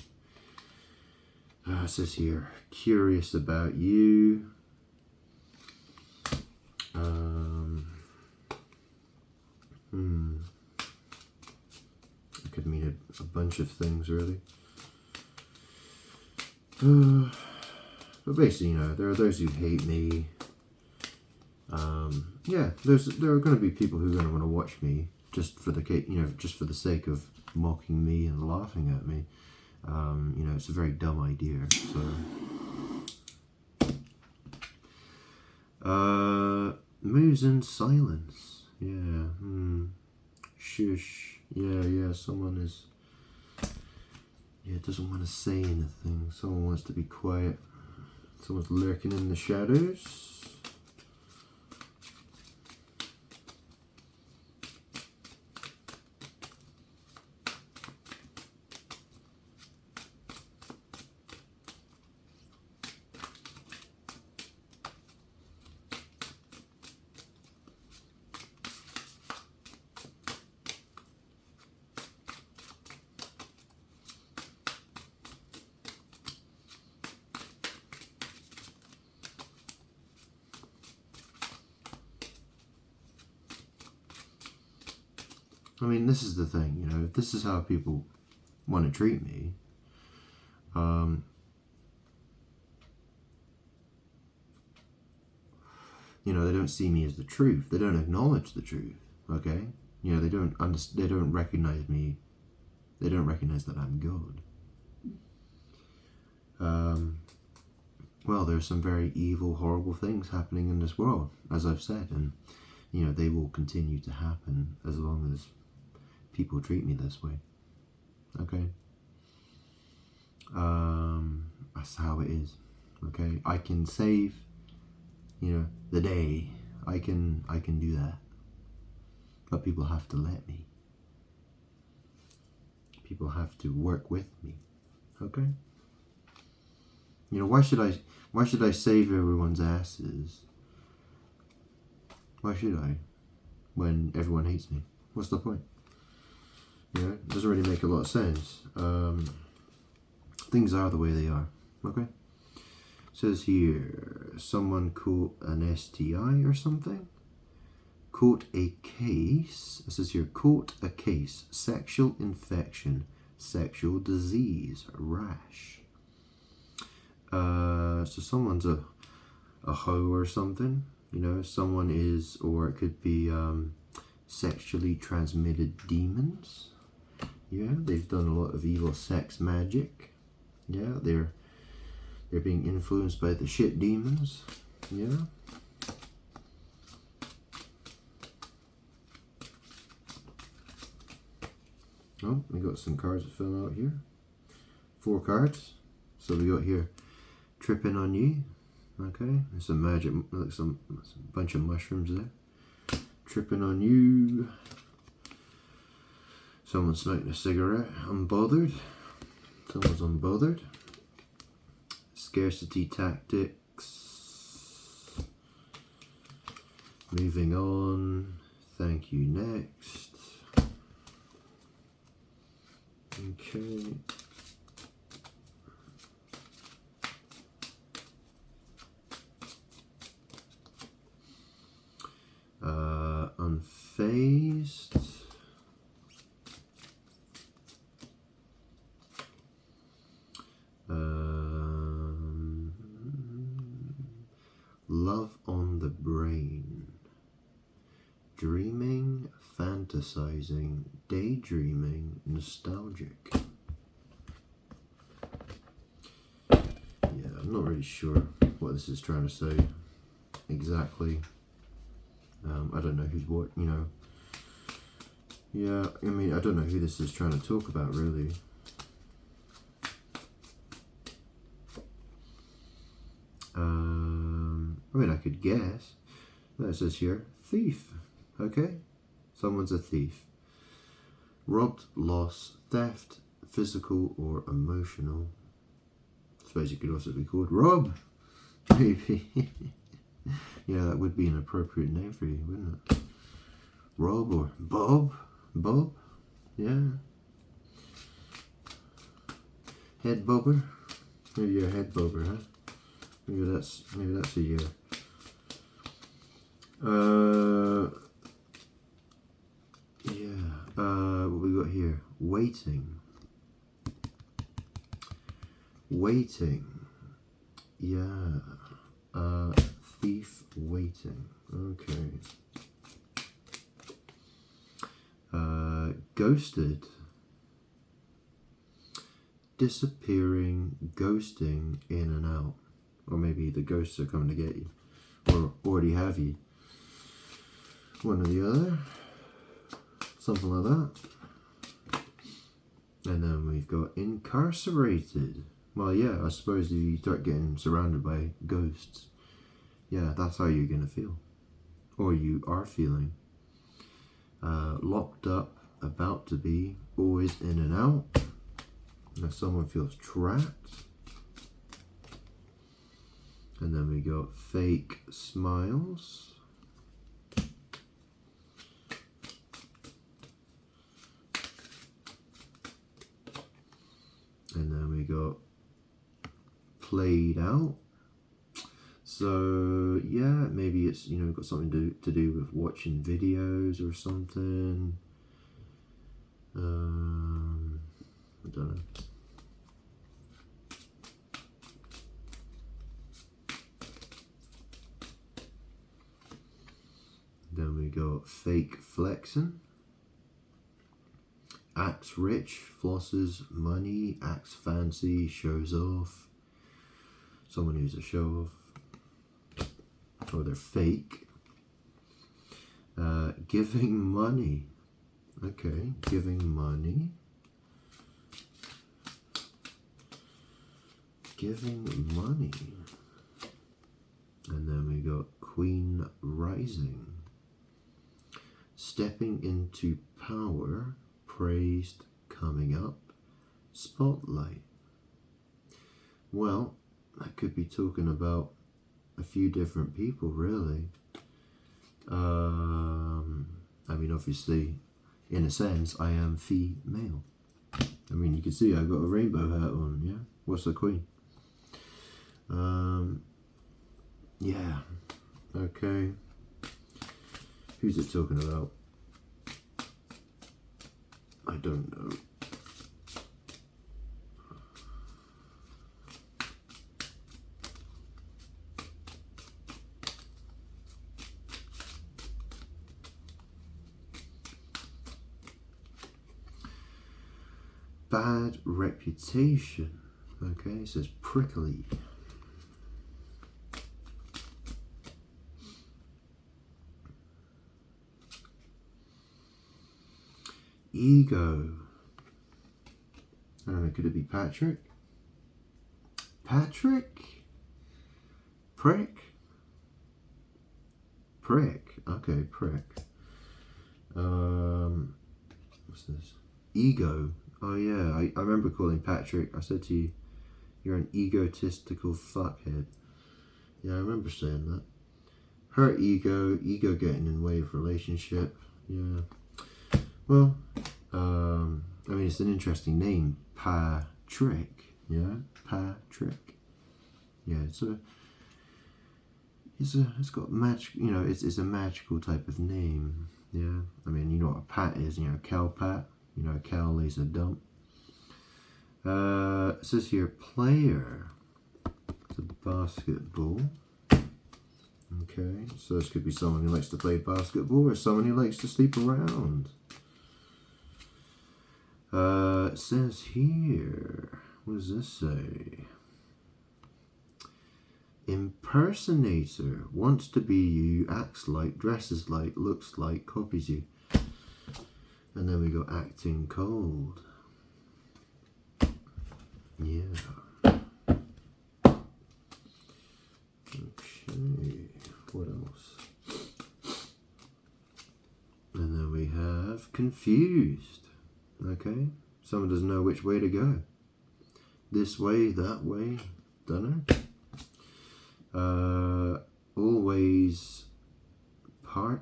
it says here, curious about you. It could mean a bunch of things, really. But basically, you know, there are those who hate me. Yeah, there are going to be people who are going to want to watch me just for the sake of mocking me and laughing at me. You know, it's a very dumb idea. So, moves in silence. Yeah. Shush. Yeah. Someone is. Yeah, doesn't want to say anything. Someone wants to be quiet. Someone's lurking in the shadows. I mean, this is the thing, you know, if this is how people want to treat me, you know, they don't see me as the truth. They don't acknowledge the truth, okay? You know, they don't recognize me. They don't recognize that I'm God. well, there's some very evil, horrible things happening in this world, as I've said, and you know, they will continue to happen as long as people treat me this way. Okay? That's how it is. Okay? I can save, you know, the day. I can do that. But people have to let me. People have to work with me. Okay? You know, why should I save everyone's asses? Why should I? When everyone hates me. What's the point? You know, it doesn't really make a lot of sense. Things are the way they are. Okay? It says here, someone caught an STI or something. Caught a case. It says here, caught a case. Sexual infection. Sexual disease. Rash. So someone's a hoe or something. You know, someone is, or it could be sexually transmitted demons. Yeah, they've done a lot of evil sex magic. Yeah, they're being influenced by the shit demons. Yeah. Oh, we got some cards to fill out here. 4 cards. So we got here, tripping on you. Okay, there's some magic, like some bunch of mushrooms there. Tripping on you. Someone's smoking a cigarette. Unbothered. Someone's unbothered. Scarcity tactics. Moving on. Thank you. Next. Okay. Unfazed. Love on the brain. Dreaming, fantasizing, daydreaming, nostalgic. Yeah, I'm not really sure what this is trying to say exactly. I don't know who's what, you know. Yeah, I mean, I don't know who this is trying to talk about, really. I mean, I could guess. It says here, thief. Okay? Someone's a thief. Robbed, loss, theft, physical or emotional. I suppose it could also be called rob. Maybe. Yeah, that would be an appropriate name for you, wouldn't it? Rob or Bob? Bob? Yeah. Head bobber? Maybe you're a head bobber, huh? Maybe that's a year. What we got here? Waiting. Waiting. Yeah. Thief waiting. Okay. Ghosted. Disappearing, ghosting, in and out. Or maybe the ghosts are coming to get you. Or already have you. One or the other. Something like that. And then we've got incarcerated. Well, yeah, I suppose if you start getting surrounded by ghosts, yeah, that's how you're going to feel. Or you are feeling. Locked up, about to be, always in and out. Now someone feels trapped. And then we got fake smiles. And then we got played out. So yeah, maybe it's, you know, got something to do with watching videos or something. I don't know. Then we got fake flexing. Acts rich, flosses money, acts fancy, shows off. someone who's a show off, or they're fake. Giving money. Okay, giving money. Giving money. And then we got Queen Rising. Stepping into power, praised, coming up, spotlight. Well, I could be talking about a few different people, really. I mean, obviously, in a sense, I am female. I mean, you can see I've got a rainbow hat on, yeah? What's the Queen? Yeah. Okay. Who's it talking about? I don't know. Bad reputation. Okay, it says prickly. Ego. I don't know, could it be Patrick? Patrick? Prick? Prick. Okay, prick. What's this? Ego. Oh yeah, I remember calling Patrick. I said to you, you're an egotistical fuckhead. Yeah, I remember saying that. Hurt ego getting in the way of relationship. Yeah. Well, I mean, it's an interesting name, Patrick. Yeah, Patrick. Yeah, it's got magic. You know, it's a magical type of name. Yeah, I mean, you know what a pat is. You know, cow pat. You know, a cow lays a dump. It says here, player. It's a basketball. Okay, so this could be someone who likes to play basketball or someone who likes to sleep around. It says here, what does this say? Impersonator, wants to be you, acts like, dresses like, looks like, copies you. And then we got acting cold. Yeah. Okay, what else? And then we have confused. Okay, someone doesn't know which way to go. This way, that way, don't know. Always partying.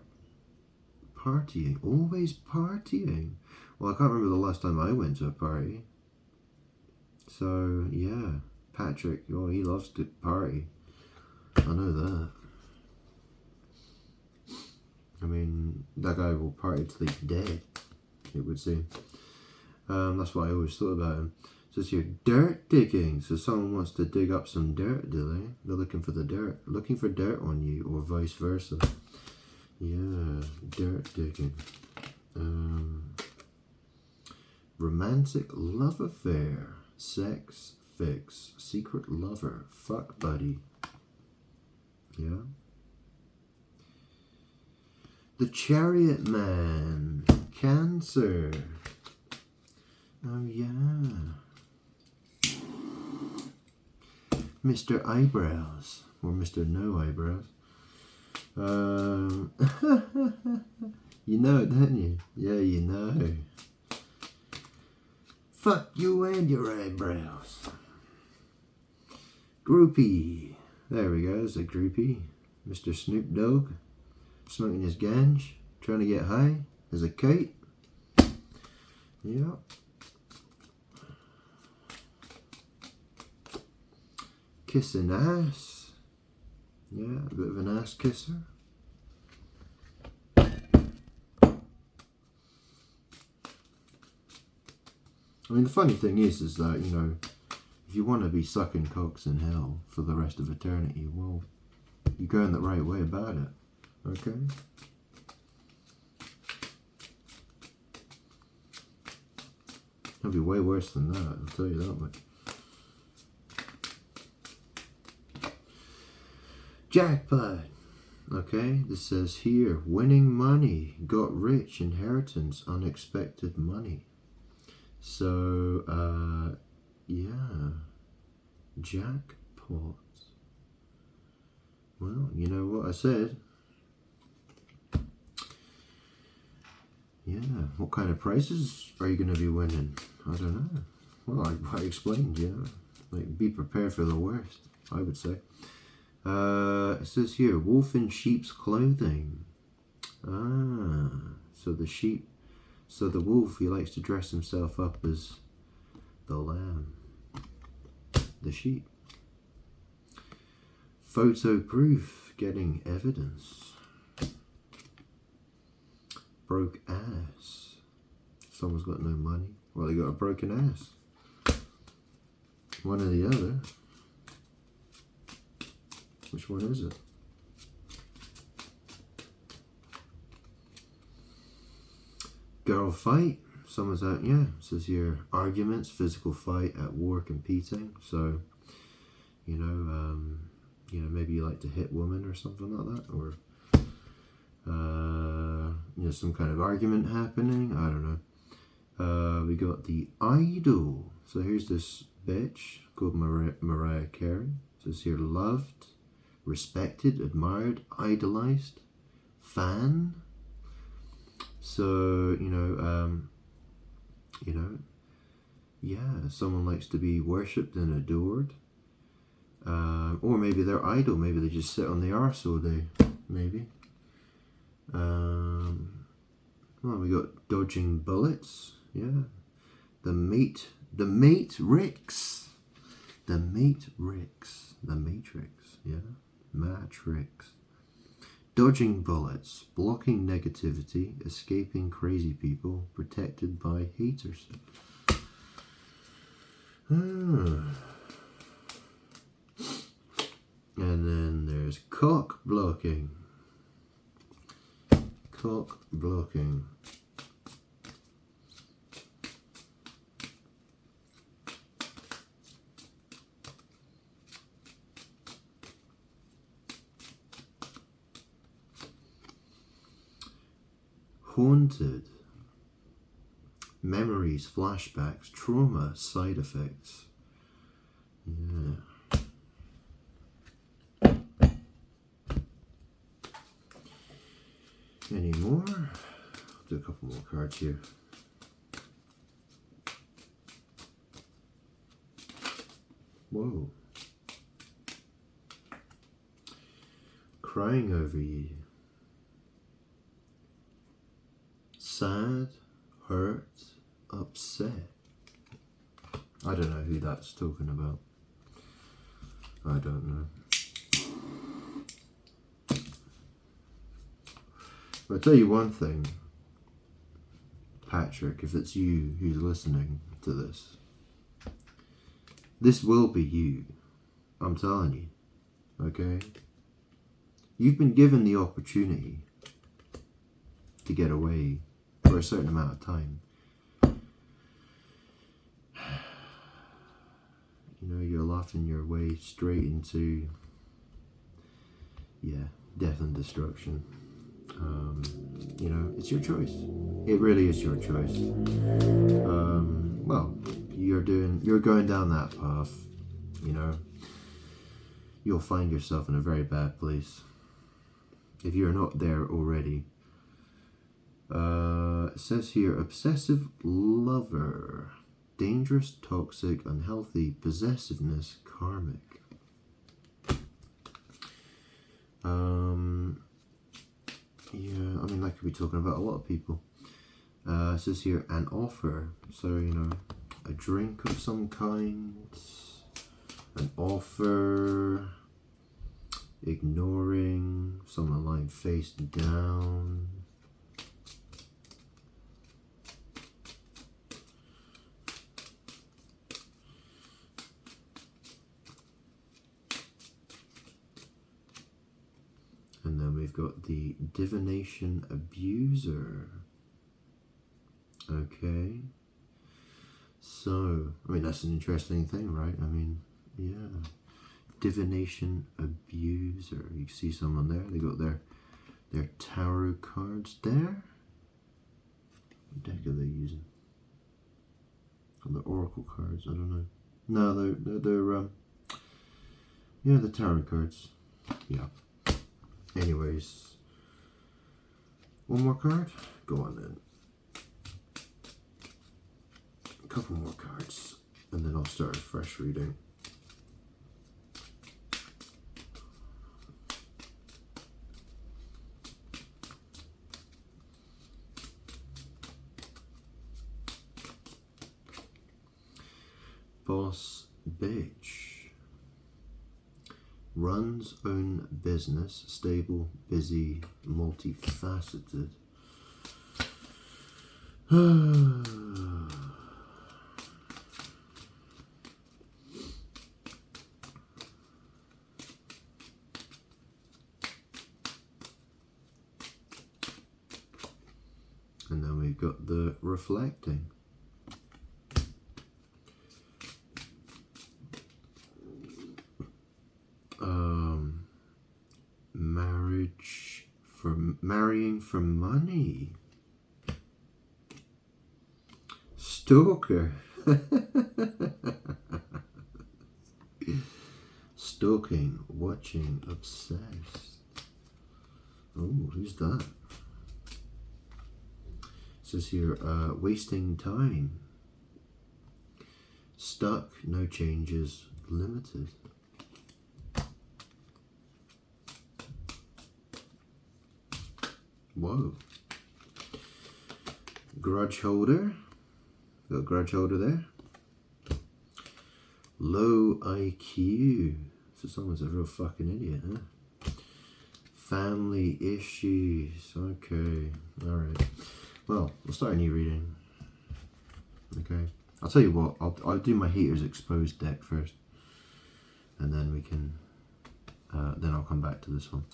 Always partying. Well, I can't remember the last time I went to a party. So, yeah. Patrick, oh, he loves to party. I know that. I mean, that guy will party till he's dead, it would seem. That's what I always thought about him. It says here, dirt digging. So someone wants to dig up some dirt, do they? They're looking for the dirt. Looking for dirt on you, or vice versa. Yeah, dirt digging. Romantic love affair. Sex fix. Secret lover. Fuck buddy. Yeah. The Chariot Man. Cancer. Oh yeah. Mr. Eyebrows. Or Mr. No Eyebrows. You know it, don't you? Yeah, you know. Fuck you and your eyebrows. Groupie. There we go, there's a groupie. Mr. Snoop Dogg. Smoking his ganj. Trying to get high. There's a kite. Yep. Kissing ass. Yeah, a bit of an ass kisser. I mean, the funny thing is that, you know, if you want to be sucking cocks in hell for the rest of eternity, well, you're going the right way about it. Okay? It'll be way worse than that, I'll tell you that much. Jackpot. Okay, this says here, winning money, got rich, inheritance, unexpected money. So, yeah, jackpot. Well, you know what I said. Yeah, what kind of prizes are you going to be winning? I don't know. Well, I explained, like be prepared for the worst, I would say. It says here, wolf in sheep's clothing. So the wolf, he likes to dress himself up as the lamb, the sheep. Photo proof, getting evidence. Broke ass. Someone's got no money. Well, they got a broken ass. One or the other. Which one is it? Girl fight. Someone's out, yeah. It says here, arguments, physical fight at war, competing. So, maybe you like to hit women or something like that, or some kind of argument happening. I don't know. We got the idol. So here's this bitch called Mariah Carey. It says here, loved, respected, admired, idolized, fan. So someone likes to be worshipped and adored. Or maybe they're idle. Maybe they just sit on the arse all day. Maybe. Well, we got dodging bullets. Yeah. The Matrix. The Matrix. Yeah. Matrix. Dodging bullets. Blocking negativity. Escaping crazy people. Protected by haters. And then there's cock blocking. Cock blocking. Haunted. Memories, flashbacks, trauma, side effects. Yeah. Any more? Do a couple more cards here. Whoa. Crying over you. Sad, hurt, upset. I don't know who that's talking about. I don't know. I'll tell you one thing, Patrick, if it's you who's listening to this, this will be you. I'm telling you. Okay? You've been given the opportunity to get away for a certain amount of time. You're laughing your way straight into, death and destruction. It's your choice. It really is your choice. Well, you're going down that path, You'll find yourself in a very bad place if you're not there already. It says here, obsessive lover. Dangerous, toxic, unhealthy, possessiveness, karmic. That could be talking about a lot of people. It says here, an offer. So, a drink of some kind. An offer. Ignoring. Someone lying face down. And then we've got the divination abuser. Okay. So, that's an interesting thing, right? Divination Abuser. You can see someone there. They got their tarot cards there. What deck are they using? Got the oracle cards. I don't know. No, they're yeah, the tarot cards. Yeah. Anyways, one more card. Go on then. A couple more cards, and then I'll start a fresh reading. Boss bitch. Runs own business, stable, busy, multifaceted. And then we've got the reflecting. Marrying for money. Stalker. Stalking, watching, obsessed. Oh, who's that? It says here, wasting time. Stuck, no changes, limited. Whoa. Grudge holder. Got a grudge holder there. Low IQ. So someone's a real fucking idiot, huh? Family issues. Okay. Alright. Well, we'll start a new reading. Okay. I'll tell you what, I'll do my Haters Exposed deck first. And then we can then I'll come back to this one.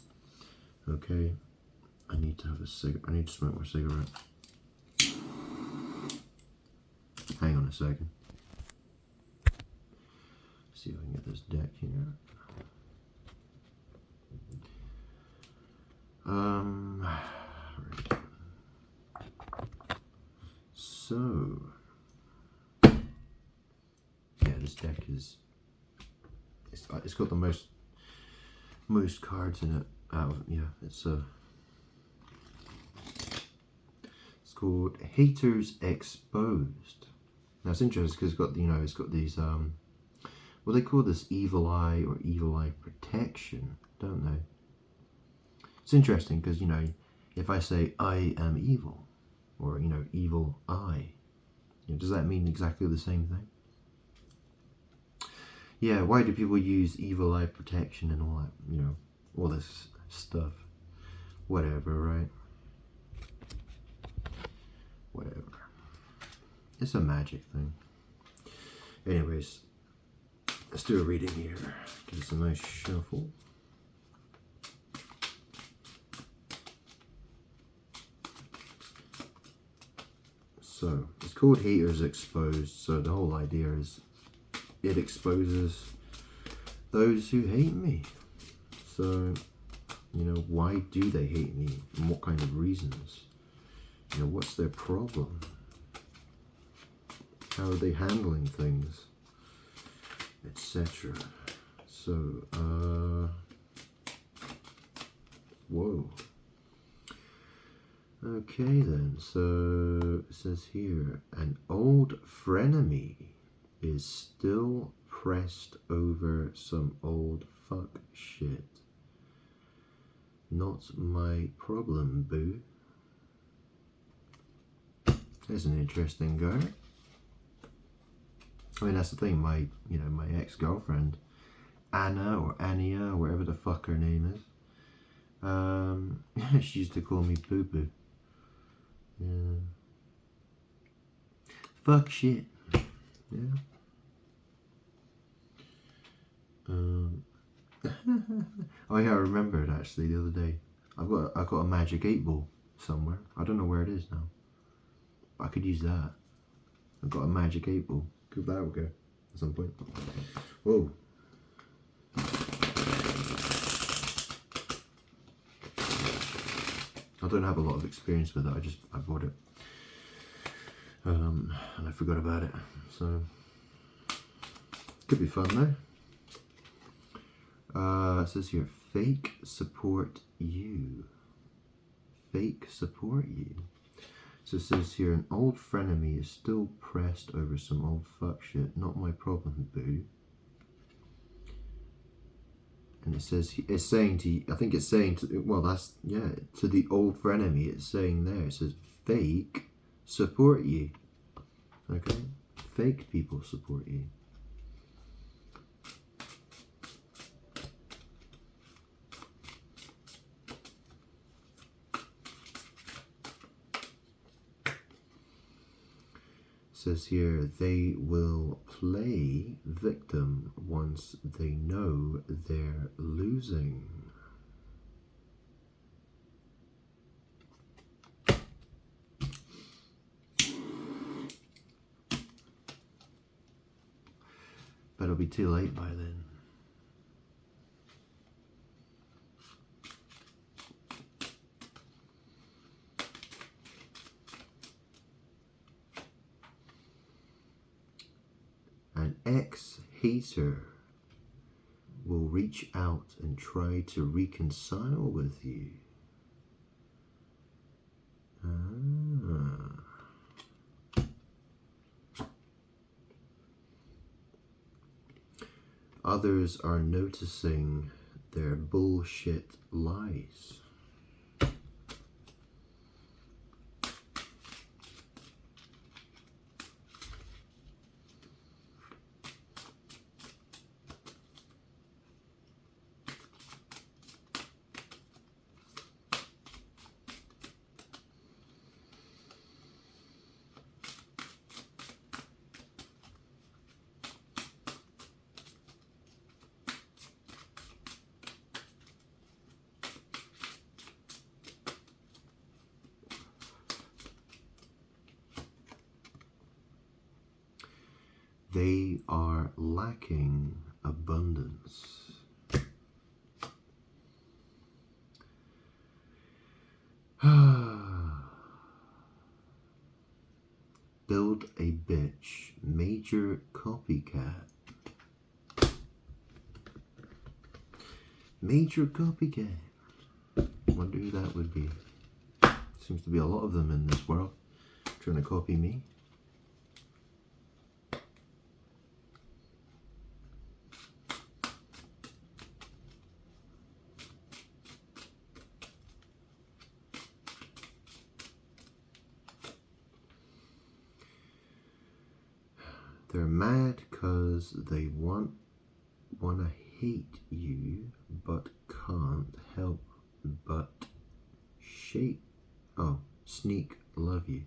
Okay. I need to have a cigarette. I need to smoke my cigarette. Hang on a second. See if I can get this deck here. Right. So, yeah, this deck is. It's got the most cards in it. It's called Haters Exposed. Now it's interesting because it's got these what they call this evil eye or evil eye protection, don't they? It's interesting because if I say I am evil or evil eye, does that mean exactly the same thing? Yeah, why do people use evil eye protection and all that, all this stuff? Whatever, right? Whatever. It's a magic thing. Anyways, let's do a reading here. Give us a nice shuffle. So, it's called Haters Exposed. So the whole idea is it exposes those who hate me. So, why do they hate me? And what kind of reasons? What's their problem? How are they handling things? Etc. So, whoa. Okay then, so it says here, an old frenemy is still pressed over some old fuck shit. Not my problem, boo. There's an interesting guy. I mean, that's the thing, my ex-girlfriend, Anna or Ania, or whatever the fuck her name is, she used to call me boo-boo. Yeah. Fuck shit. Yeah. Oh yeah, I remembered actually the other day. I've got a magic 8-ball somewhere. I don't know where it is now. I could use that. I've got a magic 8-ball. Give that a go at some point. Whoa. I don't have a lot of experience with it. I bought it, and I forgot about it. So could be fun though. It says here, fake support you. Fake support you. So it says here, an old frenemy is still pressed over some old fuck shit. Not my problem, boo. And it says, it's saying to, I think it's saying to, well, that's, yeah, to the old frenemy, it's saying there, it says, fake support you. Okay? Fake people support you. Says here, they will play victim once they know they're losing. But it'll be too late by then. An ex-hater will reach out and try to reconcile with you. Others are noticing their bullshit lies. They are lacking abundance. Build a bitch, major copycat. Major copycat. Wonder who that would be. Seems to be a lot of them in this world trying to copy me. They're mad because they wanna hate you, but can't help but sneak love you.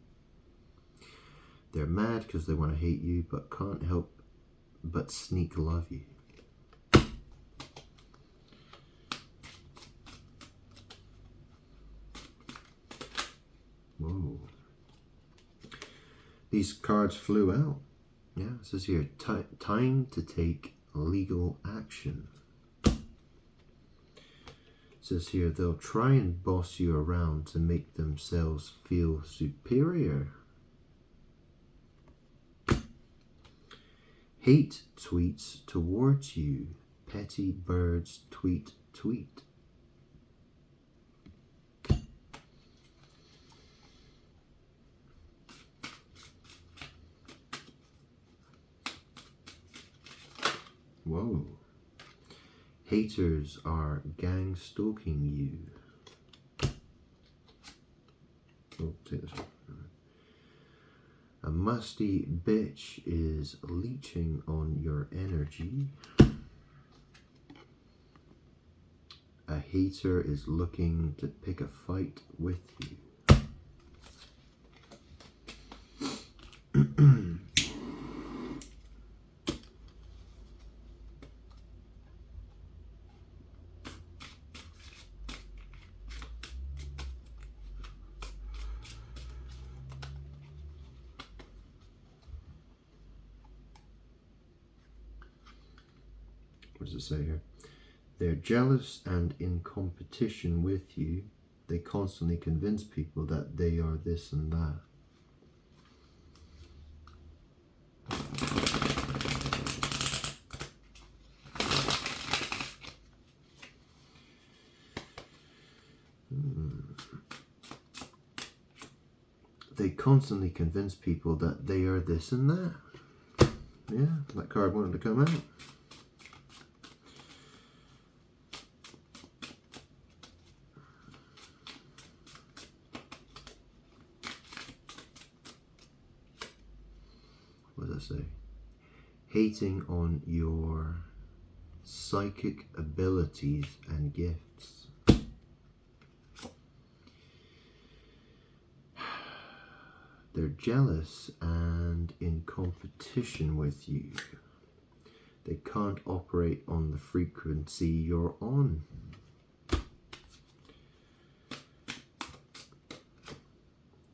They're mad because they want to hate you, but can't help but sneak love you. Whoa. These cards flew out. Yeah, it says here, time to take legal action. It says here, they'll try and boss you around to make themselves feel superior. Hate tweets towards you. Petty birds tweet. Whoa. Haters are gang stalking you. Oh, take this one. A musty bitch is leeching on your energy. A hater is looking to pick a fight with you. What does it say here? They're jealous and in competition with you. They constantly convince people that they are this and that. They constantly convince people that they are this and that. Yeah, that card wanted to come out. What does that say? Hating on your psychic abilities and gifts. They're jealous and in competition with you. They can't operate on the frequency you're on.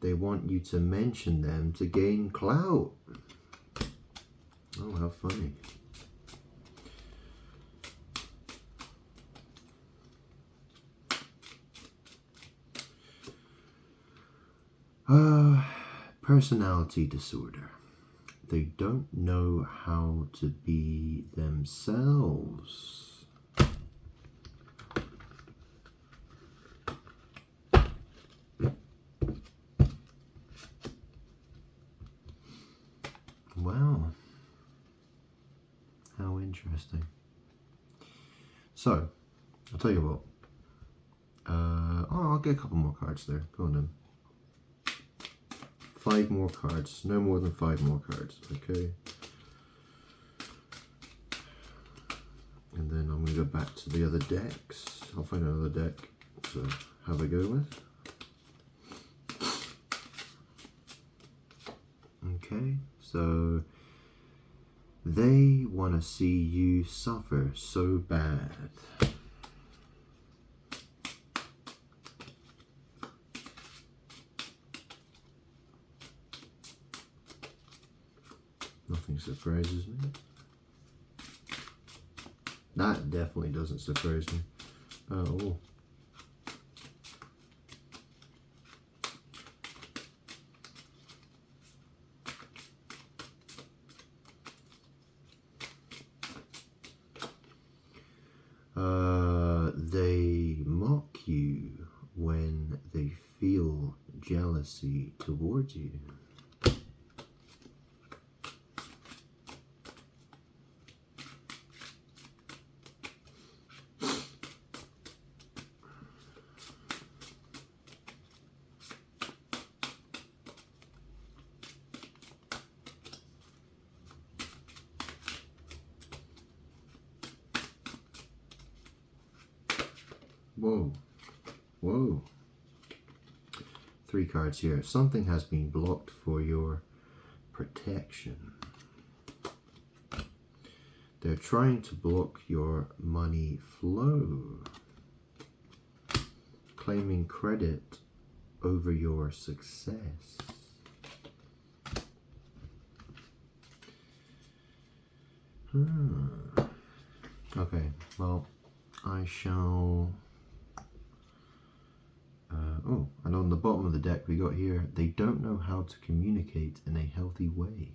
They want you to mention them to gain clout. Oh, how funny. Personality disorder. They don't know how to be themselves. Wow. How interesting. So, I'll tell you what. I'll get a couple more cards there. Go on then. 5 more cards. No more than 5 more cards. Okay. And then I'm going to go back to the other decks. I'll find another deck to have a go with. Okay. So they want to see you suffer so bad. Nothing surprises me. That definitely doesn't surprise me. Oh. They mock you when they feel jealousy towards you. Whoa, whoa. 3 cards here. Something has been blocked for your protection. They're trying to block your money flow, claiming credit over your success. Okay, well, I shall... oh, and on the bottom of the deck we got here, they don't know how to communicate in a healthy way.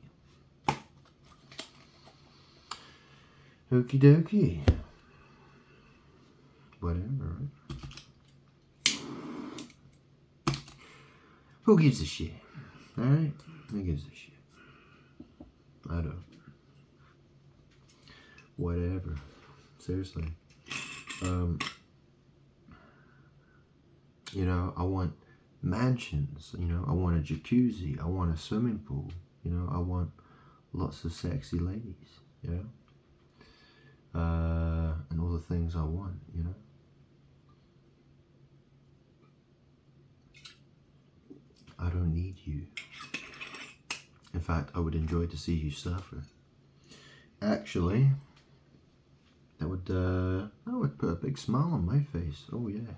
Okie dokie. Whatever, right? Who gives a shit? Alright? Who gives a shit? I don't. Whatever. Seriously. You know, I want mansions, you know, I want a jacuzzi, I want a swimming pool, you know, I want lots of sexy ladies, you know, and all the things I want, you know. I don't need you. In fact, I would enjoy to see you suffer. Actually, that would put a big smile on my face. Oh yeah.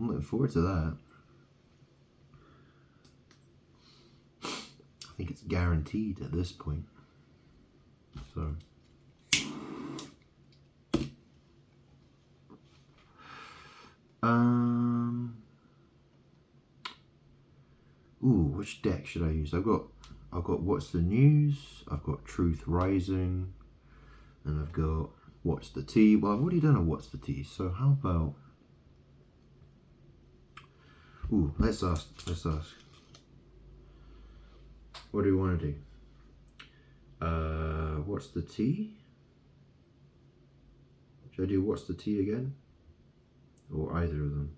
I'm looking forward to that. I think it's guaranteed at this point. So, Ooh, which deck should I use? I've got What's the News, I've got Truth Rising, and I've got What's the Tea. Well, I've already done a What's the Tea, so how about... Ooh, let's ask. What do we want to do? What's the Tea? Should I do What's the Tea again? Or either of them?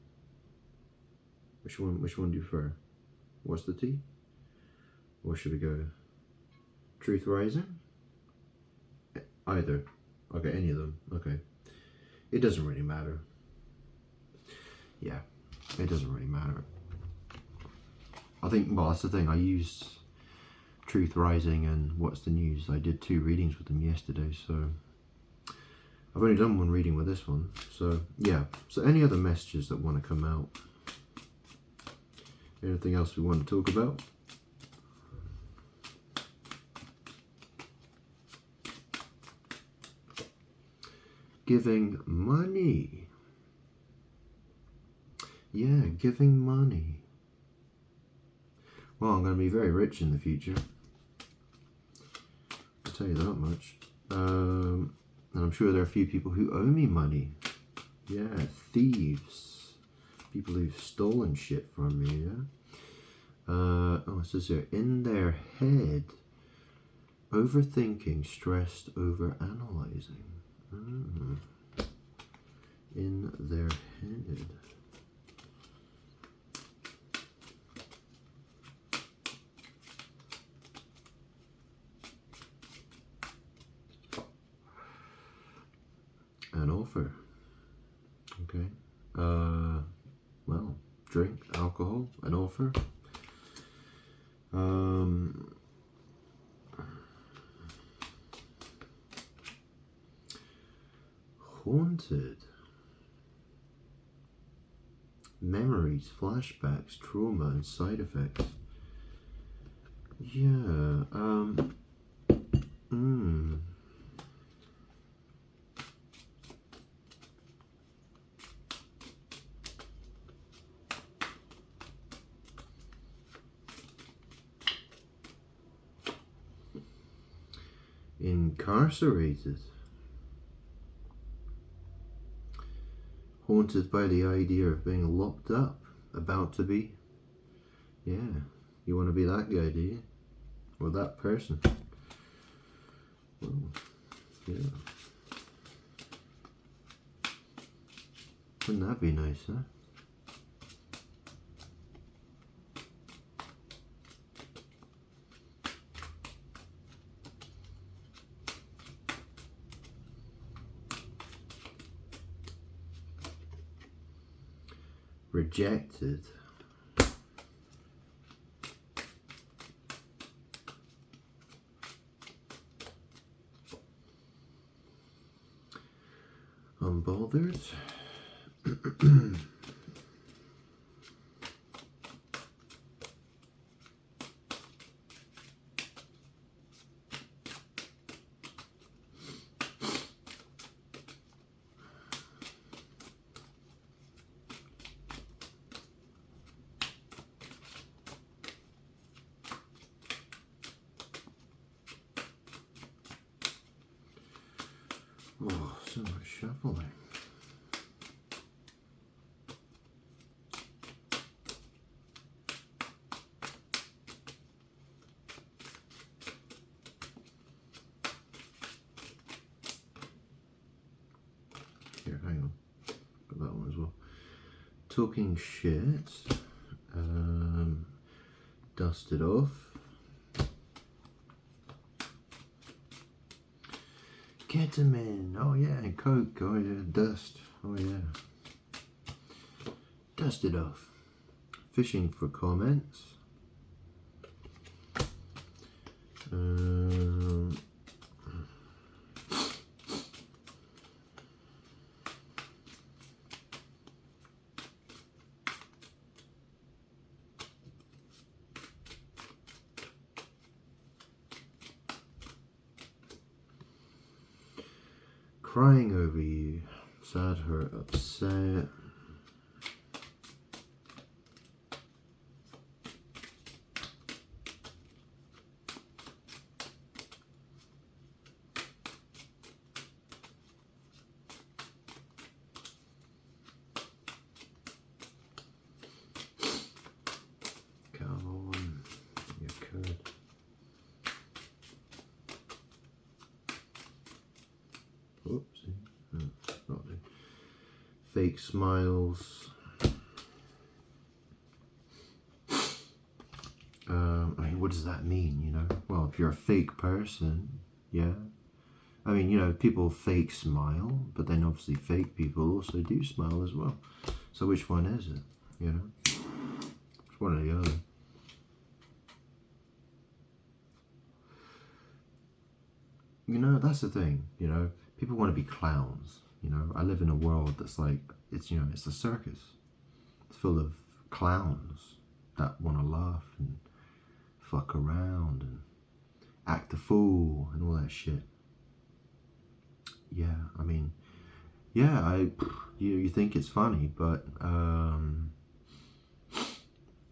Which one do you prefer? What's the Tea? Or should we go Truth Rising? Either. Okay, any of them. Okay. It doesn't really matter. Yeah, it doesn't really matter. I think, well, that's the thing. I used Truth Rising and What's the News. I did 2 readings with them yesterday, so I've only done 1 reading with this one. So, yeah. So, any other messages that want to come out? Anything else we want to talk about? Giving money. Yeah, giving money. Well, I'm going to be very rich in the future. I'll tell you that much. And I'm sure there are a few people who owe me money. Yeah, thieves. People who've stolen shit from me, yeah? Oh, it says here, in their head, overthinking, stressed, overanalyzing. In their head. An offer. Okay. Well, drink, alcohol, an offer. Haunted. Memories, flashbacks, trauma, and side effects. Yeah, incarcerated. Haunted by the idea of being locked up, about to be. Yeah, you want to be that guy, do you? Or that person? Well, yeah. Wouldn't that be nice, huh? Rejected. Unbothered. Oh, so much shuffling. Here, hang on. Got that one as well. Talking shit. Dusted off. Ketamine, oh yeah, and coke, oh yeah, dust, oh yeah. Dusted off. Fishing for comments. Crying over you, sad, hurt, upset. fake smiles. I mean, what does that mean, you know? Well, if you're a fake person, yeah. I mean, you know, people fake smile, but then obviously fake people also do smile as well. So which one is it, you know? It's one or the other. You know, that's the thing, you know? People want to be clowns, you know? I live in a world that's like, it's, you know, it's a circus. It's full of clowns that want to laugh and fuck around and act a fool and all that shit. Yeah, I mean, yeah, you think it's funny, but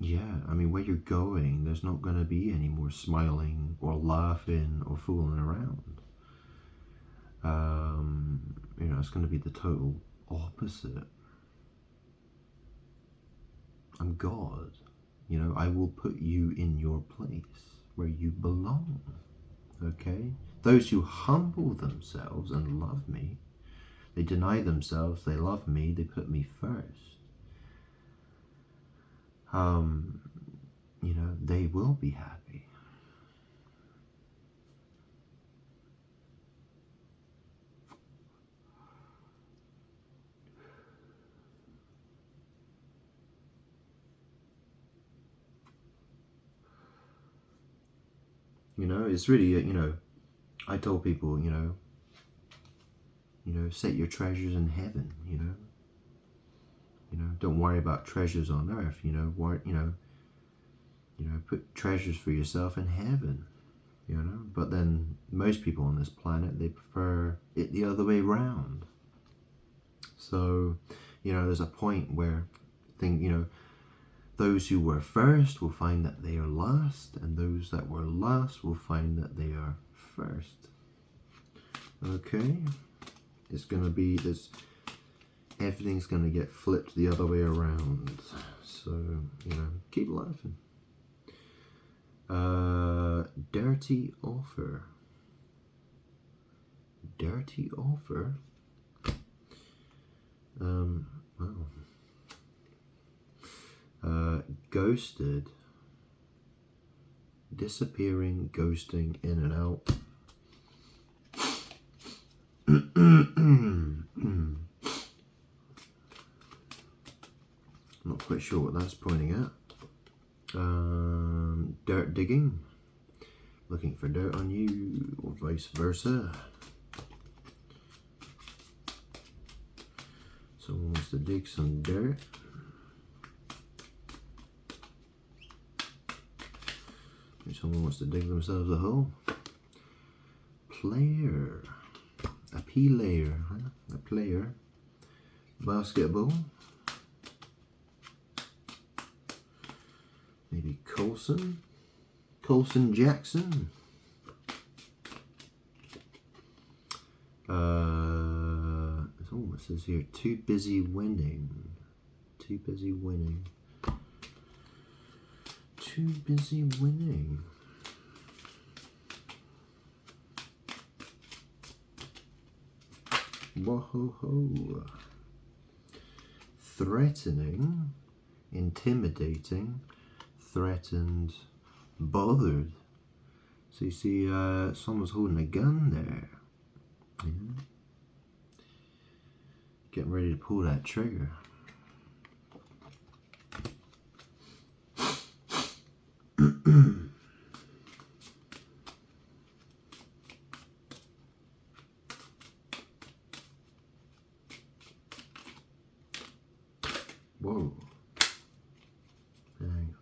yeah, I mean, where you're going, there's not going to be any more smiling or laughing or fooling around. You know, it's going to be the total opposite. I'm God. You know, I will put you in your place where you belong. Okay? Those who humble themselves and love me, they deny themselves, they love me, they put me first. You know, they will be happy. You know, it's really, you know, I told people, you know, set your treasures in heaven, you know. You know, don't worry about treasures on earth, you know, put treasures for yourself in heaven, you know. But then most people on this planet, they prefer it the other way round. So, you know, there's a point where you know, those who were first will find that they are last, and those that were last will find that they are first. Okay? It's going to be this, everything's going to get flipped the other way around. So, you know, keep laughing. Dirty offer. Dirty offer? Well. Ghosted. Disappearing, ghosting, in and out. Not quite sure what that's pointing at. Dirt digging. Looking for dirt on you, or vice versa. Someone wants to dig some dirt. Someone wants to dig themselves a hole. Player. A player, huh? A player. Basketball. Maybe Colson. Colson Jackson. It says here, too busy winning. Too busy winning. Too busy winning. Whoa-ho-ho. Threatening, intimidating, threatened, bothered. So you see, someone's holding a gun there. Yeah. Getting ready to pull that trigger. Whoa. Dang.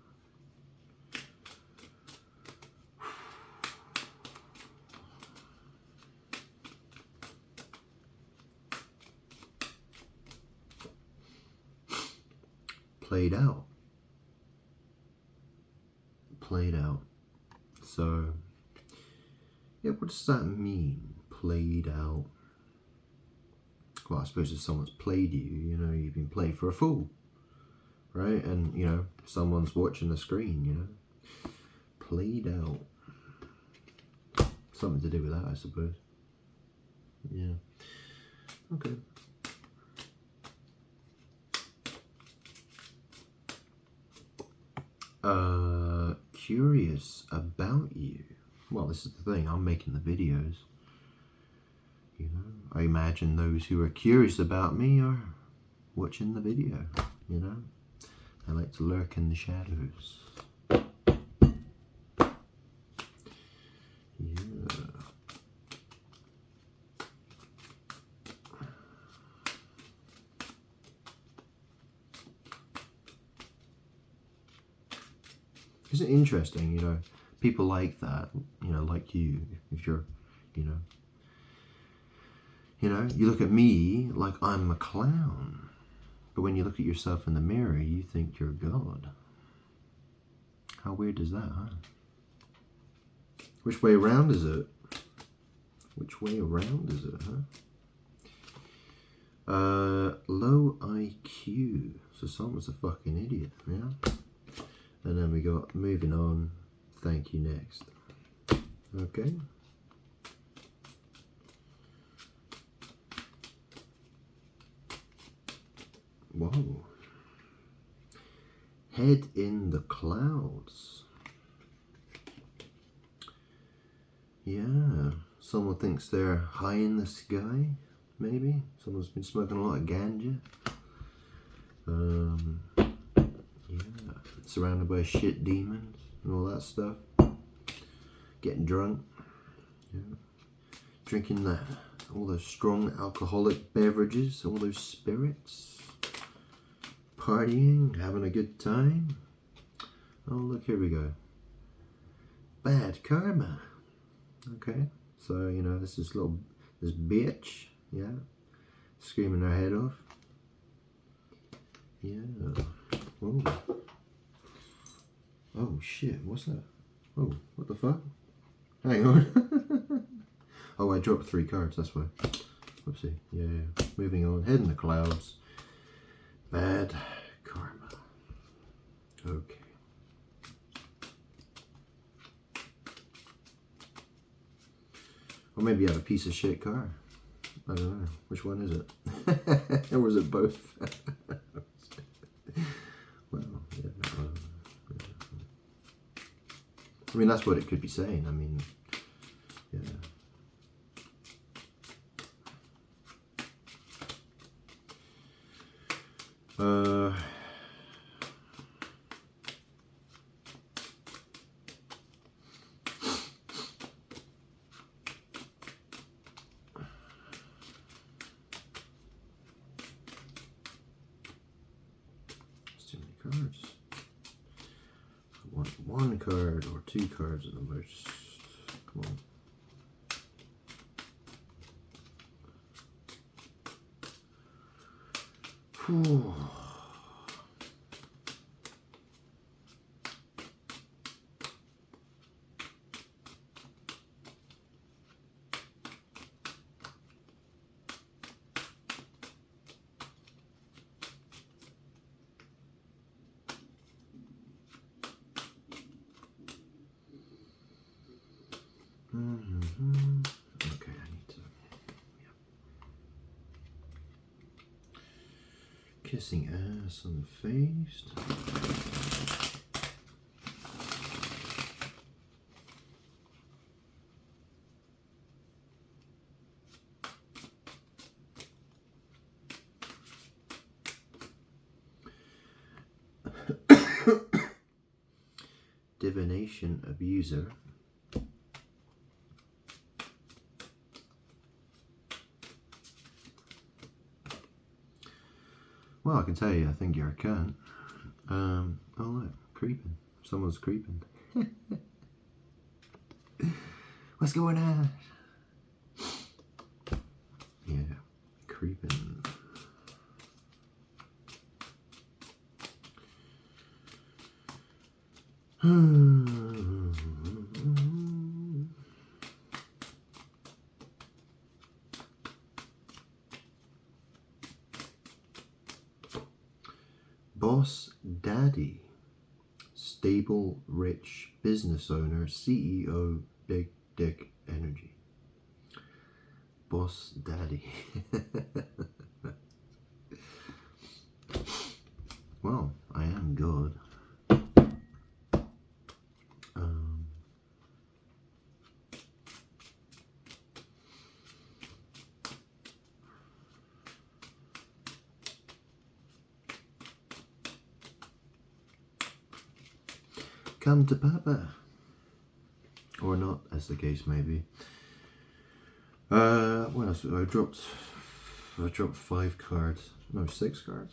Played out. Played out. So, yeah, what does that mean? Played out. Well, I suppose if someone's played you, you know, you've been played for a fool. Right? And, you know, someone's watching the screen, you know. Played out. Something to do with that, I suppose. Yeah. Okay. Curious about you. Well, this is the thing. I'm making the videos. You know, I imagine those who are curious about me are watching the video. You know, I like to lurk in the shadows. Yeah. Isn't it interesting, you know, people like that, you know, like you, if you're, you know, you look at me like I'm a clown, but when you look at yourself in the mirror, you think you're God. How weird is that, huh? Which way around is it? Which way around is it, huh? Low IQ. So someone's a fucking idiot, yeah? And then we got moving on, thank you next. Okay. Whoa. Head in the clouds. Yeah. Someone thinks they're high in the sky, maybe. Someone's been smoking a lot of ganja. Yeah. Surrounded by shit demons and all that stuff. Getting drunk. Yeah. Drinking all those strong alcoholic beverages, all those spirits. Partying, having a good time. Oh, look, here we go. Bad karma. Okay, so, you know, this bitch, yeah, screaming her head off. Yeah. Whoa. Oh, shit, what's that? Oh, what the fuck? Hang on. Oh, I dropped 3 cards, that's why. Whoopsie. Yeah. Moving on. Head in the clouds. Bad karma. Okay. Or maybe you have a piece of shit car. I don't know. Which one is it? Or was it both? Well, yeah. I mean, that's what it could be saying. I mean, yeah. It's too many cards. I want 1 card or 2 cards at the most. Come on. Whew. Okay, I need to. Yeah. Kissing ass on the face. Divination abuser. Well, I can tell you, I think you're a cunt. Oh look, creeping. Someone's creeping. What's going on? Yeah, creeping. Boss Daddy, stable, rich business owner, CEO, Big Dick Energy. Boss Daddy. Well, I am God. come to Papa. Or not, as the case may be. What else? I dropped 5 cards. No, 6 cards.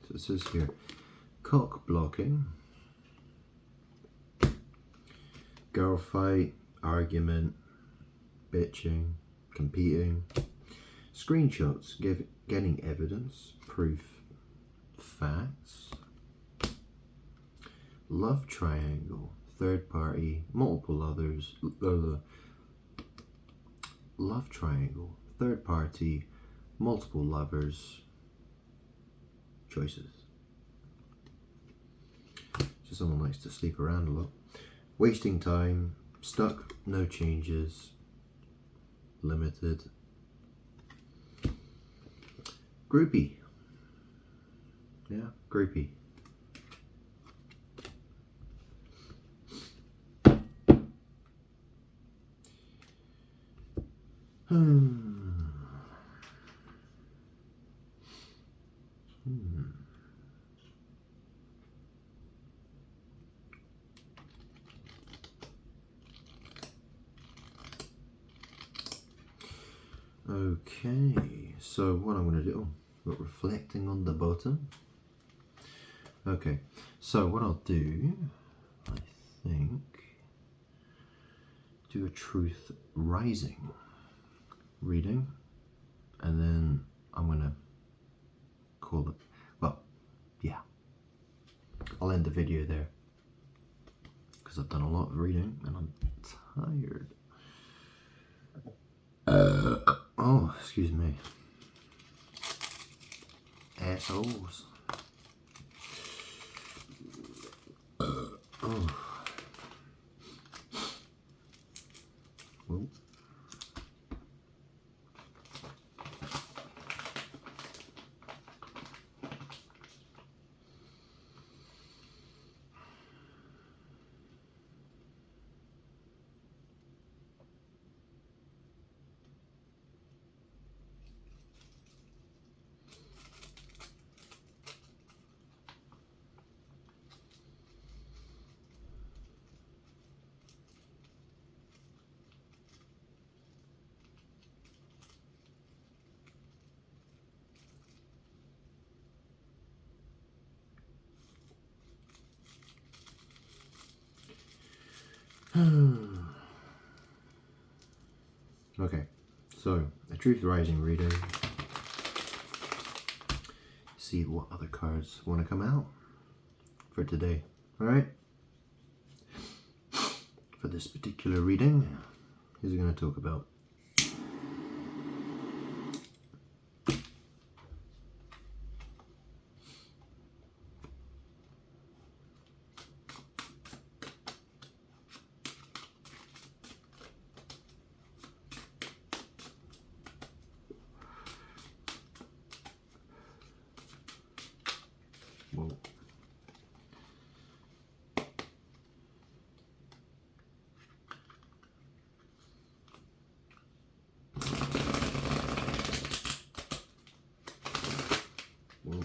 So it says here, cock blocking, girl fight, argument, bitching, competing, screenshots, getting evidence, proof, facts, love triangle, third party, multiple others, love triangle, third party, multiple lovers, choices. So someone likes to sleep around a lot. Wasting time, stuck, no changes, limited. Groupie. Yeah, groupie. Okay, so what I'm going to do, reflecting on the bottom. Okay, so what I'll do, I think, do a Truth Rising reading, and then I'm going to call it, well, yeah, I'll end the video there, because I've done a lot of reading, and I'm tired. Oh, excuse me. Assholes. Oh. Whoa. Okay, so a Truth Rising reading. See what other cards want to come out for today. Alright? For this particular reading, who's going to talk about? Whoa. Whoa.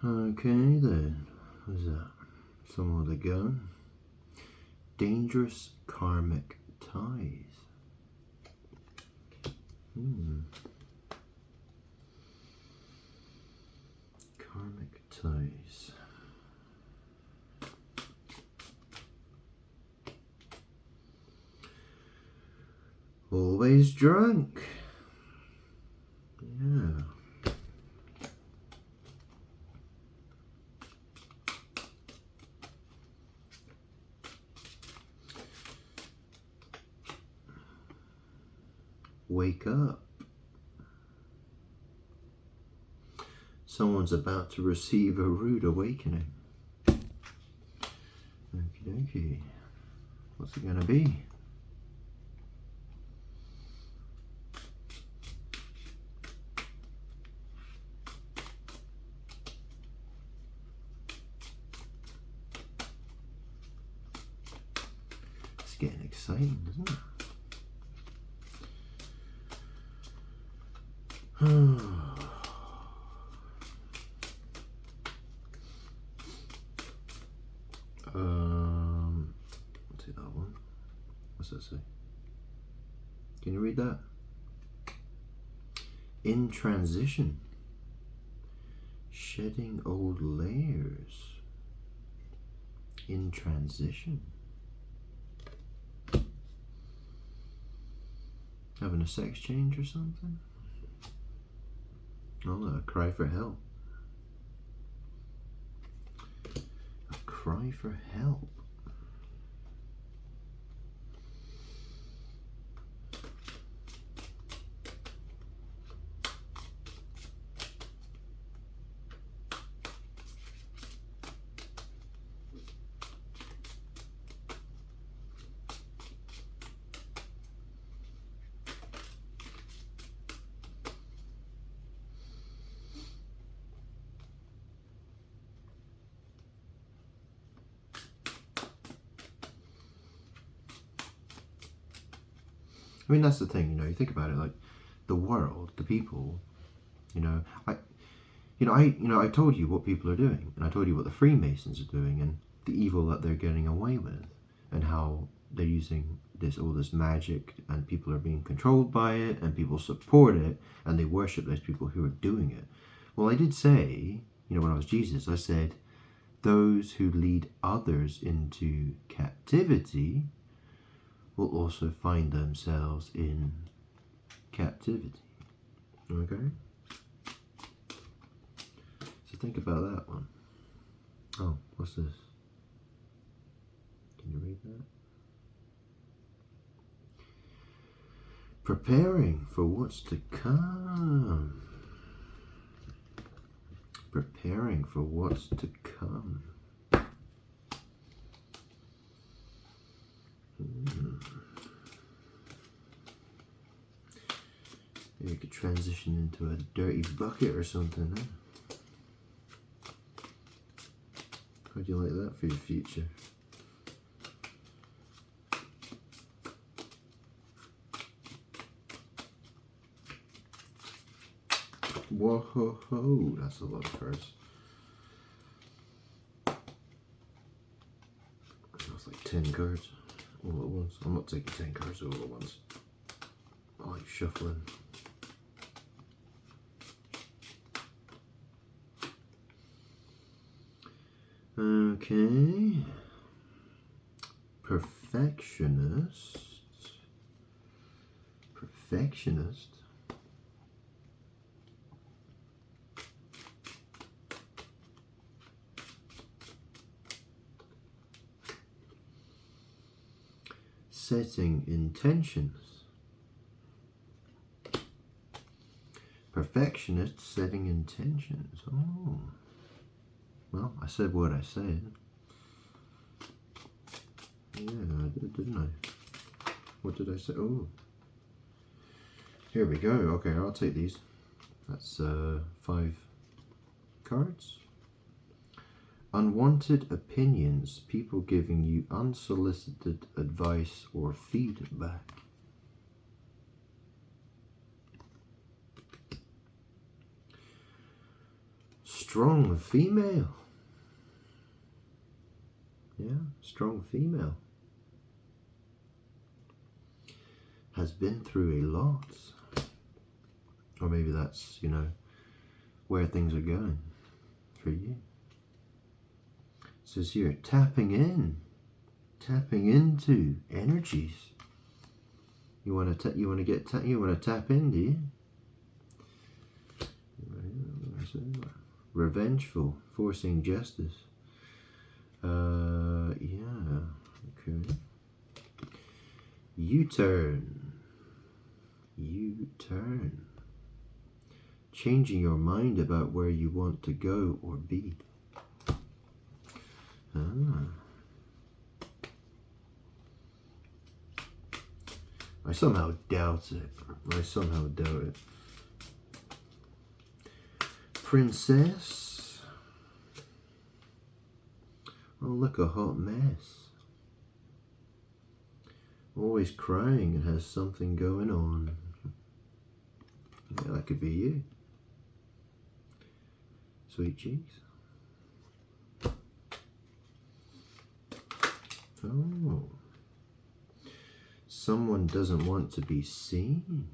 Okay then, what's that? Someone with a gun. Dangerous karmic ties. Karmic ties. Always drunk. Yeah. Wake up. Someone's about to receive a rude awakening. Okie dokie. What's it gonna be? It's getting exciting, isn't it? Take that one. What's that say? Can you read that? In transition. Shedding old layers. In transition. Having a sex change or something? Oh, a cry for help. A cry for help. I mean, that's the thing, you know, you think about it, like, the world, the people, I told you what people are doing, and I told you what the Freemasons are doing, and the evil that they're getting away with, and how they're using all this magic, and people are being controlled by it, and people support it, and they worship those people who are doing it. Well, I did say, when I was Jesus, I said, those who lead others into captivity will also find themselves in captivity. Okay? So think about that one. Oh, what's this? Can you read that? Preparing for what's to come. Preparing for what's to come. Maybe you could transition into a dirty bucket or something, huh? How do you like that for your future? Whoa ho ho, that's a lot of cards. That's like 10 cards all at once. I'm not taking 10 cards all at once. I like shuffling. Okay. Perfectionist. Perfectionist. Setting intentions. Perfectionist setting intentions. Oh. Well, I said what I said. Yeah, I did, didn't I? What did I say? Oh. Here we go. Okay, I'll take these. That's 5 cards. Unwanted opinions. People giving you unsolicited advice or feedback. Strong female. Yeah, strong female. Has been through a lot. Or maybe that's, where things are going for you. It says here, tapping into energies. You want to tap in, do you? Revengeful, forcing justice. Yeah, okay. U-turn. return. Changing your mind about where you want to go or be. I somehow doubt it. Princess. Oh, look, a hot mess. Always crying and has something going on. Yeah, that could be you. Sweet cheeks. Oh. Someone doesn't want to be seen.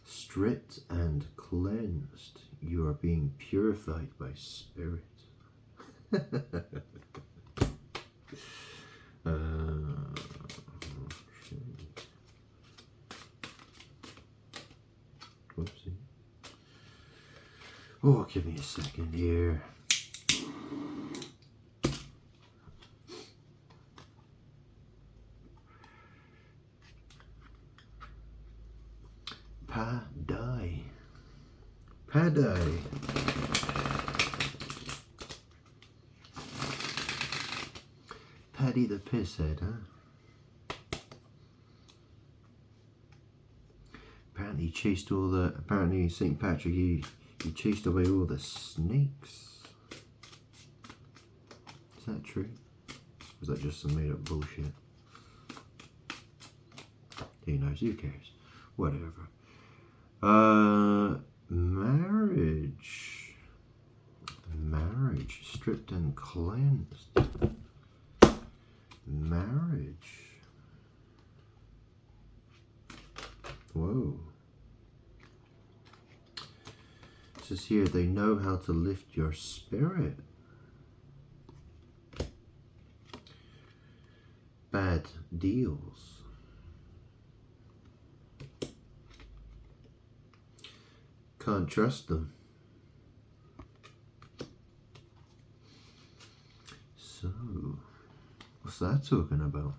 Stripped and cleansed, you are being purified by spirit. Whoopsie. Oh, give me a second here. Padai. Padai. Paddy the pisshead, huh? Apparently St. Patrick, he chased away all the snakes. Is that true? Or is that just some made up bullshit? Who knows? Who cares? Whatever. Marriage. Marriage. Stripped and cleansed. Marriage. Whoa. It says here, they know how to lift your spirit. Bad deals. Can't trust them. So, what's that talking about?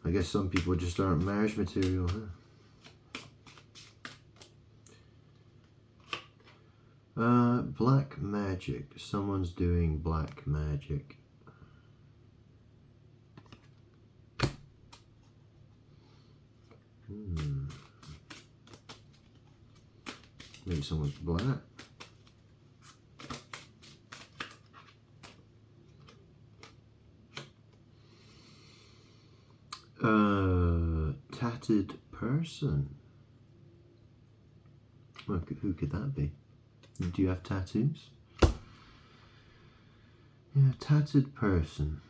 I guess some people just aren't marriage material, huh? Black magic. Someone's doing black magic. Maybe someone's black. Tatted person. Well, who could that be? Do you have tattoos? Yeah, tattered person.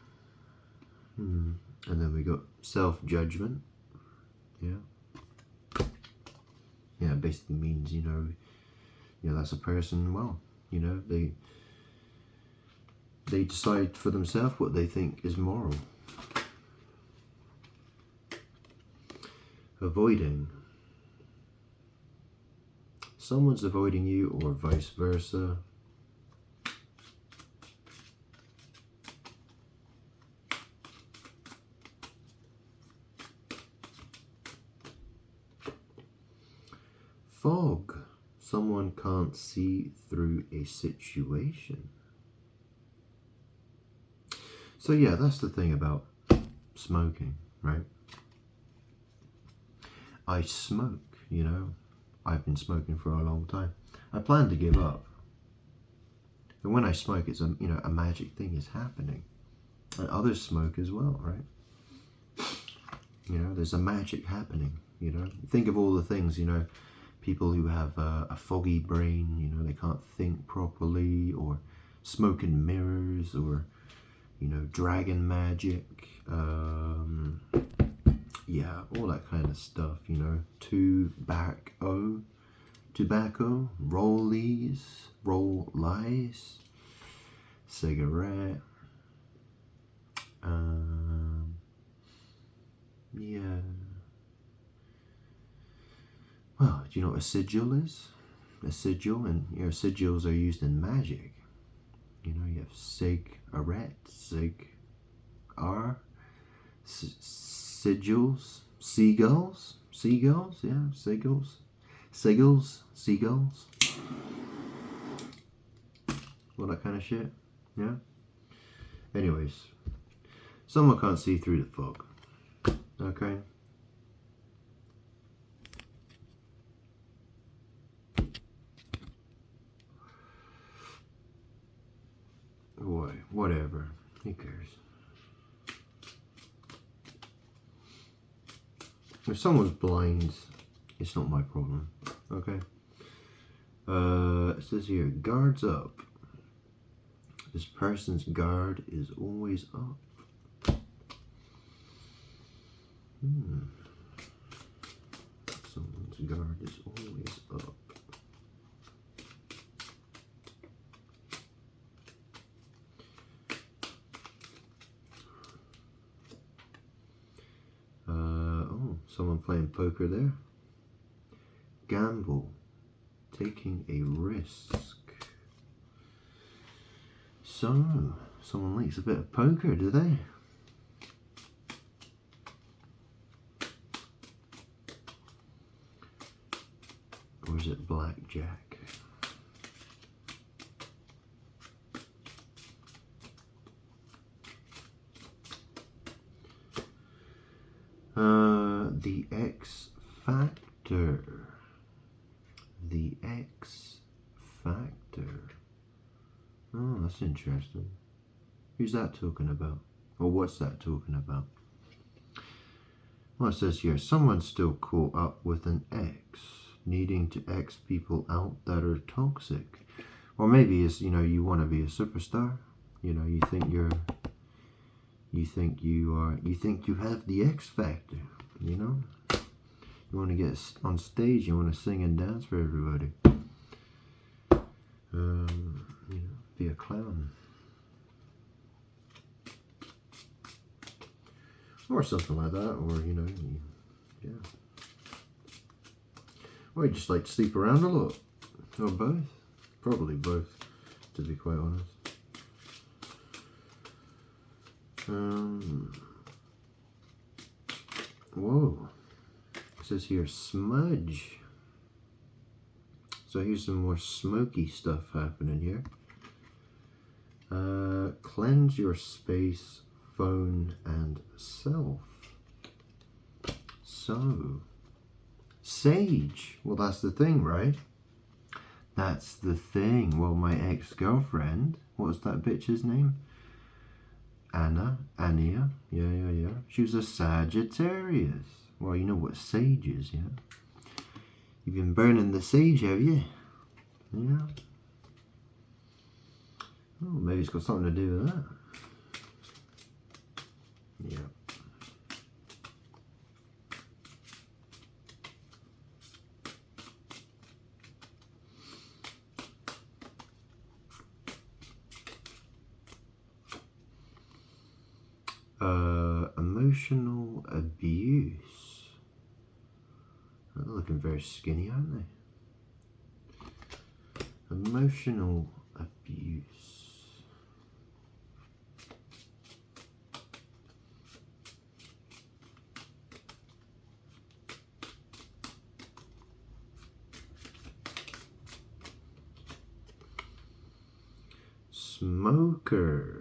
And then we got self-judgment. Yeah. Yeah, it basically means, you know, that's a person, well, you know, they decide for themselves what they think is moral. Avoiding. Someone's avoiding you or vice versa. Fog. Someone can't see through a situation. So yeah, that's the thing about smoking, right? I smoke, you know. I've been smoking for a long time. I plan to give up. But when I smoke, it's a magic thing is happening. And others smoke as well, right? You know, there's a magic happening, you know. Think of all the things, you know, people who have a foggy brain, you know, they can't think properly, or smoke and mirrors, or, you know, dragon magic, yeah, all that kind of stuff, you know. Tobacco, roll lies, cigarette, Yeah. Well, do you know what a sigil is? A sigil, and sigils are used in magic. You know, you have sig, aret, sig, r, sigils, seagulls, yeah, seagulls, all that kind of shit, yeah. Anyways, someone can't see through the fog, okay? Whatever, who cares? If someone's blind, it's not my problem, okay? It says here, guards up. This person's guard is always up. Someone's guard is always up. Oh, someone playing poker there. Gamble. Taking a risk. So, someone likes a bit of poker, do they? Or is it blackjack? The X Factor. The X Factor. Oh, that's interesting. Who's that talking about? Or what's that talking about? Well, it says here, someone's still caught up with an ex, needing to X people out that are toxic. Or maybe it's, you know, you want to be a superstar. You know, you think you have the X Factor, you know? You want to get on stage, you want to sing and dance for everybody. You know, be a clown. Or something like that, or, you know, yeah. Or you just like to sleep around a lot. Or both. Probably both, to be quite honest. Whoa. It says here, smudge. So here's some more smoky stuff happening here. Cleanse your space, phone, and self. So, sage. Well, that's the thing, right? That's the thing. Well, my ex-girlfriend, what was that bitch's name? Ania. Yeah. She was a Sagittarius. Well, you know what sage is, yeah? You've been burning the sage, have you? Yeah. Oh, maybe it's got something to do with that. Yeah. Emotional abuse. They're looking very skinny, aren't they? Emotional abuse. Smoker.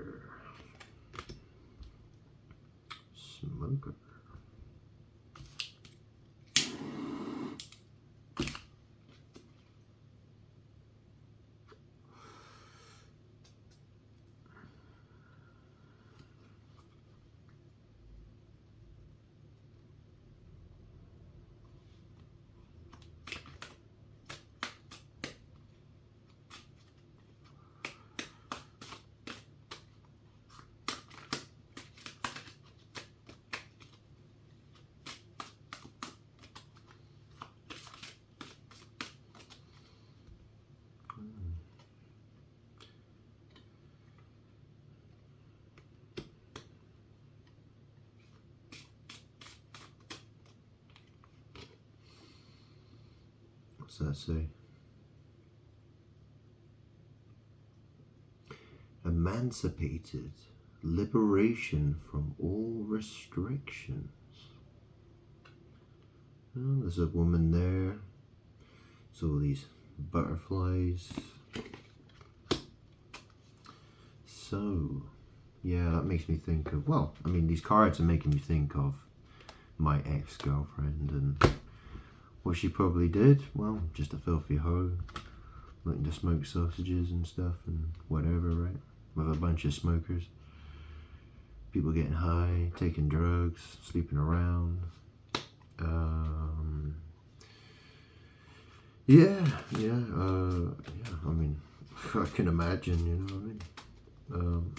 What's that say? Emancipated. Liberation from all restrictions. Oh, there's a woman there. So all these butterflies. So, yeah, that makes me think of, well, I mean, these cards are making me think of my ex-girlfriend and what she probably did. Well, just a filthy hoe, looking to smoke sausages and stuff and whatever, right? With a bunch of smokers. People getting high, taking drugs, sleeping around. Yeah, I mean, I can imagine, you know what I mean?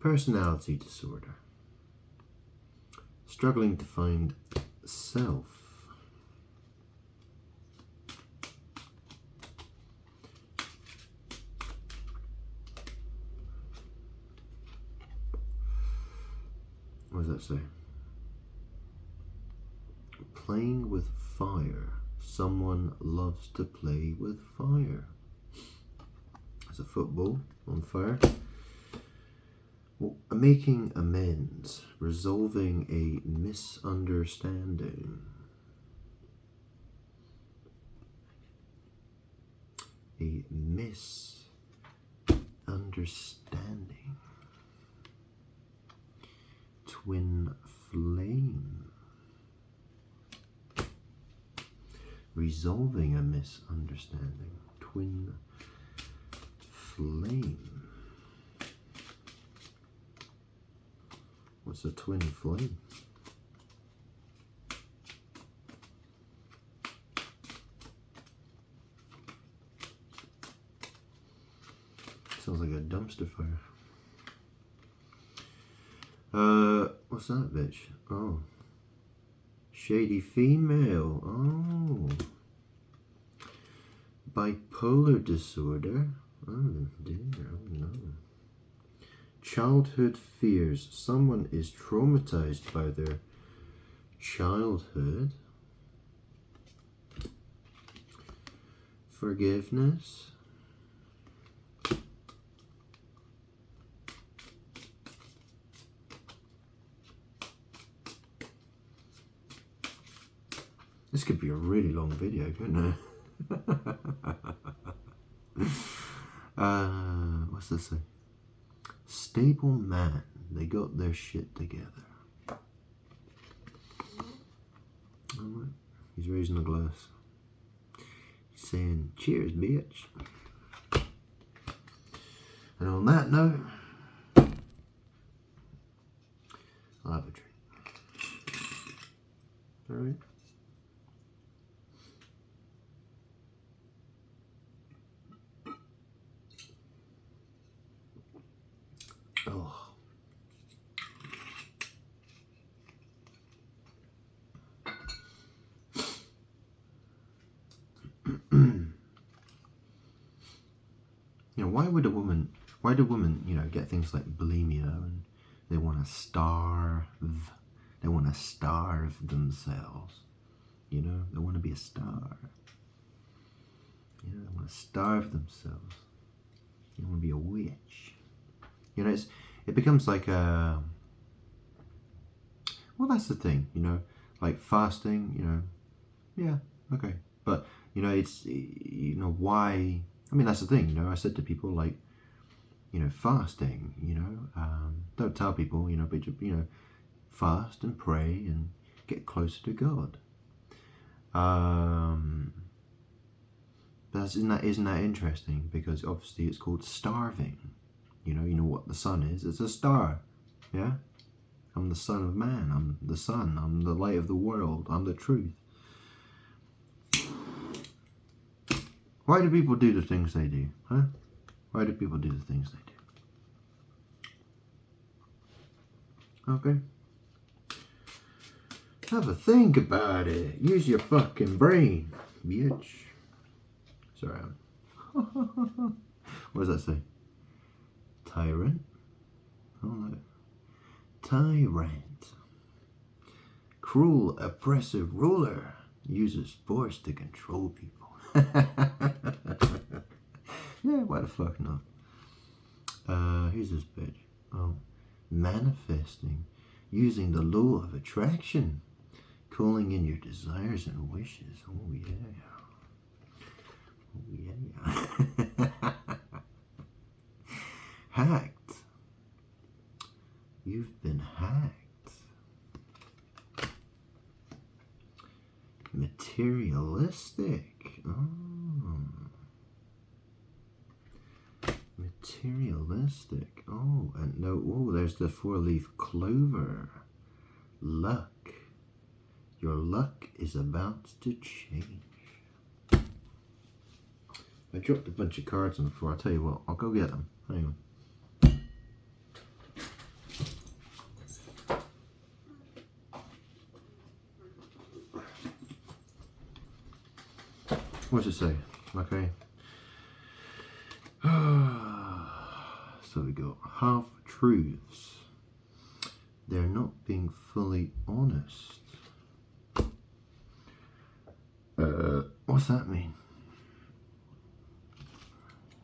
Personality disorder. Struggling to find self. What does that say? Playing with fire. Someone loves to play with fire. There's a football on fire. Well, making amends. Resolving a misunderstanding. A misunderstanding. Twin flame. Resolving a misunderstanding. Twin flame. What's a twin flame? Sounds like a dumpster fire. What's that, bitch? Oh. Shady female. Oh. Bipolar disorder. Oh, dear. Oh, no. Childhood fears. Someone is traumatized by their childhood. Forgiveness. This could be a really long video, couldn't it? What's this say? Stable man. They got their shit together. Alright. He's raising a glass. He's saying, cheers, bitch. And on that note, I'll have a drink. Alright. Oh. You know, why do women, you know, get things like bulimia and they want to starve themselves, you know, they want to be a star, you know, they want to starve themselves, they want to be a witch, you know, it becomes like a, well, that's the thing, you know, like fasting, you know, yeah, okay, but, you know, it's, you know, why, I mean, that's the thing, you know, I said to people, like, you know, fasting, you know, don't tell people, you know, but, you know, fast and pray and get closer to God. But isn't that interesting? Because obviously it's called starving. You know what the sun is? It's a star, yeah? I'm the son of man, I'm the sun, I'm the light of the world, I'm the truth. Why do people do the things they do, huh? Why do people do the things they do? Okay. Have a think about it. Use your fucking brain, bitch. Sorry. What does that say? Tyrant? Oh no. tyrant, cruel, oppressive ruler, uses force to control people. Yeah, why the fuck not? Here's this bitch. Oh, manifesting, using the law of attraction, calling in your desires and wishes. Oh yeah. Oh yeah. Hacked. You've been hacked. Materialistic. Oh. Materialistic. Oh, and no, oh, there's the four-leaf clover. Luck. Your luck is about to change. I dropped a bunch of cards on the floor. I'll tell you what, I'll go get them. Hang on. What's it say? Okay. So we got half-truths. They're not being fully honest. What's that mean?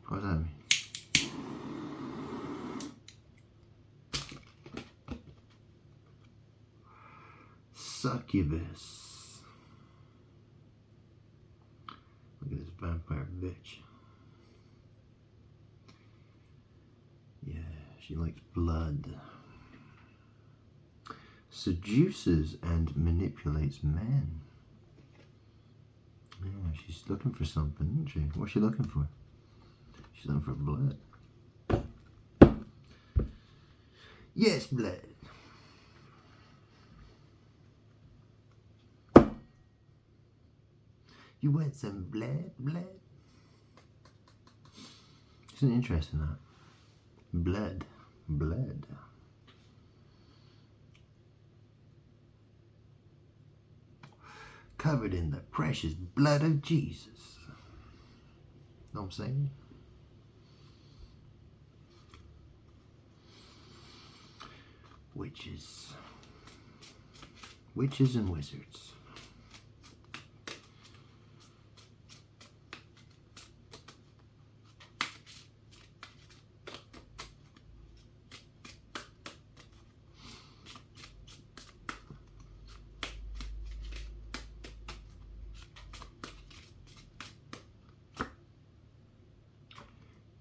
What does that mean? Succubus. Look at this vampire bitch. Yeah, she likes blood. Seduces and manipulates men. Yeah, she's looking for something, isn't she? What's she looking for? She's looking for blood. Yes, blood. You want some blood? Blood? Isn't it interesting that? Blood. Blood. Covered in the precious blood of Jesus. Know what I'm saying? Witches. Witches and wizards.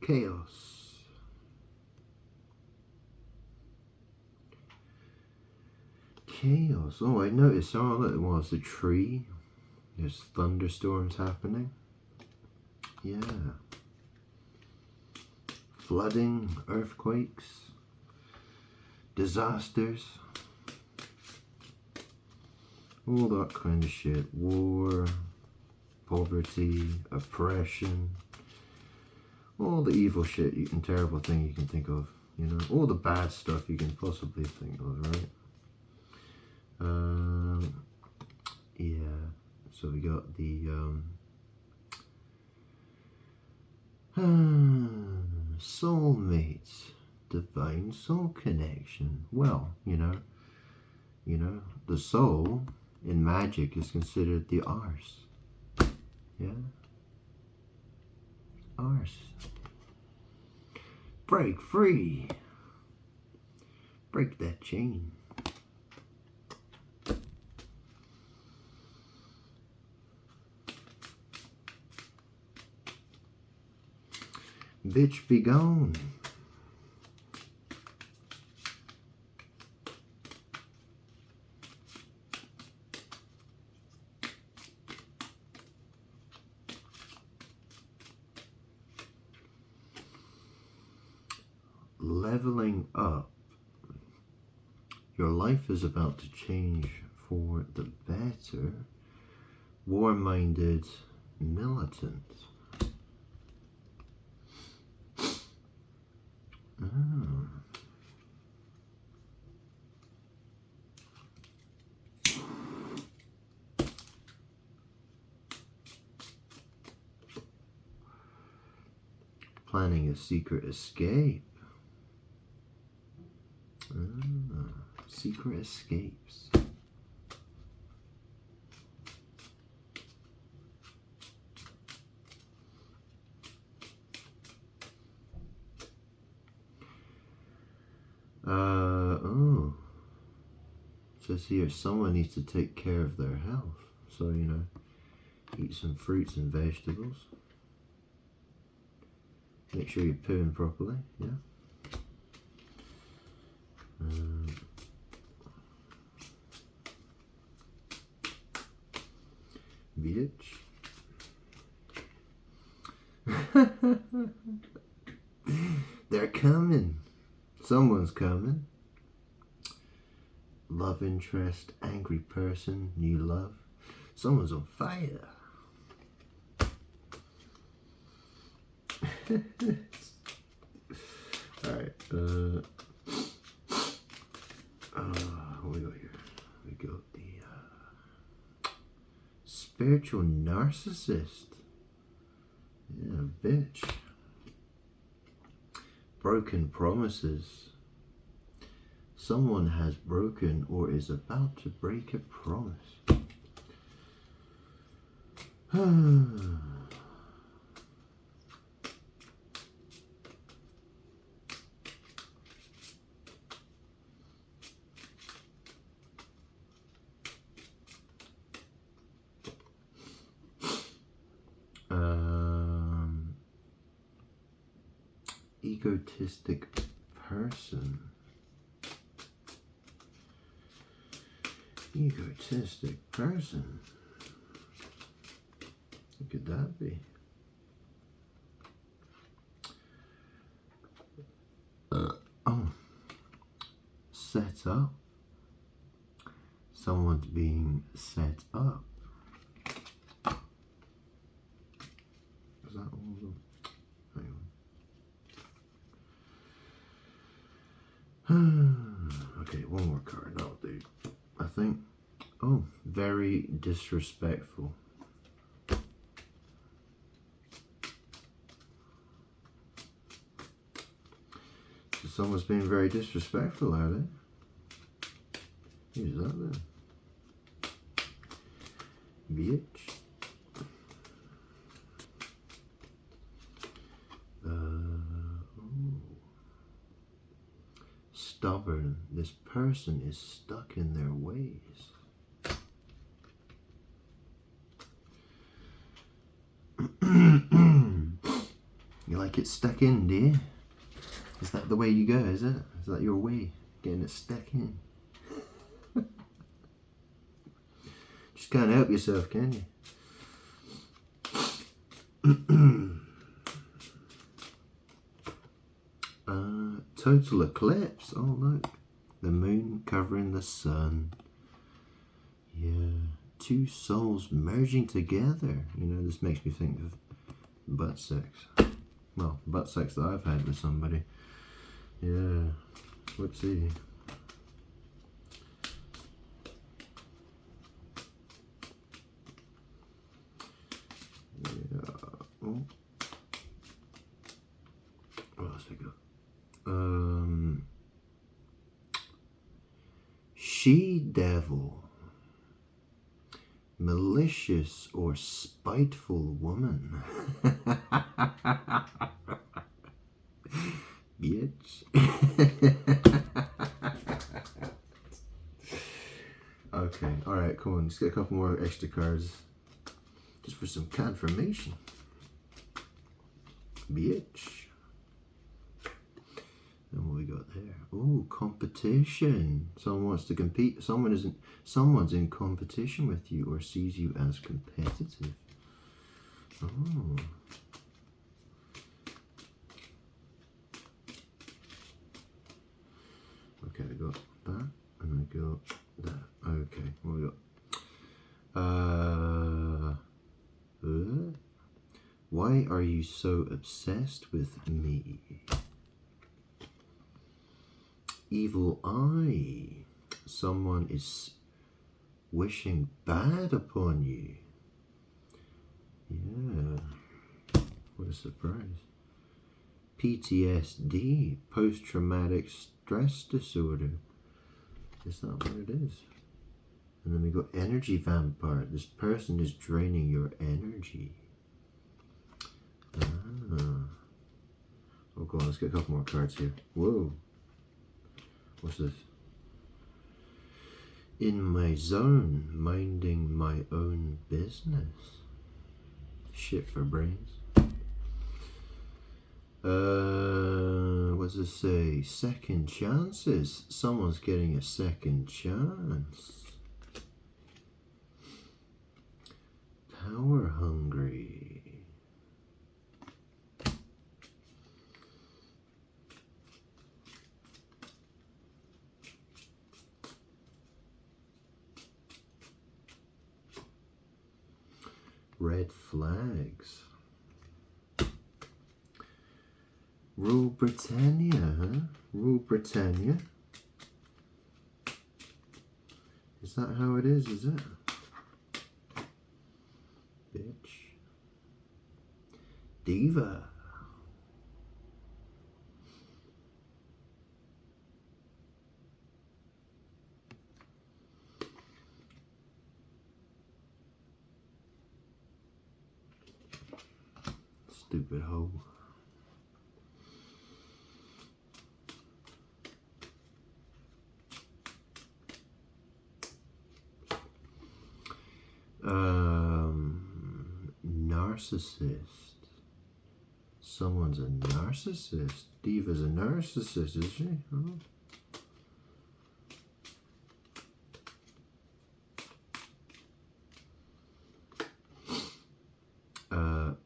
Chaos. Chaos. Oh, I noticed all that was a tree. There's thunderstorms happening. Yeah. Flooding, earthquakes, disasters. All that kind of shit. War, poverty, oppression. All the evil shit and terrible thing you can think of, you know, all the bad stuff you can possibly think of, right? Yeah, so we got the soulmates, divine soul connection. Well, you know, the soul in magic is considered the arse. Yeah. Arse. Break free. Break that chain. Bitch be gone. Leveling up. Your life is about to change for the better. War-minded militant. Oh. Planning a secret escape. Secret escapes. Oh. Says here, someone needs to take care of their health. So, you know, eat some fruits and vegetables. Make sure you're pooing properly, yeah. Bitch. They're coming. Someone's coming. Love interest, angry person, new love. Someone's on fire. Alright, what we got here? We got the spiritual narcissist. Yeah, bitch. Broken promises. Someone has broken or is about to break a promise. Egotistic person. Egotistic person. What could that be? Oh. Set up. Someone's being set up. Is that all of them? Hang on. Okay, one more card. That'll do. I think. Oh, very disrespectful. So someone's being very disrespectful, are they? Who's that then? Bitch. Stubborn. This person is stuck in their ways. You like it stuck in, do you? Is that the way you go, is it? Is that your way? Getting it stuck in? Just can't help yourself, can you? Total eclipse. Oh, look. The moon covering the sun. Yeah. Two souls merging together. You know, this makes me think of butt sex. Well, butt sex that I've had with somebody. Yeah. Whoopsie. Yeah. Oh. What else we got? She-devil. Malicious or spiteful woman. Bitch. Okay, alright, come on. Let's get a couple more extra cards. Just for some confirmation. Bitch. And what we got there? Oh, competition. Someone wants to compete. Someone's in competition with you or sees you as competitive. Oh. Okay, I got that and I got that. Okay, what we got? Why are you so obsessed with me? Evil eye. Someone is wishing bad upon you. Yeah. What a surprise. PTSD. Post-traumatic stress disorder. Is that what it is? And then we got energy vampire. This person is draining your energy. Ah. Oh god, let's get a couple more cards here. Whoa. What's this? In my zone, minding my own business. Shit for brains. What's it say? Second chances. Someone's getting a second chance. Power hungry. Red flags. Rule Britannia, huh? Rule Britannia. Is that how it is it? Bitch. Diva. Stupid hoe. Narcissist. Someone's a narcissist. Diva's a narcissist, is she?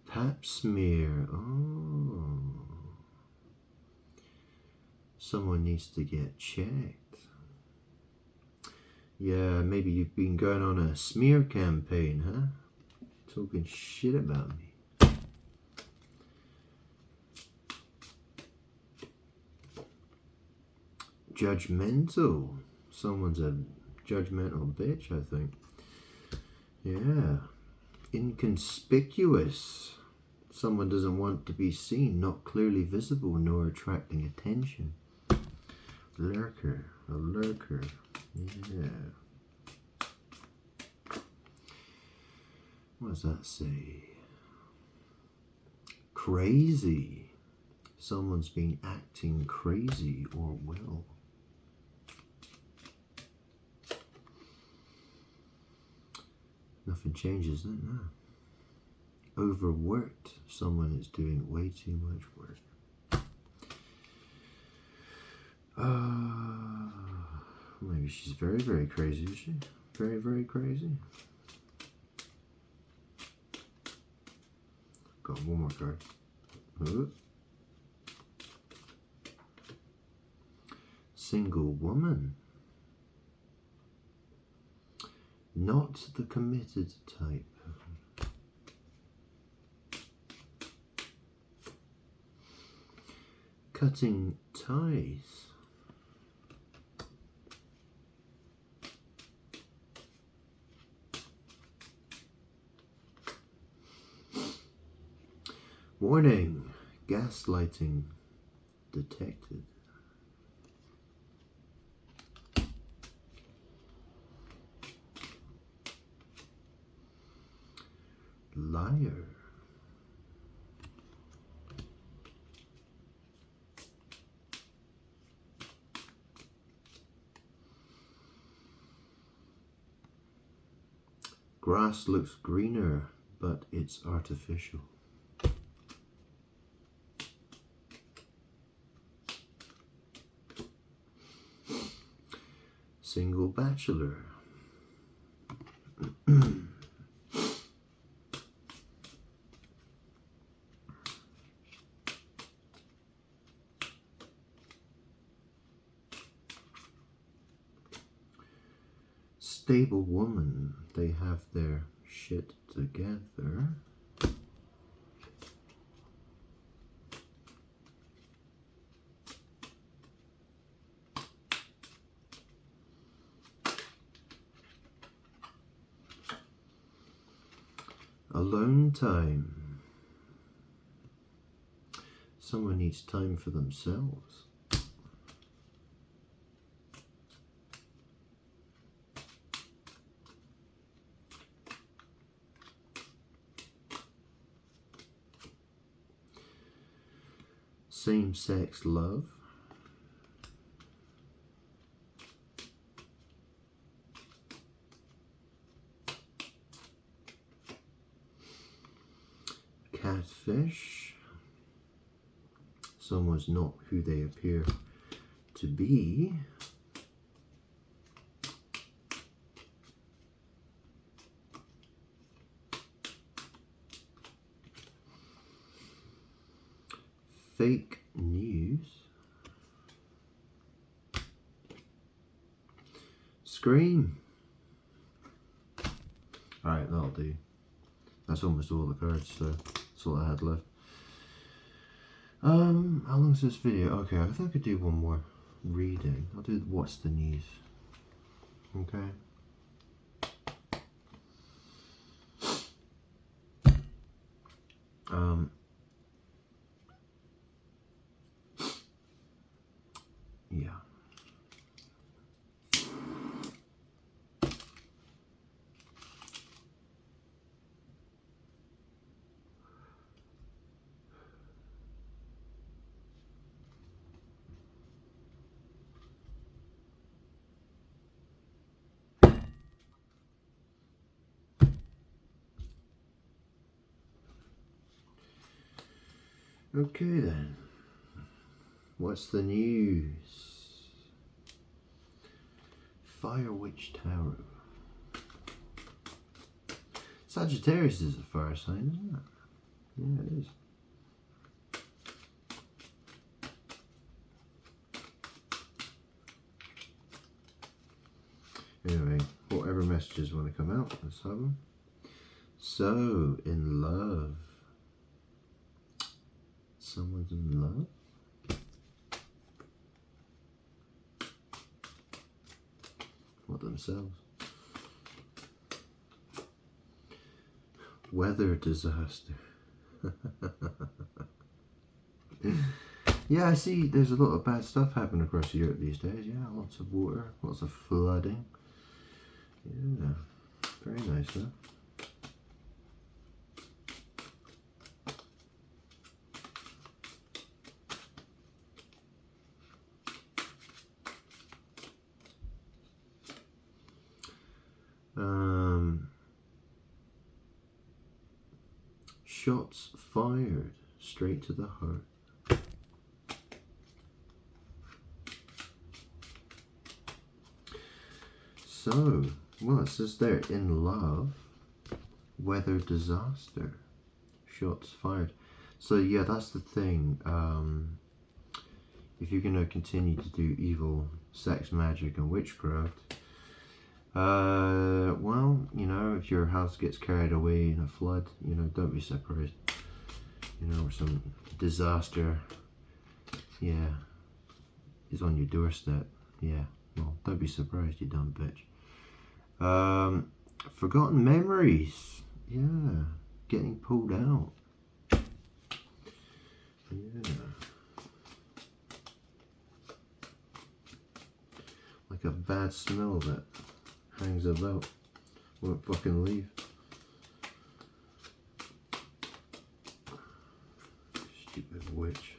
Pap smear. Oh. Someone needs to get checked. Yeah, maybe you've been going on a smear campaign, huh? Talking shit about me. Judgmental. Someone's a judgmental bitch, I think. Yeah. Inconspicuous. Someone doesn't want to be seen, not clearly visible, nor attracting attention. Lurker. A lurker. Yeah. What does that say? Crazy. Someone's been acting crazy or well. Nothing changes, does it? No. Overworked. Someone is doing way too much work. Maybe she's very, very crazy, is she? Very, very crazy. Got one more card. Single woman. Not the committed type. Cutting ties. Warning, gaslighting detected. Liar. Grass looks greener, but it's artificial. Single bachelor. Stable woman. They have their shit together. Alone time. Someone needs time for themselves. Same-sex love. Catfish. Someone's not who they appear to be. Fake news. Scream. Alright, that'll do. That's almost all the cards, so that's all I had left. How long is this video? Okay, I think I could do one more reading. I'll do what's the news. Okay. Yeah. Okay then. What's the news? Fire Witch Tarot. Sagittarius is a fire sign, isn't it? Yeah, it is. Anyway, whatever messages want to come out, let's have them. So, in love. Someone's in love? What, themselves? Weather disaster. Yeah, I see there's a lot of bad stuff happening across Europe these days. Yeah, lots of water, lots of flooding. Yeah, very nice, huh? Shots fired straight to the heart. So, well, it says there, in love, weather disaster, shots fired. So yeah, that's the thing. If you're going to continue to do evil sex, magic and witchcraft, well, you know, if your house gets carried away in a flood, you know, don't be surprised. You know, or some disaster, yeah, is on your doorstep. Yeah, well, don't be surprised, you dumb bitch. Forgotten memories. Yeah, getting pulled out. Yeah. Like a bad smell that hangs about, won't fucking leave. Stupid witch.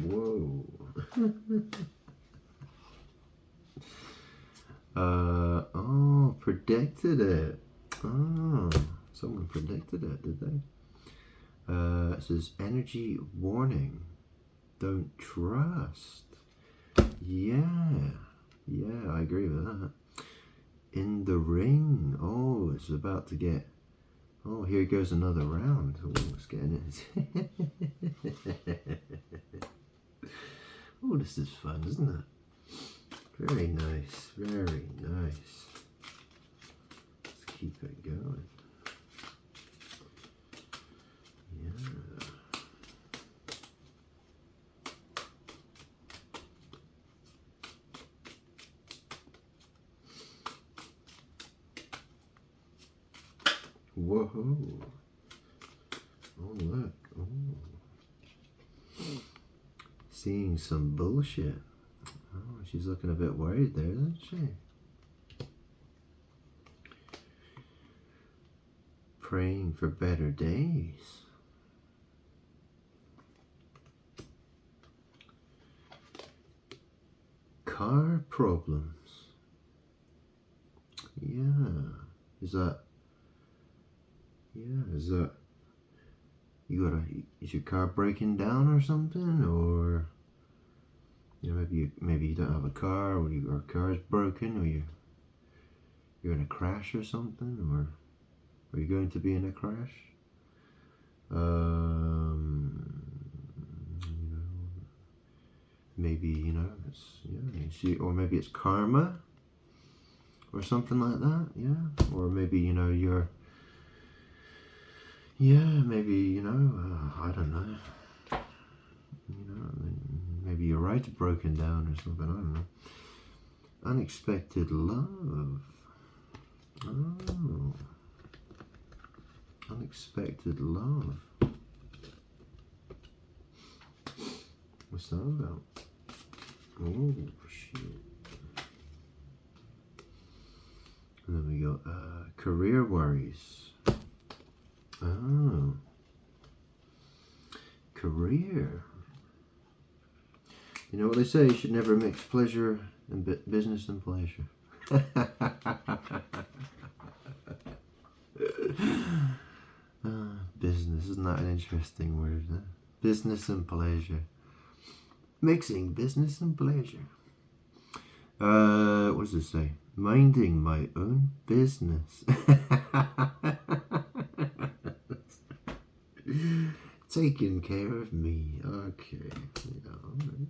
Whoa. Oh, predicted it. Oh, someone predicted it, did they? It says energy warning. Don't trust. Yeah, I agree with that. In the ring. Oh, it's about to get. Oh, here goes another round. Oh, let's get in it. Oh, this is fun, isn't it? Very nice, very nice. Let's keep it going. Yeah. Whoa. Oh, look. Oh. Seeing some bullshit. Oh, she's looking a bit worried there, isn't she? Praying for better days. car problems. Yeah. Is that is your car breaking down or something? Or maybe you don't have a car, or your car's broken, or you're in a crash or something, or are you going to be in a crash? Maybe or maybe it's karma or something like that. Yeah. Or maybe maybe I don't know. Maybe your ride's broken down or something. I don't know. Unexpected love. Oh. Unexpected love. What's that about? Oh, shit. And then we got career worries. Oh. Career. You know what they say, you should never mix pleasure and business and pleasure. Business, isn't that an interesting word? Huh? Business and pleasure. Mixing business and pleasure. What does it say? Minding my own business. Taking care of me. Okay. Yeah, all right.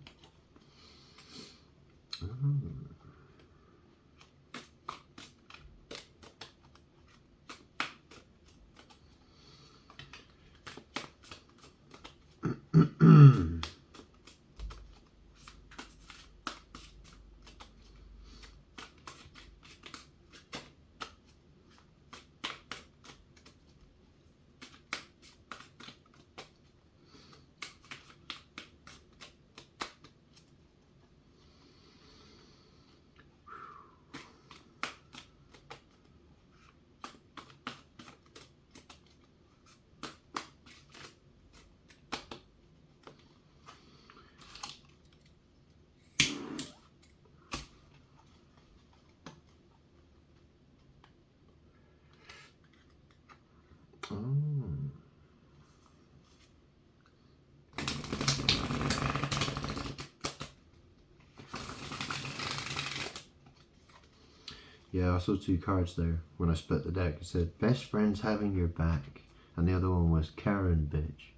Yeah, I saw two cards there when I split the deck. It said, best friends having your back. And the other one was Karen bitch.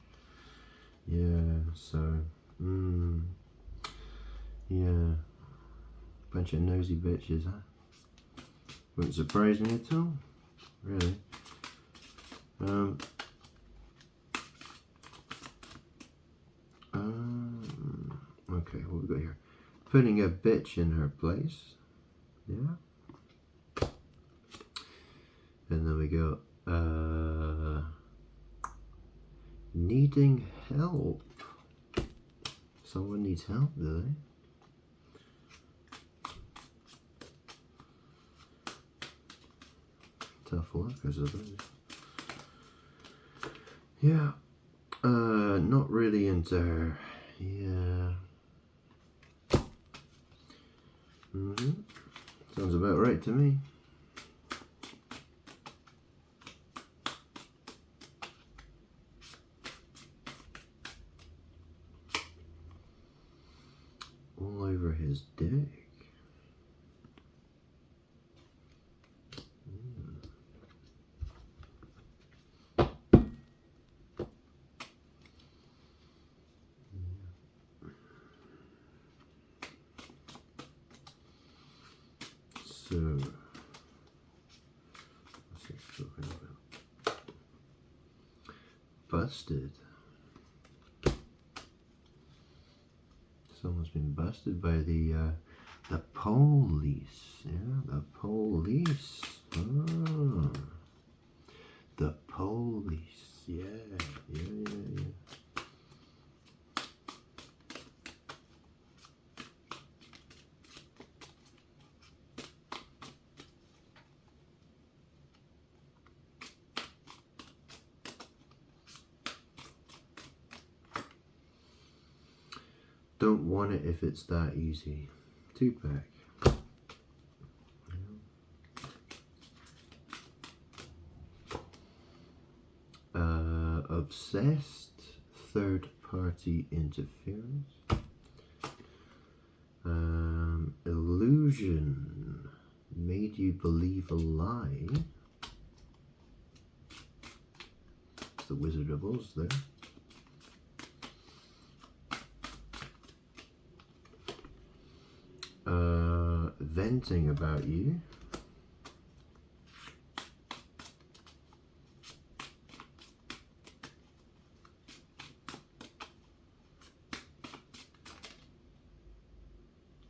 Yeah, so, yeah. Bunch of nosy bitches, huh? Wouldn't surprise me at all. Really. Okay, what we got here? Putting a bitch in her place. Yeah. And then we go, needing help. Someone needs help, do they? Tough workers, I suppose. Yeah. Not really into her. Yeah. Sounds about right to me. All over his dick. So, what's he talking about? Busted. Someone's been busted by the police. Yeah, the police. Oh, the police. Yeah. Don't want it if it's that easy. 2-pack. Obsessed, third-party interference. Illusion, made you believe a lie. It's the Wizard of Oz there. Venting about you.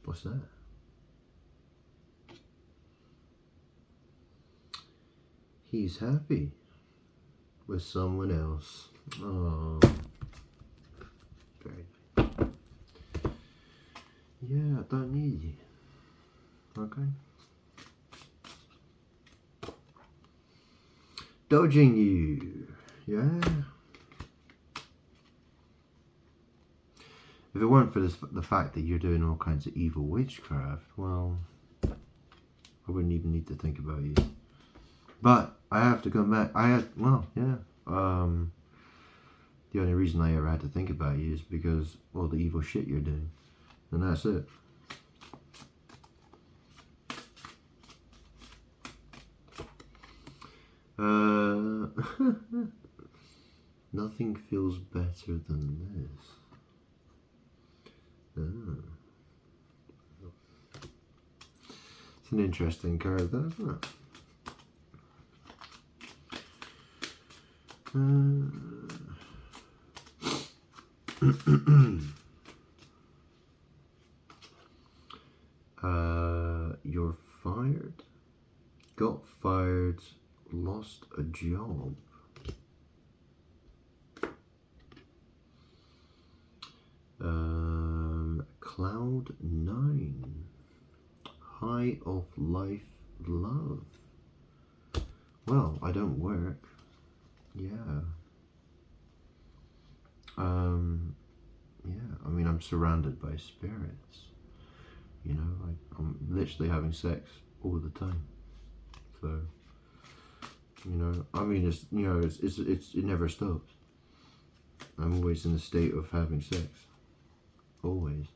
What's that? He's happy with someone else. Oh, very nice. Yeah, I don't need you. Okay. Dodging you. Yeah. If it weren't for the fact that you're doing all kinds of evil witchcraft, well, I wouldn't even need to think about you. But I have to come back. Well, yeah. The only reason I ever had to think about you is because all the evil shit you're doing. And that's it. Nothing feels better than this. It's an interesting card, though, isn't it? You're fired, got fired, lost a job. Cloud 9, high of life love. Well, I don't work. Yeah. Yeah, I mean, I'm surrounded by spirits. You know, I'm literally having sex all the time. So, you know, I mean, it's, you know, it never stops. I'm always in a state of having sex. Always.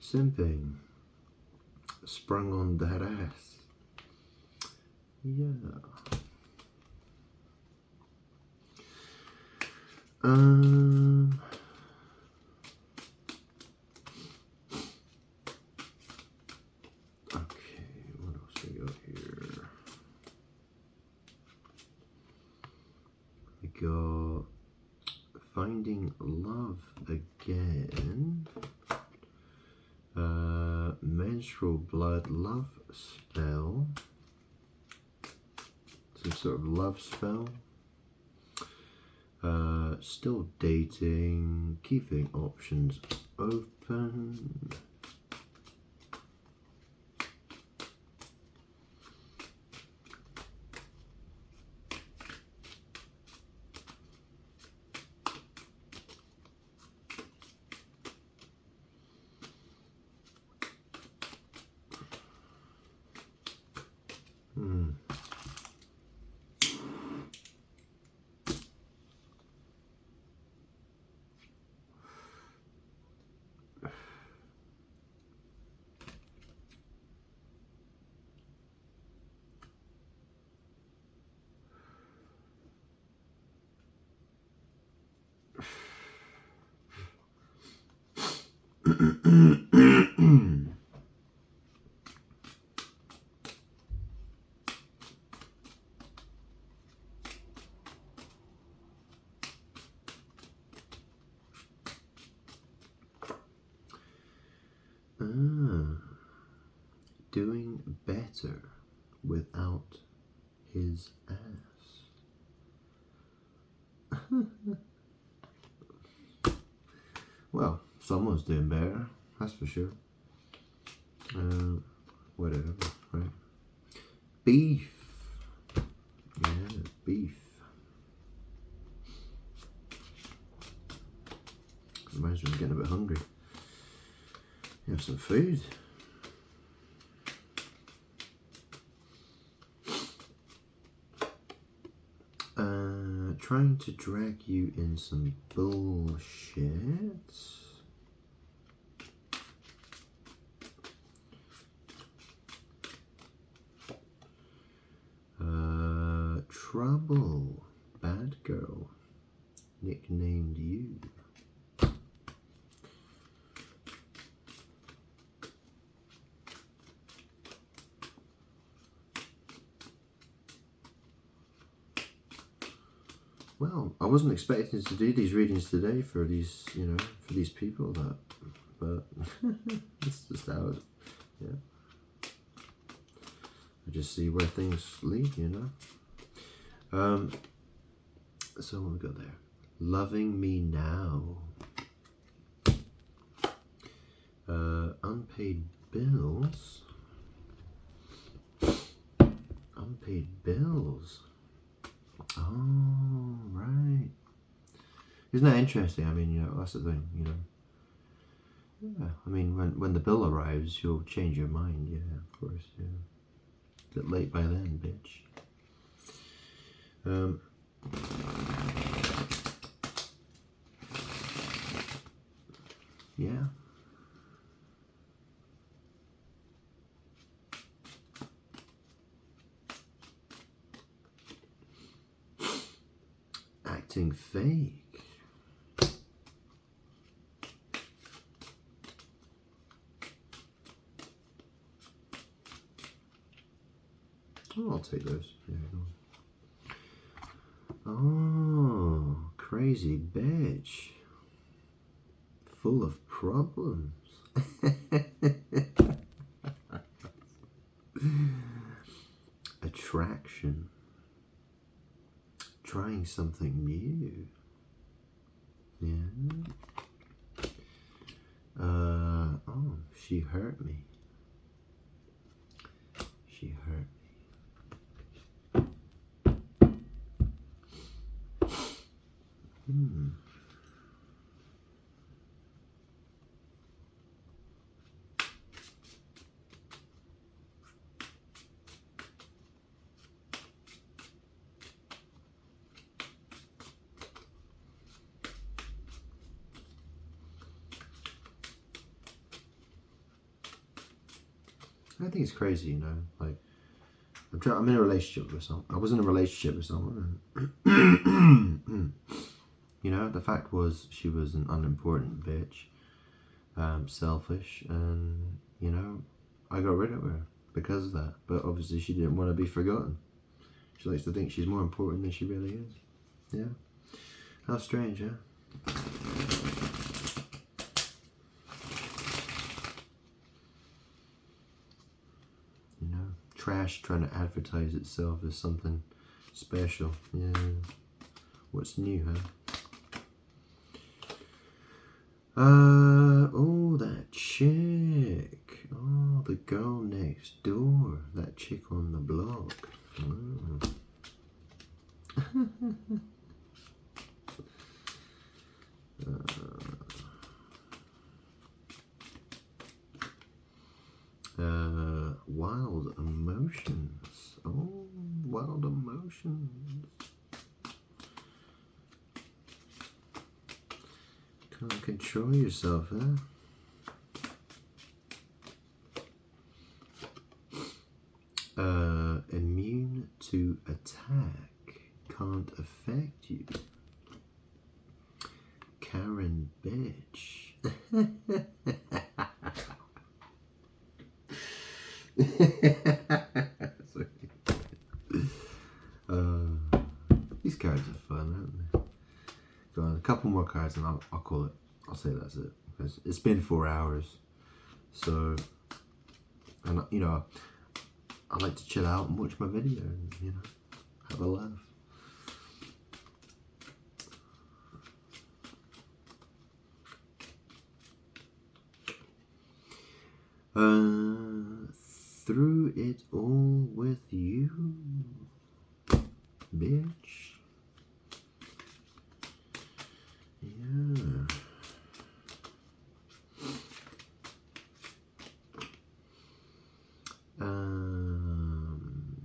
Simping. Sprung on that ass. Yeah. Okay, what else we got here? We got Finding Love Again. Menstrual blood love spell. Some sort of love spell. Still dating. Keeping options open. Doing better without his ass. Well, someone's doing better, that's for sure. whatever, right? Beef. Yeah, beef. Reminds me of getting a bit hungry. Have some food. Trying to drag you in some bullshit. Trouble. Bad girl. Nicknamed you. Well, I wasn't expecting to do these readings today for these, you know, for these people that, but it's just how it, yeah. I just see where things lead, you know. So what we got there? Loving me now. Unpaid bills. Unpaid bills. Oh, right. Isn't that interesting? I mean, you know, that's the thing, you know. Yeah, I mean, when the bill arrives, you'll change your mind. Yeah, of course, yeah. A bit late by then, bitch. Yeah. Acting fake. Oh, I'll take those. There you go. Oh, crazy bitch. Full of problems. Attraction. Trying something new. Yeah. Oh, she hurt me. She hurt me. I think it's crazy, you know. Like, I'm in a relationship with someone. I was in a relationship with someone, and you know, the fact was she was an unimportant bitch, selfish, and you know, I got rid of her because of that. But obviously, she didn't want to be forgotten. She likes to think she's more important than she really is. Yeah, how strange, huh? Trash trying to advertise itself as something special. Yeah. What's new, huh? Oh, that chick. Oh, the girl next door. That chick on the block. Oh. Wild emotions. Oh, wild emotions. Can't control yourself, huh? Immune to attack. Can't affect you. Karen bitch. These cards are fun, aren't they? Go on, a couple more cards and I'll call it. I'll say that's it. Because it's been 4 hours. So, and you know, I like to chill out and watch my video and, you know, have a laugh. through it all with you, bitch. Yeah.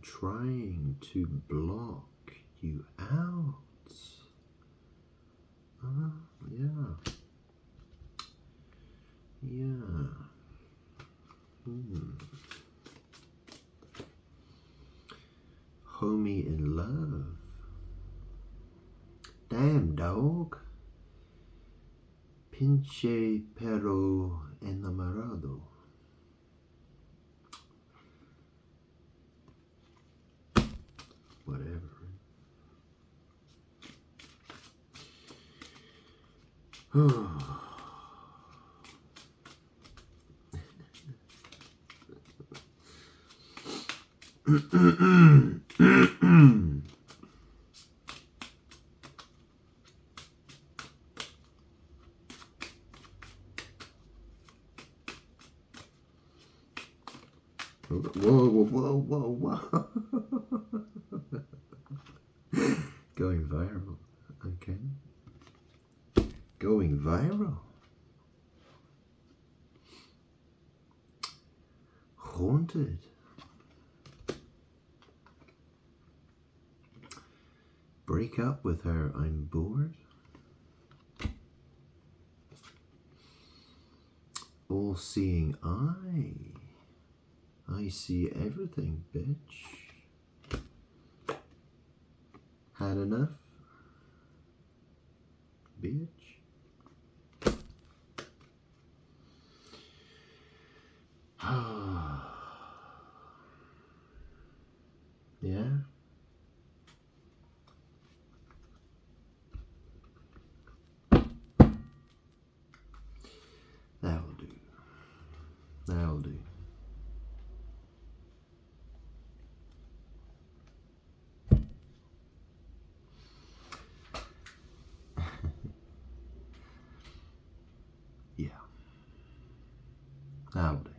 Trying to block you out. Yeah. Yeah. Homie in love. Damn, dog. Pinche perro enamorado. Whatever. Whoa. Going viral. Okay. Going viral. Haunted. Break up with her, I'm bored. All-seeing eye. I see everything, bitch. Had enough? Bitch. Yeah? That'll do. That'll do. Yeah. That'll do.